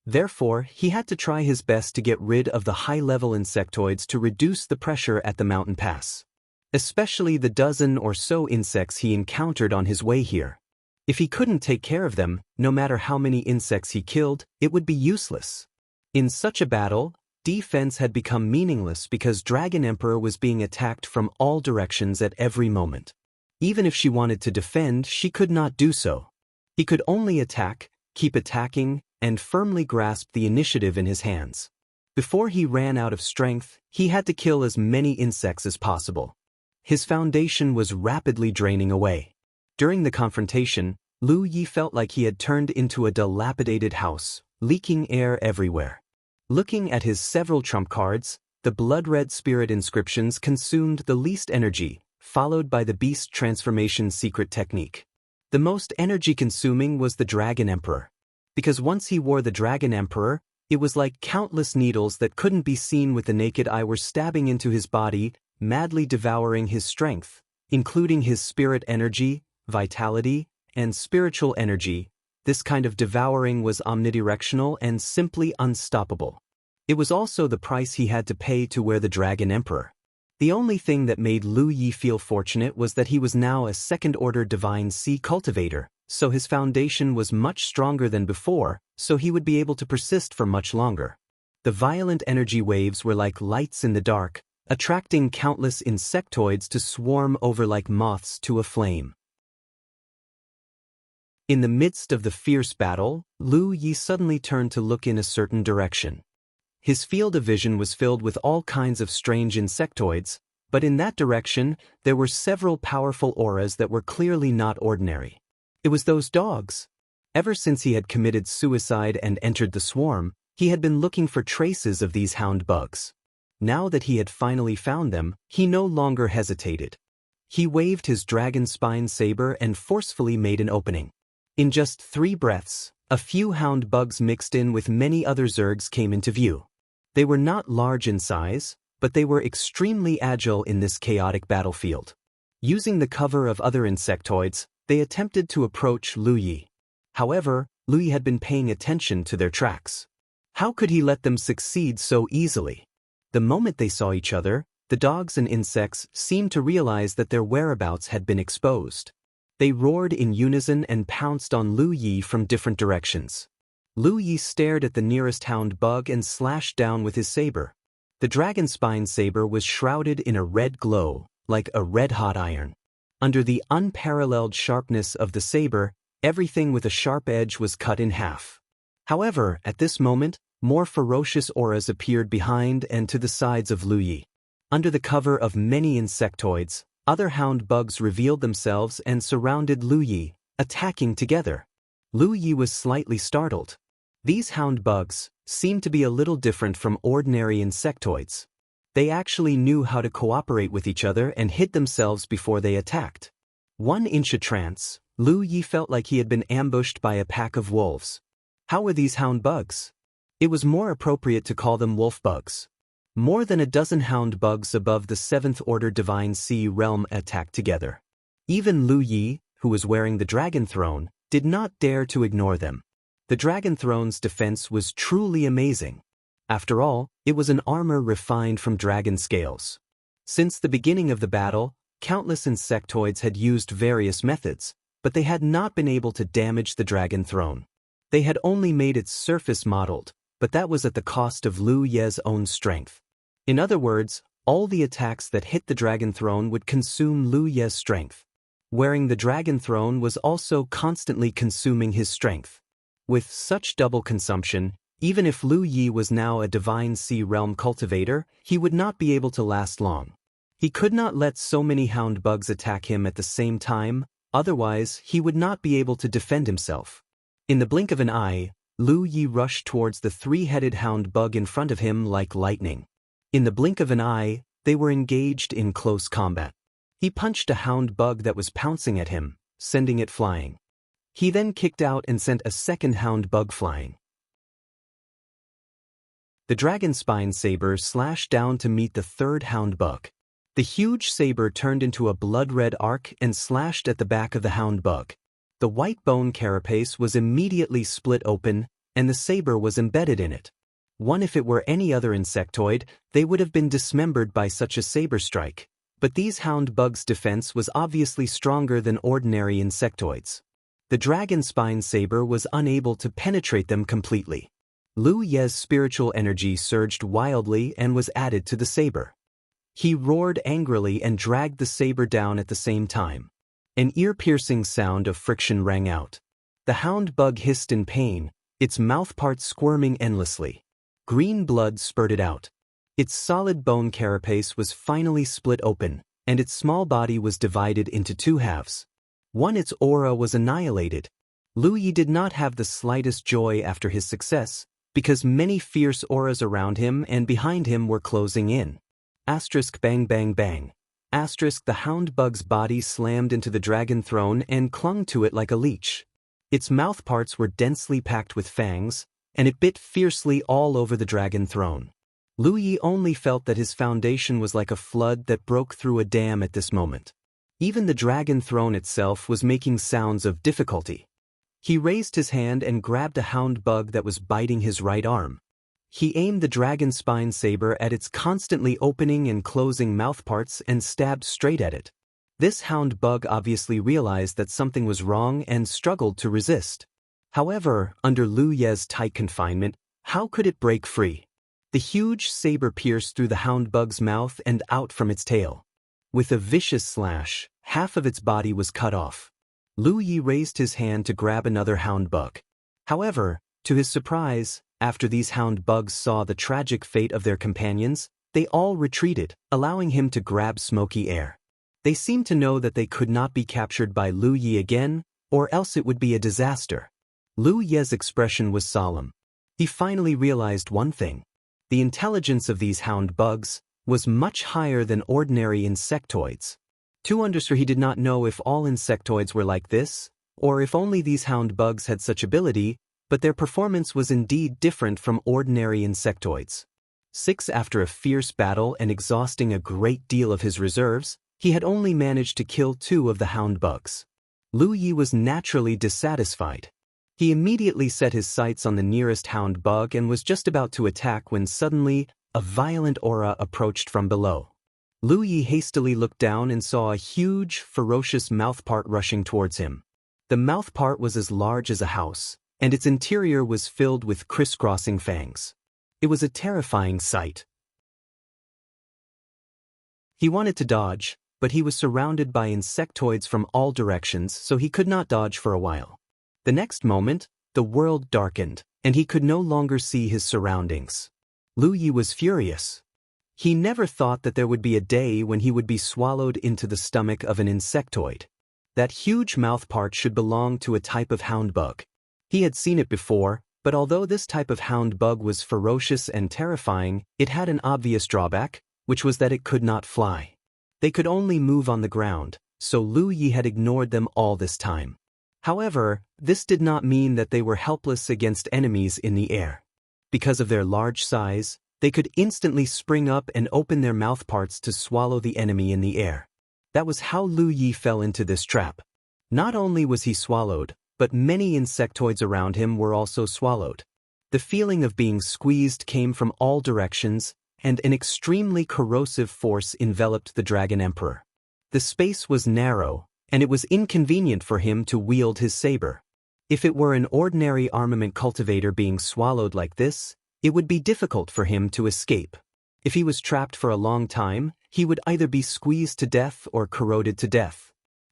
A: Therefore, he had to try his best to get rid of the high-level insectoids to reduce the pressure at the mountain pass. Especially the dozen or so insects he encountered on his way here. If he couldn't take care of them, no matter how many insects he killed, it would be useless. In such a battle, defense had become meaningless because Dragon Emperor was being attacked from all directions at every moment. Even if she wanted to defend, she could not do so. He could only attack, keep attacking, and firmly grasp the initiative in his hands. Before he ran out of strength, he had to kill as many insects as possible. His foundation was rapidly draining away. During the confrontation, Lu Yi felt like he had turned into a dilapidated house, leaking air everywhere. Looking at his several trump cards, the blood-red spirit inscriptions consumed the least energy, followed by the beast transformation secret technique. The most energy-consuming was the Dragon Emperor. Because once he wore the Dragon Emperor, it was like countless needles that couldn't be seen with the naked eye were stabbing into his body, madly devouring his strength, including his spirit energy, vitality, and spiritual energy, this kind of devouring was omnidirectional and simply unstoppable. It was also the price he had to pay to wear the Dragon Emperor. The only thing that made Lu Yi feel fortunate was that he was now a second-order divine sea cultivator, so his foundation was much stronger than before, so he would be able to persist for much longer. The violent energy waves were like lights in the dark, attracting countless insectoids to swarm over like moths to a flame. In the midst of the fierce battle, Lu Yi suddenly turned to look in a certain direction. His field of vision was filled with all kinds of strange insectoids, but in that direction, there were several powerful auras that were clearly not ordinary. It was those dogs. Ever since he had committed suicide and entered the swarm, he had been looking for traces of these hound bugs. Now that he had finally found them, he no longer hesitated. He waved his dragon spine saber and forcefully made an opening. In just 3 breaths, a few hound bugs mixed in with many other zergs came into view. They were not large in size, but they were extremely agile in this chaotic battlefield. Using the cover of other insectoids, they attempted to approach Lu Yi. However, Lu Yi had been paying attention to their tracks. How could he let them succeed so easily? The moment they saw each other, the dogs and insects seemed to realize that their whereabouts had been exposed. They roared in unison and pounced on Lu Yi from different directions. Lu Yi stared at the nearest hound bug and slashed down with his saber. The dragon spine saber was shrouded in a red glow, like a red-hot iron. Under the unparalleled sharpness of the saber, everything with a sharp edge was cut in half. However, at this moment, more ferocious auras appeared behind and to the sides of Lu Yi. Under the cover of many insectoids, other hound bugs revealed themselves and surrounded Lu Yi, attacking together. Lu Yi was slightly startled. These hound bugs seemed to be a little different from ordinary insectoids. They actually knew how to cooperate with each other and hid themselves before they attacked. 1 inch a trance, Lu Yi felt like he had been ambushed by a pack of wolves. How were these hound bugs? It was more appropriate to call them wolf bugs. More than a dozen hound bugs above the 7th-order divine sea realm attacked together. Even Lu Yi, who was wearing the dragon throne, did not dare to ignore them. The dragon throne's defense was truly amazing. After all, it was an armor refined from dragon scales. Since the beginning of the battle, countless insectoids had used various methods, but they had not been able to damage the dragon throne. They had only made its surface mottled, but that was at the cost of Lu Ye's own strength. In other words, all the attacks that hit the dragon throne would consume Lu Ye's strength. Wearing the dragon throne was also constantly consuming his strength. With such double consumption, even if Lu Yi was now a divine sea realm cultivator, he would not be able to last long. He could not let so many hound bugs attack him at the same time, otherwise he would not be able to defend himself. In the blink of an eye, Lu Yi rushed towards the 3-headed hound bug in front of him like lightning. In the blink of an eye, they were engaged in close combat. He punched a hound bug that was pouncing at him, sending it flying. He then kicked out and sent a second hound bug flying. The dragon spine saber slashed down to meet the 3rd hound bug. The huge saber turned into a blood-red arc and slashed at the back of the hound bug. The white bone carapace was immediately split open, and the saber was embedded in it. If it were any other insectoid, they would have been dismembered by such a saber strike, but these hound bugs' defense was obviously stronger than ordinary insectoids. The dragon spine saber was unable to penetrate them completely. Lu Ye's spiritual energy surged wildly and was added to the saber. He roared angrily and dragged the saber down at the same time. An ear-piercing sound of friction rang out. The hound bug hissed in pain, its mouthparts squirming endlessly. Green blood spurted out. Its solid bone carapace was finally split open, and its small body was divided into 2 halves. Its aura was annihilated. Lu Yi did not have the slightest joy after his success, because many fierce auras around him and behind him were closing in. Bang bang bang. The hound bug's body slammed into the dragon throne and clung to it like a leech. Its mouthparts were densely packed with fangs, and it bit fiercely all over the dragon throne. Lu Yi only felt that his foundation was like a flood that broke through a dam at this moment. Even the dragon throne itself was making sounds of difficulty. He raised his hand and grabbed a hound bug that was biting his right arm. He aimed the dragon spine saber at its constantly opening and closing mouthparts and stabbed straight at it. This hound bug obviously realized that something was wrong and struggled to resist. However, under Lu Ye's tight confinement, how could it break free? The huge saber pierced through the hound bug's mouth and out from its tail. With a vicious slash, half of its body was cut off. Lu Ye raised his hand to grab another hound bug. However, to his surprise, after these hound bugs saw the tragic fate of their companions, they all retreated, allowing him to grab smoky air. They seemed to know that they could not be captured by Lu Ye again, or else it would be a disaster. Lu Ye's expression was solemn. He finally realized one thing. The intelligence of these hound bugs was much higher than ordinary insectoids. To understand, he did not know if all insectoids were like this, or if only these hound bugs had such ability, but their performance was indeed different from ordinary insectoids. After a fierce battle and exhausting a great deal of his reserves, he had only managed to kill 2 of the hound bugs. Lu Ye was naturally dissatisfied. He immediately set his sights on the nearest hound bug and was just about to attack when suddenly, a violent aura approached from below. Lu Ye hastily looked down and saw a huge, ferocious mouthpart rushing towards him. The mouthpart was as large as a house, and its interior was filled with crisscrossing fangs. It was a terrifying sight. He wanted to dodge, but he was surrounded by insectoids from all directions, so he could not dodge for a while. The next moment, the world darkened, and he could no longer see his surroundings. Lu Ye was furious. He never thought that there would be a day when he would be swallowed into the stomach of an insectoid. That huge mouthpart should belong to a type of hound bug. He had seen it before, but although this type of hound bug was ferocious and terrifying, it had an obvious drawback, which was that it could not fly. They could only move on the ground, so Lu Ye had ignored them all this time. However, this did not mean that they were helpless against enemies in the air. Because of their large size, they could instantly spring up and open their mouthparts to swallow the enemy in the air. That was how Lu Ye fell into this trap. Not only was he swallowed, but many insectoids around him were also swallowed. The feeling of being squeezed came from all directions, and an extremely corrosive force enveloped the Dragon Emperor. The space was narrow, and it was inconvenient for him to wield his saber. If it were an ordinary armament cultivator being swallowed like this, it would be difficult for him to escape. If he was trapped for a long time, he would either be squeezed to death or corroded to death.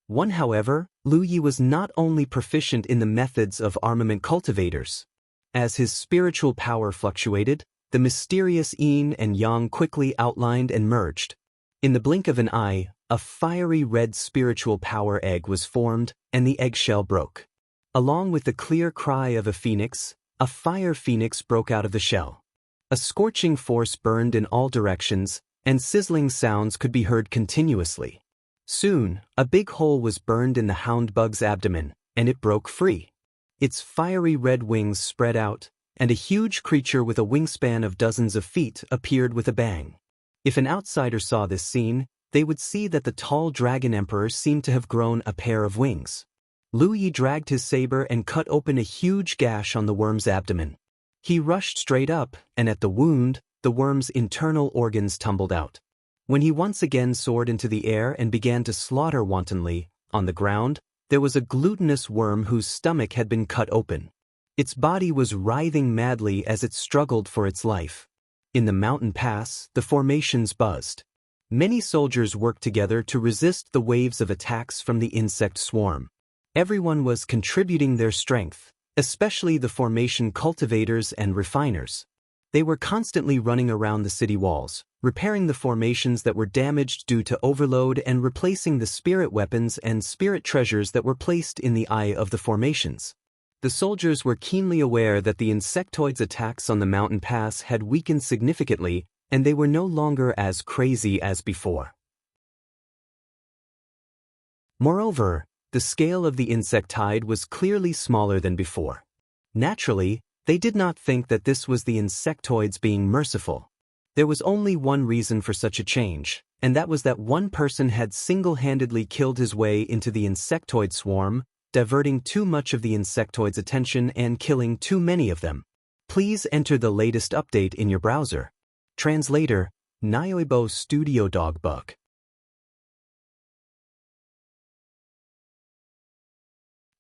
A: However, Lu Ye was not only proficient in the methods of armament cultivators. As his spiritual power fluctuated, the mysterious yin and yang quickly outlined and merged. In the blink of an eye, a fiery red spiritual power egg was formed, and the eggshell broke. Along with the clear cry of a phoenix, a fire phoenix broke out of the shell. A scorching force burned in all directions, and sizzling sounds could be heard continuously. Soon, a big hole was burned in the hound bug's abdomen, and it broke free. Its fiery red wings spread out, and a huge creature with a wingspan of dozens of feet appeared with a bang. If an outsider saw this scene, they would see that the tall Dragon Emperor seemed to have grown a pair of wings. Lu Ye dragged his saber and cut open a huge gash on the worm's abdomen. He rushed straight up, and at the wound, the worm's internal organs tumbled out. When he once again soared into the air and began to slaughter wantonly, on the ground, there was a glutinous worm whose stomach had been cut open. Its body was writhing madly as it struggled for its life. In the mountain pass, the formations buzzed. Many soldiers worked together to resist the waves of attacks from the insect swarm. Everyone was contributing their strength, especially the formation cultivators and refiners. They were constantly running around the city walls, repairing the formations that were damaged due to overload and replacing the spirit weapons and spirit treasures that were placed in the eye of the formations. The soldiers were keenly aware that the insectoids' attacks on the mountain pass had weakened significantly, and they were no longer as crazy as before. Moreover, the scale of the insect tide was clearly smaller than before. Naturally, they did not think that this was the insectoids being merciful. There was only one reason for such a change, and that was that one person had single-handedly killed his way into the insectoid swarm, diverting too much of the insectoid's attention and killing too many of them. Please enter the latest update in your browser. Translator, Nyoibo Studio Dog Bug.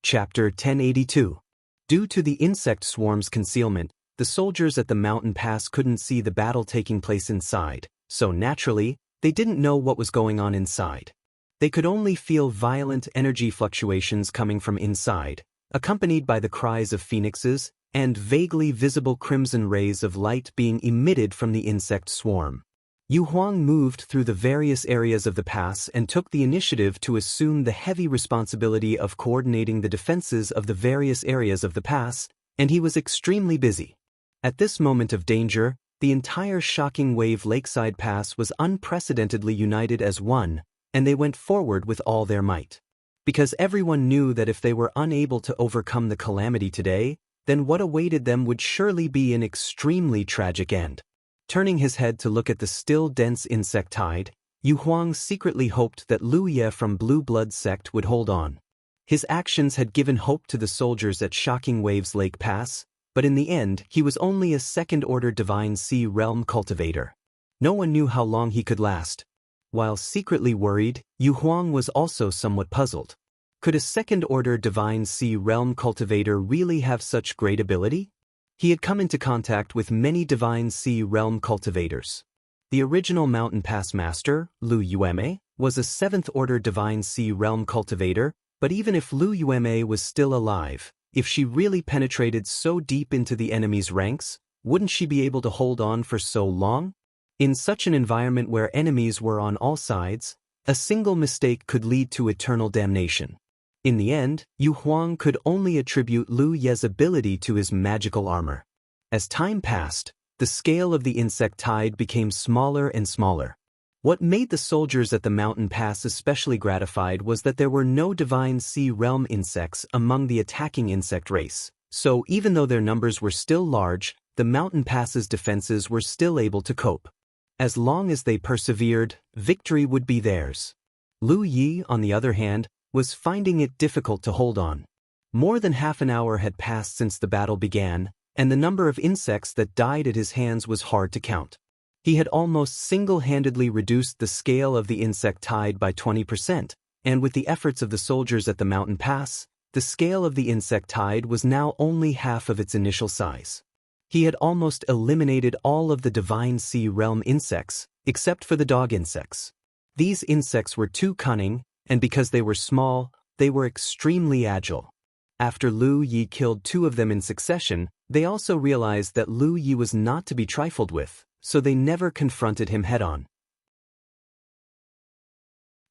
A: Chapter 1082. Due to the insect swarm's concealment, the soldiers at the mountain pass couldn't see the battle taking place inside, so naturally, they didn't know what was going on inside. They could only feel violent energy fluctuations coming from inside, accompanied by the cries of phoenixes and vaguely visible crimson rays of light being emitted from the insect swarm. Yu Huang moved through the various areas of the pass and took the initiative to assume the heavy responsibility of coordinating the defenses of the various areas of the pass, and he was extremely busy. At this moment of danger, the entire Shocking Wave Lakeside Pass was unprecedentedly united as one, and they went forward with all their might. Because everyone knew that if they were unable to overcome the calamity today, then what awaited them would surely be an extremely tragic end. Turning his head to look at the still dense insect tide, Yu Huang secretly hoped that Lu Ye from Blue Blood sect would hold on. His actions had given hope to the soldiers at Shocking Waves Lake Pass, but in the end he was only a second-order Divine Sea Realm cultivator. No one knew how long he could last. While secretly worried, Yu Huang was also somewhat puzzled. Could a second-order Divine Sea Realm cultivator really have such great ability? He had come into contact with many Divine Sea Realm cultivators. The original Mountain Pass Master, Lu Yueme, was a 7th-order Divine Sea Realm cultivator, but even if Lu Yueme was still alive, if she really penetrated so deep into the enemy's ranks, wouldn't she be able to hold on for so long? In such an environment where enemies were on all sides, a single mistake could lead to eternal damnation. In the end, Yu Huang could only attribute Lu Ye's ability to his magical armor. As time passed, the scale of the insect tide became smaller and smaller. What made the soldiers at the mountain pass especially gratified was that there were no Divine Sea Realm insects among the attacking insect race, so even though their numbers were still large, the mountain pass's defenses were still able to cope. As long as they persevered, victory would be theirs. Lu Yi, on the other hand, was finding it difficult to hold on. More than half an hour had passed since the battle began, and the number of insects that died at his hands was hard to count. He had almost single-handedly reduced the scale of the insect tide by 20%, and with the efforts of the soldiers at the mountain pass, the scale of the insect tide was now only half of its initial size. He had almost eliminated all of the Divine Sea Realm insects, except for the dog insects. These insects were too cunning, and because they were small, they were extremely agile. After Lu Yi killed 2 of them in succession, they also realized that Lu Yi was not to be trifled with, so they never confronted him head-on.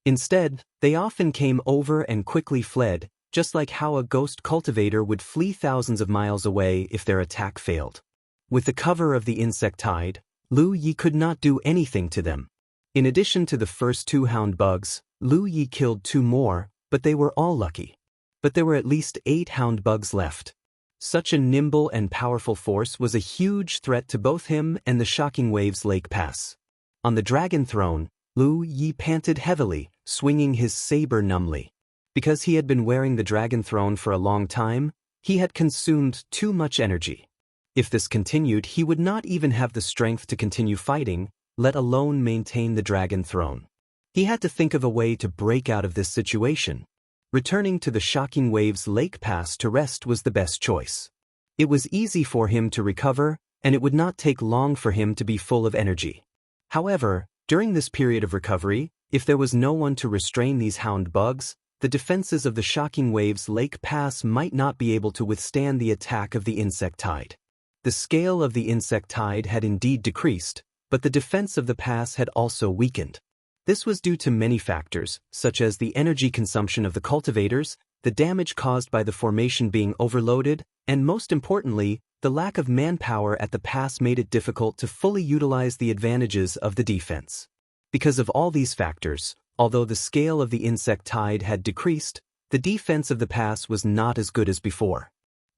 A: Instead, they often came over and quickly fled, just like how a ghost cultivator would flee thousands of miles away if their attack failed. With the cover of the insect tide, Lu Yi could not do anything to them. In addition to the first 2 hound bugs, Lu Yi killed 2 more, but they were all lucky. But there were at least 8 hound bugs left. Such a nimble and powerful force was a huge threat to both him and the Shocking Waves Lake Pass. On the dragon throne, Lu Yi panted heavily, swinging his saber numbly. Because he had been wearing the dragon throne for a long time, he had consumed too much energy. If this continued, he would not even have the strength to continue fighting, let alone maintain the dragon throne. He had to think of a way to break out of this situation. Returning to the Shocking Waves Lake Pass to rest was the best choice. It was easy for him to recover, and it would not take long for him to be full of energy. However, during this period of recovery, if there was no one to restrain these hound bugs, the defenses of the Shocking Waves Lake Pass might not be able to withstand the attack of the insect tide. The scale of the insect tide had indeed decreased, but the defense of the pass had also weakened. This was due to many factors, such as the energy consumption of the cultivators, the damage caused by the formation being overloaded, and most importantly, the lack of manpower at the pass made it difficult to fully utilize the advantages of the defense. Because of all these factors, although the scale of the insect tide had decreased, the defense of the pass was not as good as before.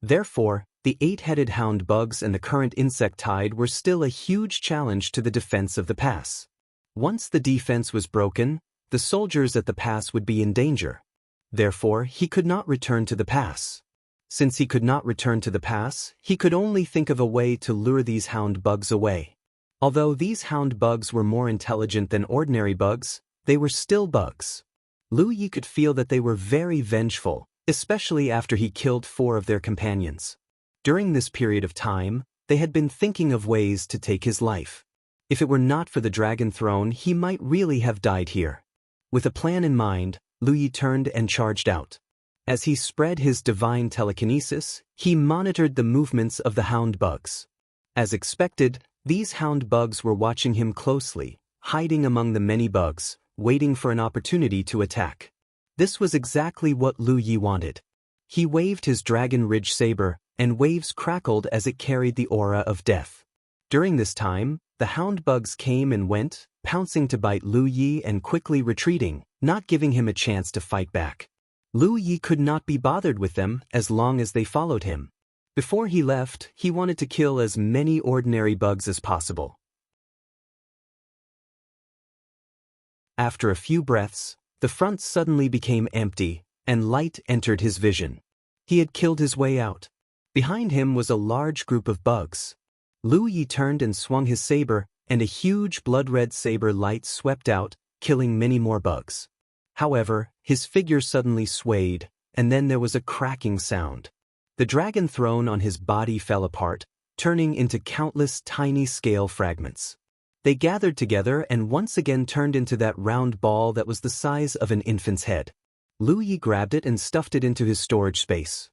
A: Therefore, the 8-headed hound bugs and the current insect tide were still a huge challenge to the defense of the pass. Once the defense was broken, the soldiers at the pass would be in danger. Therefore, he could not return to the pass. Since he could not return to the pass, he could only think of a way to lure these hound bugs away. Although these hound bugs were more intelligent than ordinary bugs, they were still bugs. Lu Yi could feel that they were very vengeful, especially after he killed 4 of their companions. During this period of time, they had been thinking of ways to take his life. If it were not for the dragon throne, he might really have died here. With a plan in mind, Lu Yi turned and charged out. As he spread his divine telekinesis, he monitored the movements of the hound bugs. As expected, these hound bugs were watching him closely, hiding among the many bugs, waiting for an opportunity to attack. This was exactly what Lu Yi wanted. He waved his dragon ridge saber, and waves crackled as it carried the aura of death. During this time, the hound bugs came and went, pouncing to bite Lu Yi and quickly retreating, not giving him a chance to fight back. Lu Yi could not be bothered with them as long as they followed him. Before he left, he wanted to kill as many ordinary bugs as possible. After a few breaths, the front suddenly became empty, and light entered his vision. He had killed his way out. Behind him was a large group of bugs. Lu Yi turned and swung his saber, and a huge blood-red saber light swept out, killing many more bugs. However, his figure suddenly swayed, and then there was a cracking sound. The dragon throne on his body fell apart, turning into countless tiny scale fragments. They gathered together and once again turned into that round ball that was the size of an infant's head. Lu Yi grabbed it and stuffed it into his storage space.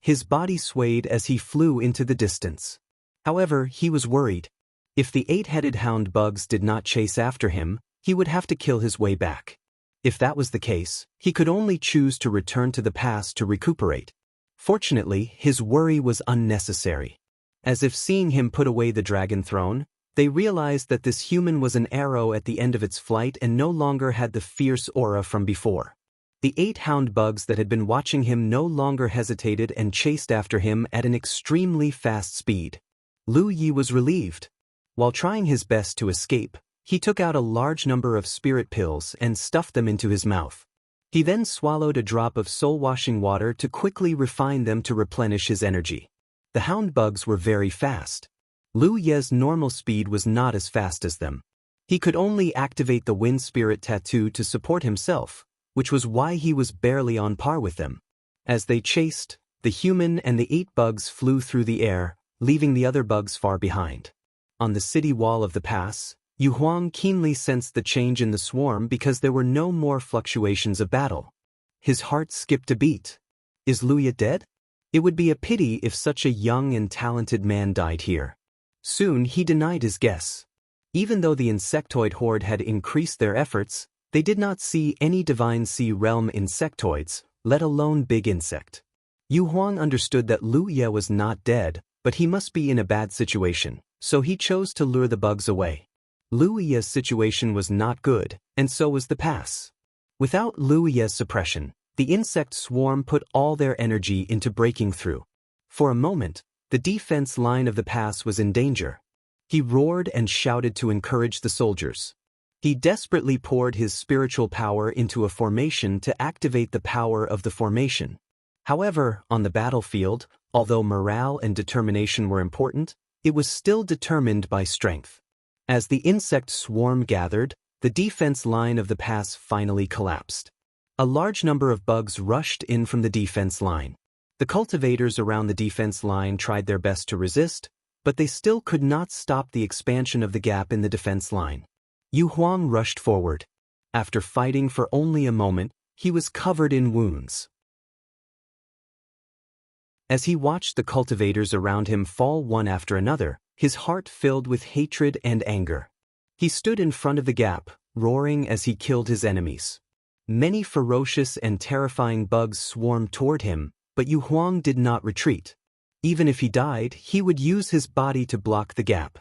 A: His body swayed as he flew into the distance. However, he was worried. If the 8-headed hound bugs did not chase after him, he would have to kill his way back. If that was the case, he could only choose to return to the pass to recuperate. Fortunately, his worry was unnecessary. As if seeing him put away the dragon throne, they realized that this human was an arrow at the end of its flight and no longer had the fierce aura from before. The 8 hound bugs that had been watching him no longer hesitated and chased after him at an extremely fast speed. Lu Yi was relieved. While trying his best to escape, he took out a large number of spirit pills and stuffed them into his mouth. He then swallowed a drop of soul-washing water to quickly refine them to replenish his energy. The hound bugs were very fast. Lu Yi's normal speed was not as fast as them. He could only activate the wind spirit tattoo to support himself, which was why he was barely on par with them. As they chased, the human and the 8 bugs flew through the air, leaving the other bugs far behind. On the city wall of the pass, Yu Huang keenly sensed the change in the swarm because there were no more fluctuations of battle. His heart skipped a beat. Is Lu Yi dead? It would be a pity if such a young and talented man died here. Soon he denied his guess. Even though the insectoid horde had increased their efforts, they did not see any divine sea realm insectoids, let alone big insect. Yu Huang understood that Lu Yi was not dead, but he must be in a bad situation, so he chose to lure the bugs away. Lu Yi's situation was not good, and so was the pass. Without Lu Yi's suppression, the insect swarm put all their energy into breaking through. For a moment, the defense line of the pass was in danger. He roared and shouted to encourage the soldiers. He desperately poured his spiritual power into a formation to activate the power of the formation. However, on the battlefield, although morale and determination were important, it was still determined by strength. As the insect swarm gathered, the defense line of the pass finally collapsed. A large number of bugs rushed in from the defense line. The cultivators around the defense line tried their best to resist, but they still could not stop the expansion of the gap in the defense line. Yu Huang rushed forward. After fighting for only a moment, he was covered in wounds. As he watched the cultivators around him fall one after another, his heart filled with hatred and anger. He stood in front of the gap, roaring as he killed his enemies. Many ferocious and terrifying bugs swarmed toward him, but Yu Huang did not retreat. Even if he died, he would use his body to block the gap.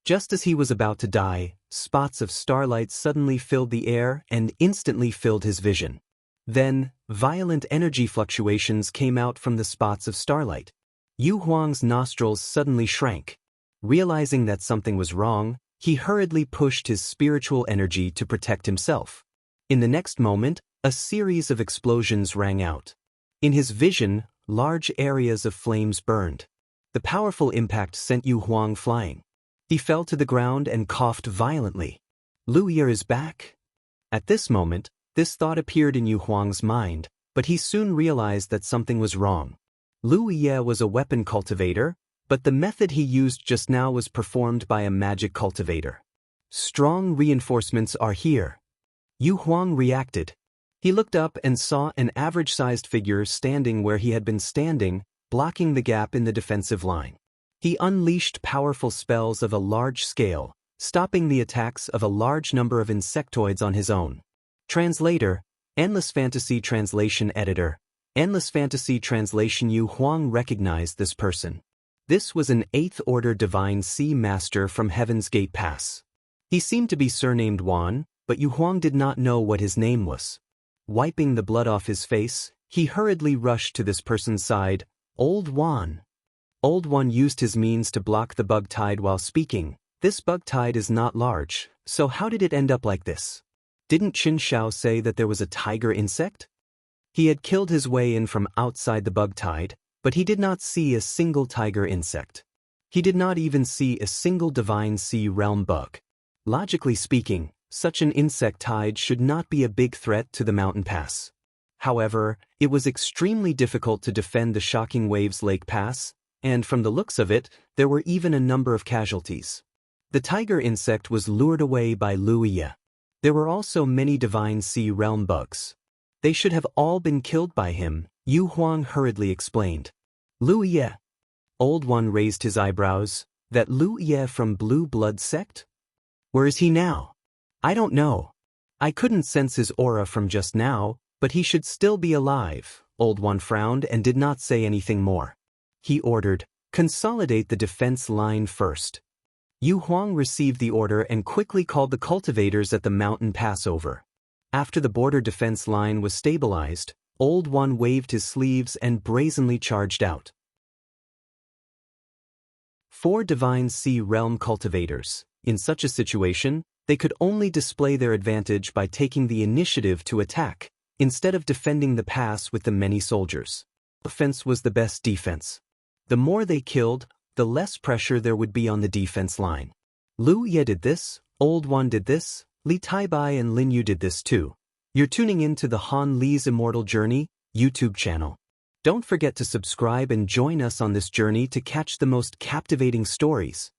A: Just as he was about to die, spots of starlight suddenly filled the air and instantly filled his vision. Then, violent energy fluctuations came out from the spots of starlight. Yu Huang's nostrils suddenly shrank. Realizing that something was wrong, He hurriedly pushed his spiritual energy to protect himself. In the next moment, a series of explosions rang out. In his vision, large areas of flames burned. The powerful impact sent Yu Huang flying. He fell to the ground and coughed violently. Luya is back? At this moment, this thought appeared in Yu Huang's mind, but he soon realized that something was wrong. Luya was a weapon cultivator, but the method he used just now was performed by a magic cultivator. Strong reinforcements are here. Yu Huang reacted. He looked up and saw an average-sized figure standing where he had been standing, blocking the gap in the defensive line. He unleashed powerful spells of a large scale, stopping the attacks of a large number of insectoids on his own. Translator, Endless Fantasy Translation Editor, Endless Fantasy Translation. Yu Huang recognized this person. This was an 8th Order Divine Sea Master from Heaven's Gate Pass. He seemed to be surnamed Wan, but Yu Huang did not know what his name was. Wiping the blood off his face, he hurriedly rushed to this person's side. Old Wan. Old Wan used his means to block the bug tide while speaking. This bug tide is not large, so how did it end up like this? Didn't Qin Shao say that there was a tiger insect? He had killed his way in from outside the bug tide, but he did not see a single tiger insect. He did not even see a single divine sea realm bug. Logically speaking, such an insect tide should not be a big threat to the mountain pass. However, it was extremely difficult to defend the Shocking Waves Lake Pass, and from the looks of it, there were even a number of casualties. The tiger insect was lured away by Luya. There were also many divine sea realm bugs. They should have all been killed by him, Yu Huang hurriedly explained. Luya. Old One raised his eyebrows. That Luya from Blue Blood Sect? Where is he now? I don't know. I couldn't sense his aura from just now, but he should still be alive. Old One frowned and did not say anything more. He ordered, consolidate the defense line first. Yu Huang received the order and quickly called the cultivators at the mountain pass over. After the border defense line was stabilized, Old One waved his sleeves and brazenly charged out. 4 divine sea realm cultivators. In such a situation, they could only display their advantage by taking the initiative to attack, instead of defending the pass with the many soldiers. Offense was the best defense. The more they killed, the less pressure there would be on the defense line. Lu Ye did this, Old One did this, Li Taibai and Lin Yu did this too. You're tuning in to the Han Li's Immortal Journey YouTube channel. Don't forget to subscribe and join us on this journey to catch the most captivating stories.